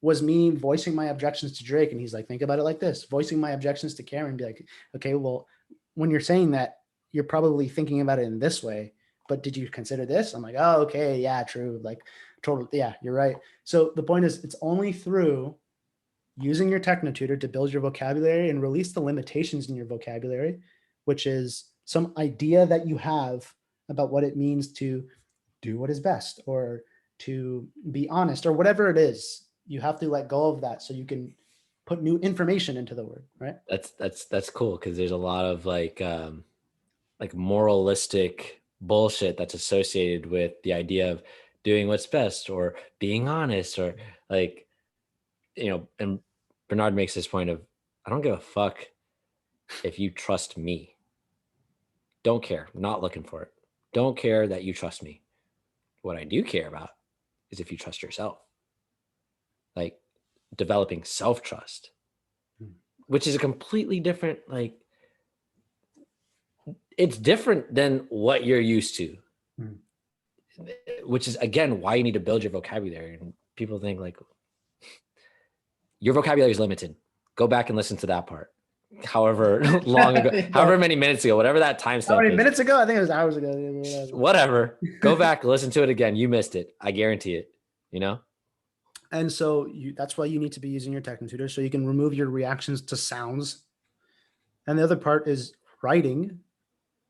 S2: Was me voicing my objections to Drake, and he's like, think about it like this. Voicing my objections to Cameron, be like, okay, well, when you're saying that, you're probably thinking about it in this way. But did you consider this? I'm like, oh, okay, yeah, true. Like, totally, yeah, you're right. So the point is, it's only through using your Technotutor to build your vocabulary and release the limitations in your vocabulary, which is some idea that you have about what it means to do what is best or to be honest or whatever it is. You have to let go of that so you can put new information into the word, right?
S1: That's cool, because there's a lot of like moralistic bullshit that's associated with the idea of doing what's best or being honest, or like, and Bernard makes this point of, I don't give a fuck if you trust me. Don't care. I'm not looking for it. Don't care that you trust me. What I do care about is if you trust yourself. Like developing self-trust, which is a completely different, like, it's different than what you're used to, which is, again, why you need to build your vocabulary. And people think like, your vocabulary is limited. Go back and listen to that part. However long ago, however many minutes ago, whatever that time
S2: How many minutes ago? I think it was hours ago.
S1: Whatever. Go back, listen to it again. You missed it. I guarantee it.
S2: And so that's why you need to be using your Technotutor, so you can remove your reactions to sounds. And the other part is writing,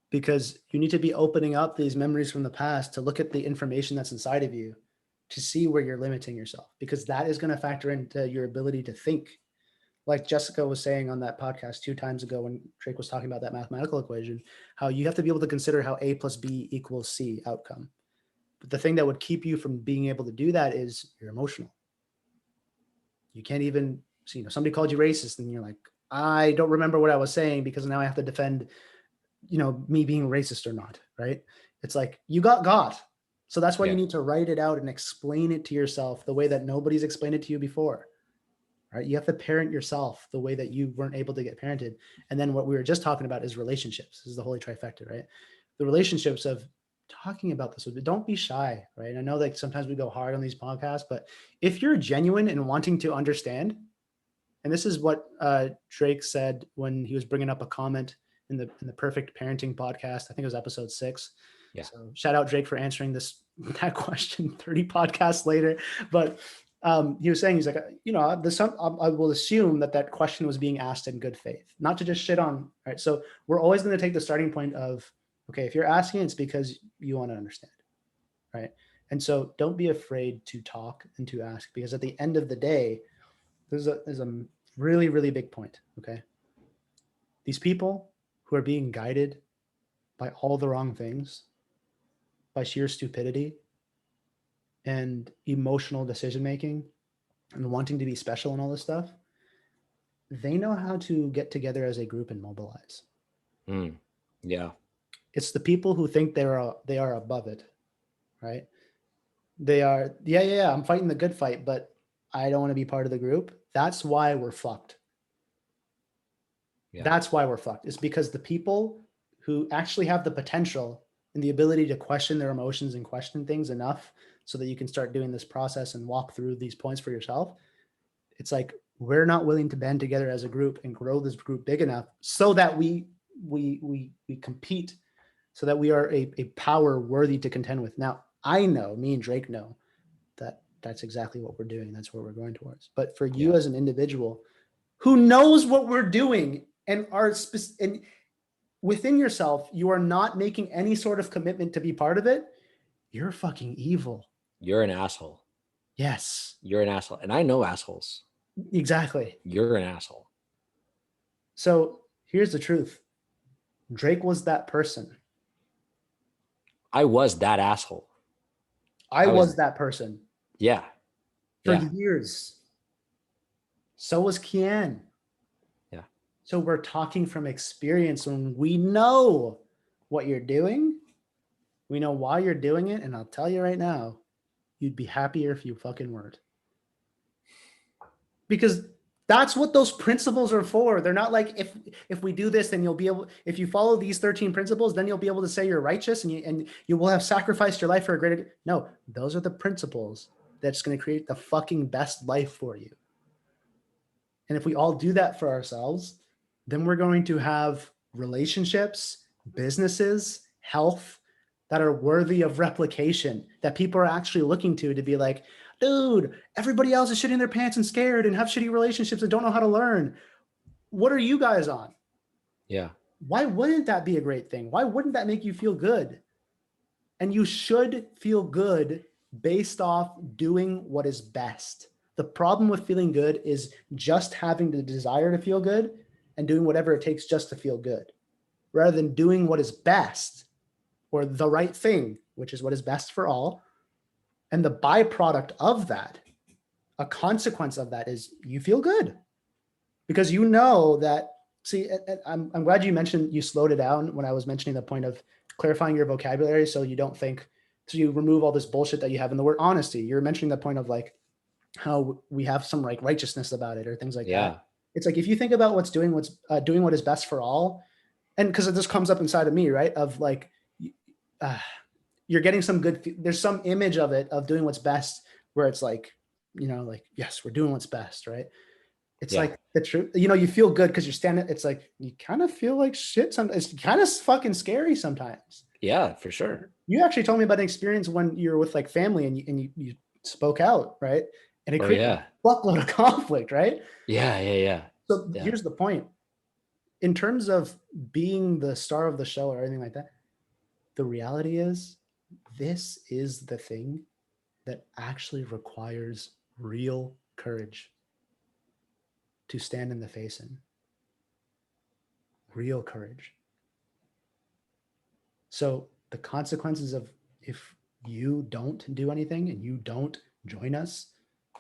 S2: because you need to be opening up these memories from the past to look at the information that's inside of you, to see where you're limiting yourself, because that is going to factor into your ability to think. Like Jessica was saying on that podcast 2 times ago when Drake was talking about that mathematical equation, how you have to be able to consider how A plus B equals C outcome. But the thing that would keep you from being able to do that is you're emotional. You can't even see, somebody called you racist and you're like, I don't remember what I was saying because now I have to defend, me being racist or not, right? It's like, you got. So that's why you need to write it out and explain it to yourself the way that nobody's explained it to you before, right? You have to parent yourself the way that you weren't able to get parented. And then what we were just talking about is relationships. This is the holy trifecta, right? The relationships of talking about this, but don't be shy, right? I know that sometimes we go hard on these podcasts, but if you're genuine and wanting to understand, and this is what Drake said when he was bringing up a comment in the Perfect Parenting podcast, I think it was episode 6.
S1: Yeah.
S2: So shout out Drake for answering that question 30 podcasts later. But he was saying, he's like, I will assume that question was being asked in good faith, not to just shit on, right? So we're always going to take the starting point of, okay, if you're asking, it's because you want to understand, right? And so don't be afraid to talk and to ask, because at the end of the day, there's a really, really big point, okay? These people who are being guided by all the wrong things, by sheer stupidity and emotional decision-making and wanting to be special and all this stuff, they know how to get together as a group and mobilize.
S1: Yeah.
S2: It's the people who think they are above it, right? They are, yeah, I'm fighting the good fight, but I don't want to be part of the group. That's why we're fucked. Yeah. That's why we're fucked. It's because the people who actually have the potential and the ability to question their emotions and question things enough so that you can start doing this process and walk through these points for yourself. It's like, we're not willing to band together as a group and grow this group big enough so that we compete, so that we are a power worthy to contend with. Now, I know, me and Drake know that that's exactly what we're doing. That's what we're going towards. But for you as an individual who knows what we're doing and and within yourself, you are not making any sort of commitment to be part of it, you're fucking evil.
S1: You're an asshole.
S2: Yes.
S1: You're an asshole. And I know assholes.
S2: Exactly.
S1: You're an asshole.
S2: So here's the truth. Drake was that person.
S1: I was that asshole.
S2: I was that person.
S1: Yeah.
S2: for
S1: Yeah.
S2: years. So was Kian.
S1: Yeah.
S2: So we're talking from experience when we know what you're doing. We know why you're doing it. And I'll tell you right now, you'd be happier if you fucking weren't. Because that's what those principles are for. They're not like if we do this, then you'll be able, if you follow these 13 principles, then you'll be able to say you're righteous and you will have sacrificed your life for a greater. No, those are the principles that's going to create the fucking best life for you. And if we all do that for ourselves, then we're going to have relationships, businesses, health that are worthy of replication, that people are actually looking to be like, dude, everybody else is shitting their pants and scared and have shitty relationships and don't know how to learn. What are you guys on?
S1: Yeah.
S2: Why wouldn't that be a great thing? Why wouldn't that make you feel good? And you should feel good based off doing what is best. The problem with feeling good is just having the desire to feel good and doing whatever it takes just to feel good, rather than doing what is best or the right thing, which is what is best for all. And the byproduct of that, a consequence of that, is you feel good because you know that. See, I'm glad you mentioned you slowed it down when I was mentioning the point of clarifying your vocabulary so you don't think, so you remove all this bullshit that you have in the word honesty. You're mentioning the point of like how we have some like righteousness about it or things like that. It's like if you think about doing what is best for all, and because this comes up inside of me, right? Of like you're getting some good, there's some image of it, of doing what's best, where it's like, like, yes, we're doing what's best, right? It's like the truth, you feel good because you're standing, it's like, you kind of feel like shit sometimes. It's kind of fucking scary sometimes.
S1: Yeah, for sure.
S2: You actually told me about an experience when you're with like family and you spoke out, right? And it created a buttload of conflict, right?
S1: Yeah.
S2: So here's the point. In terms of being the star of the show or anything like that, the reality is this is the thing that actually requires real courage to stand in the face in. Real courage. So the consequences of if you don't do anything and you don't join us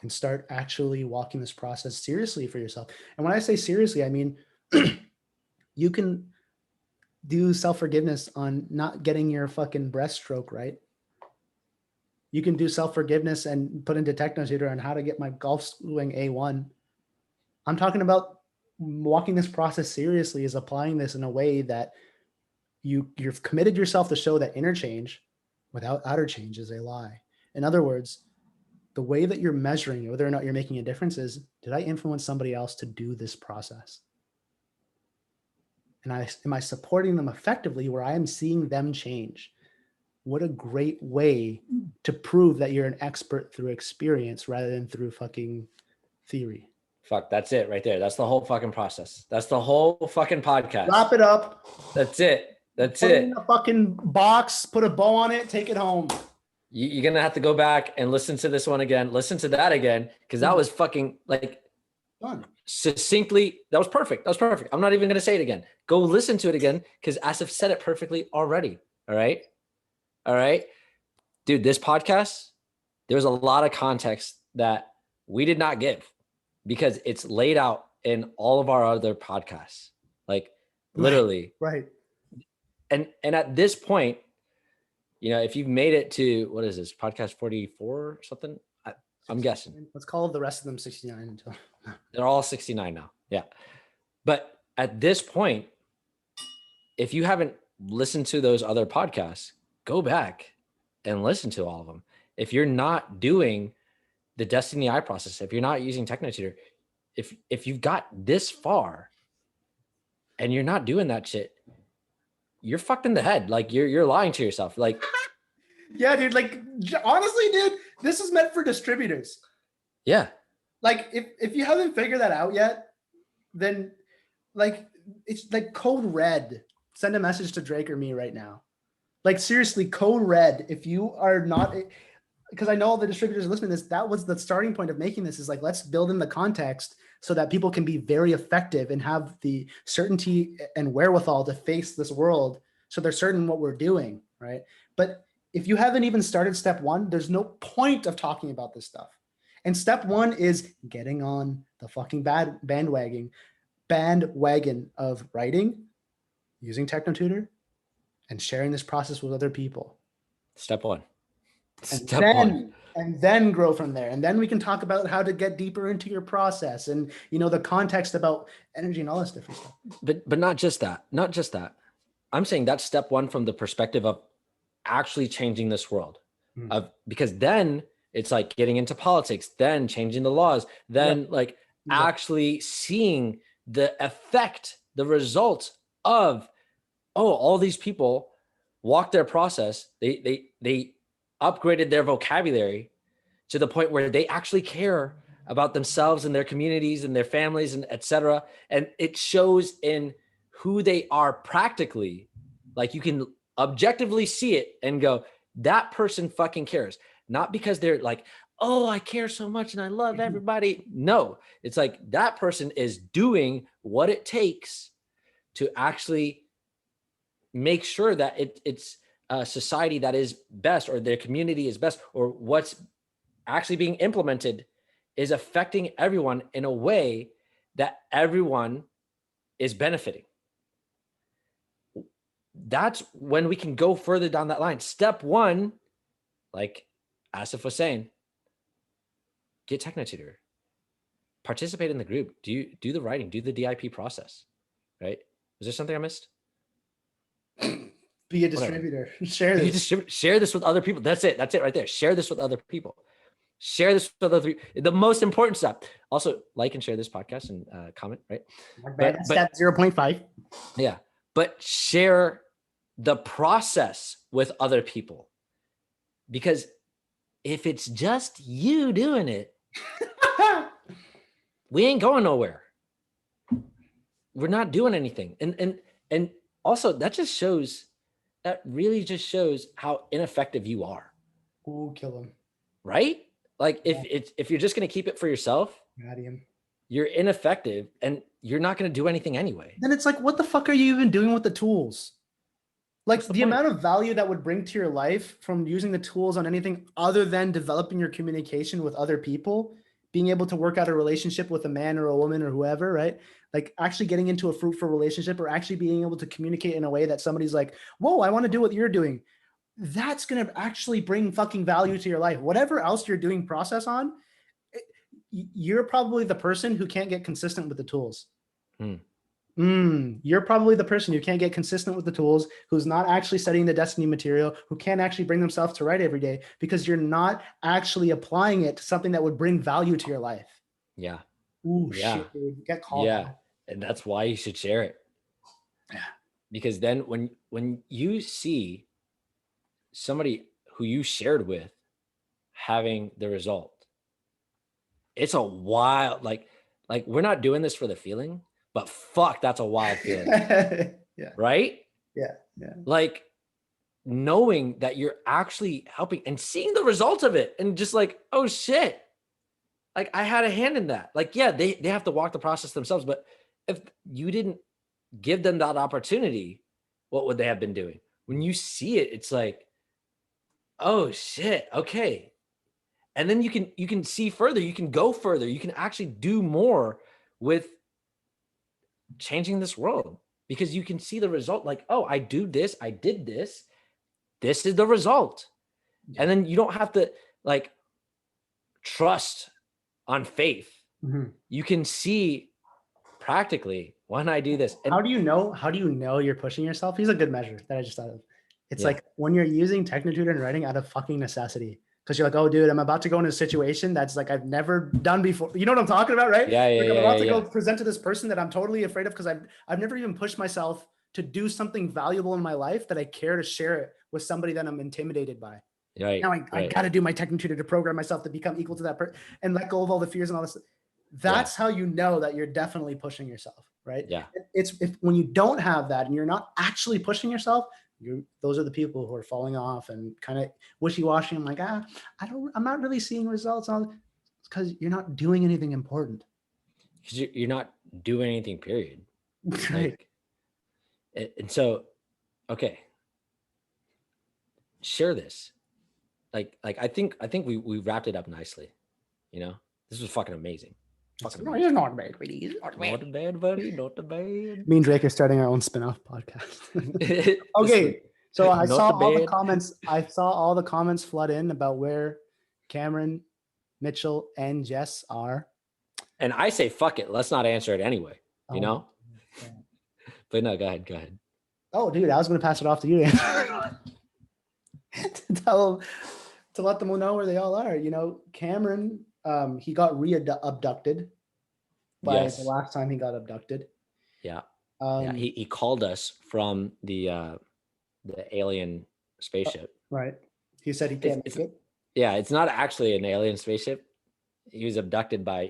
S2: and start actually walking this process seriously for yourself. And when I say seriously, I mean, you can do self-forgiveness on not getting your fucking breaststroke right. You can do self-forgiveness and put into TechnoTutor on how to get my golf swing A1. I'm talking about walking this process seriously is applying this in a way that you've committed yourself to show that inner change without outer change is a lie. In other words, the way that you're measuring whether or not you're making a difference is, did I influence somebody else to do this process? And am I supporting them effectively where I am seeing them change? What a great way to prove that you're an expert through experience rather than through fucking theory.
S1: Fuck, that's it right there. That's the whole fucking process. That's the whole fucking podcast.
S2: Wrap it up.
S1: That's it. That's
S2: put
S1: it.
S2: It in a fucking box, put a bow on it, take it home.
S1: You're going to have to go back and listen to this one again. Listen to that again. Because that was fucking like
S2: done.
S1: Succinctly. That was perfect. That was perfect. I'm not even going to say it again. Go listen to it again. Because Asif said it perfectly already. All right. All right. Dude, this podcast, there's a lot of context that we did not give because it's laid out in all of our other podcasts. Like literally.
S2: Right.
S1: And at this point, if you've made it to, what is this, podcast 44 or something? I'm guessing.
S2: Let's call the rest of them 69 until
S1: they're all 69 now. Yeah. But at this point, if you haven't listened to those other podcasts, go back and listen to all of them. If you're not doing the Destiny I process, if you're not using TechnoTutor, if you've got this far and you're not doing that shit, you're fucked in the head. Like you're lying to yourself. Like,
S2: yeah, dude. Like, honestly, dude, this is meant for distributors.
S1: Yeah.
S2: Like, if you haven't figured that out yet, then like it's like code red. Send a message to Drake or me right now. Like seriously, code red. If you are not, because I know all the distributors are listening to this, that was the starting point of making this, is like, let's build in the context so that people can be very effective and have the certainty and wherewithal to face this world. So they're certain what we're doing, right? But if you haven't even started step one, there's no point of talking about this stuff. And step one is getting on the fucking bandwagon of writing, using TechnoTutor, and sharing this process with other people.
S1: Step one.
S2: And then grow from there. And then we can talk about how to get deeper into your process and, the context about energy and all this different stuff.
S1: But not just that. I'm saying that's step one from the perspective of actually changing this world. Because then it's like getting into politics, then changing the laws, then actually seeing the effect, the result of, all these people walked their process. They upgraded their vocabulary to the point where they actually care about themselves and their communities and their families and etc. And it shows in who they are practically. Like you can objectively see it and go, that person fucking cares. Not because they're like, oh, I care so much and I love everybody. No, it's like that person is doing what it takes to actually make sure that it's a society that is best, or their community is best, or what's actually being implemented is affecting everyone in a way that everyone is benefiting. That's when we can go further down that line. Step one, like Asif was saying, get TechnoTutor, participate in the group, do the writing, do the DIP process, right? Was there something I missed?
S2: Be a distributor. Share this.
S1: Share this with other people. That's it right there. Share this with other people. Share this with other people. The most important step. Also, like and share this podcast and comment, right?
S2: But step 0.5.
S1: Yeah, but share the process with other people, because if it's just you doing it, we ain't going nowhere. We're not doing anything, and also that really just shows how ineffective you are.
S2: Ooh, kill him.
S1: Right? Like if you're just going to keep it for yourself, you're ineffective and you're not going to do anything anyway.
S2: Then it's like, what the fuck are you even doing with the tools? Like the amount of value that would bring to your life from using the tools on anything other than developing your communication with other people, being able to work out a relationship with a man or a woman or whoever, right? Like actually getting into a fruitful relationship, or actually being able to communicate in a way that somebody's like, whoa, I want to do what you're doing. That's going to actually bring fucking value to your life. Whatever else you're doing process on, you're probably the person who can't get consistent with the tools. You're probably the person who can't get consistent with the tools, who's not actually studying the Destiny material, who can't actually bring themselves to write every day because you're not actually applying it to something that would bring value to your life.
S1: Yeah.
S2: Ooh, yeah. Shit, dude. Get called.
S1: Yeah. And that's why you should share it.
S2: Yeah.
S1: Because then when you see somebody who you shared with having the result, it's a wild, like we're not doing this for the feeling, but fuck, that's a wild feeling.
S2: Yeah.
S1: Right?
S2: Yeah. Yeah.
S1: Like knowing that you're actually helping and seeing the results of it and just like, oh shit, like I had a hand in that. Like, yeah, they have to walk the process themselves, but if you didn't give them that opportunity, what would they have been doing? When you see it, it's like, oh shit, okay. And then you can see further, you can go further, you can actually do more with changing this world, because you can see the result. Like, oh, I did this, this is the result. Yeah. And then you don't have to like trust on faith. You can see practically when I do this.
S2: And how do you know you're pushing yourself? Here's a good measure that I just thought of. It's like when you're using TechnoTutor and writing out of fucking necessity. Because you're like, oh, dude, I'm about to go into a situation that's like I've never done before. You know what I'm talking about, right?
S1: Yeah, yeah,
S2: like I'm about to go present to this person that I'm totally afraid of because I've never even pushed myself to do something valuable in my life that I care to share it with somebody that I'm intimidated by.
S1: Right.
S2: Now I got to do my TechnoTutor to program myself to become equal to that person and let go of all the fears and all this. That's how you know that you're definitely pushing yourself, right?
S1: Yeah.
S2: It's when you don't have that and you're not actually pushing yourself, those are the people who are falling off and kind of wishy-washy. I'm like, I'm not really seeing results. It's because you're not doing anything important.
S1: Because you're not doing anything, period.
S2: Right.
S1: And so, okay, share this. Like I think we wrapped it up nicely. You know, this was fucking amazing. Fucking
S2: No,
S1: amazing.
S2: he's not bad, buddy. He's not
S1: Not
S2: bad.
S1: bad, buddy. Not bad.
S2: Me and Drake are starting our own spin-off podcast.
S1: This
S2: Okay, so I
S1: Not
S2: saw all the
S1: bad.
S2: comments. I saw all the comments flood in about where Cameron, Mitchell, and Jess are.
S1: And I say, fuck it. Let's not answer it anyway. You
S2: Oh,
S1: know?
S2: yeah.
S1: But no, go ahead.
S2: Oh, dude, I was going to pass it off to you to let them know where they all are. You know, Cameron, he got abducted by
S1: Yes.
S2: the last time he got abducted.
S1: Yeah.
S2: Um,
S1: He called us from the alien spaceship.
S2: right. He said he can't
S1: It's-
S2: make it.
S1: Yeah, it's not actually an alien spaceship. He was abducted by,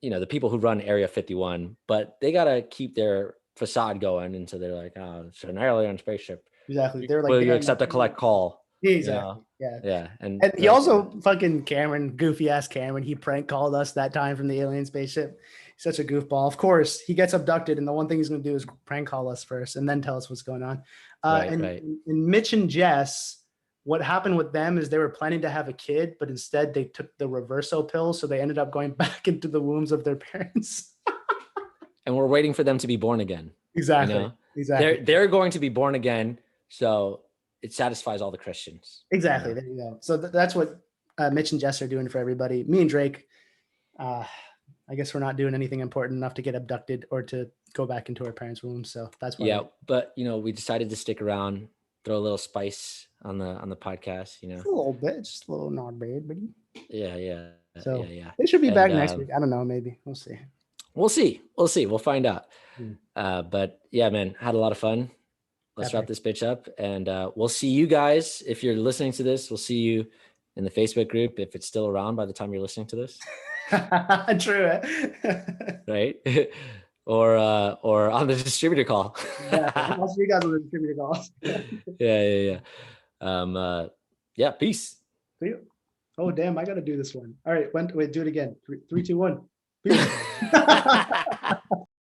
S1: the people who run Area 51, but they gotta keep their facade going, and so they're like, "Oh, it's an alien spaceship.
S2: Exactly. They're like,
S1: Will you
S2: "Damn,
S1: accept a collect call?"
S2: Exactly.
S1: You
S2: Yeah.
S1: Yeah, and
S2: And he also fucking Cameron, goofy ass Cameron, he prank called us that time from the alien spaceship. He's such a goofball. Of course, he gets abducted, and the one thing he's going to do is prank call us first and then tell us what's going on.
S1: Right,
S2: and,
S1: right.
S2: and Mitch and Jess, what happened with them is they were planning to have a kid, but instead they took the reverso pill, so they ended up going back into the wombs of their parents.
S1: and we're waiting for them to be born again.
S2: Exactly.
S1: You know?
S2: Exactly.
S1: They're going to be born again, so it satisfies all the Christians.
S2: Exactly.
S1: You know?
S2: There you go. So that's what Mitch and Jess are doing for everybody. Me and Drake, I guess we're not doing anything important enough to get abducted or to go back into our parents' womb. So that's why.
S1: Yeah, but we decided to stick around, throw a little spice on the podcast.
S2: Just a little bit, just a little not bad, but
S1: Yeah.
S2: So
S1: yeah.
S2: they should be back next
S1: And,
S2: week. I don't know, maybe we'll see.
S1: We'll see. We'll find out.
S2: Hmm.
S1: But yeah, man, had a lot of fun. Let's wrap
S2: Epic.
S1: this bitch up, and we'll see you guys. If you're listening to this, we'll see you in the Facebook group if it's still around by the time you're listening to this,
S2: True.
S1: right? or on the distributor call.
S2: Yeah, I'll see you guys on the distributor calls.
S1: Yeah. Yeah. Peace.
S2: See you. Oh damn! I gotta do this one. All right, wait, do it again. 3, 2, 1. Peace.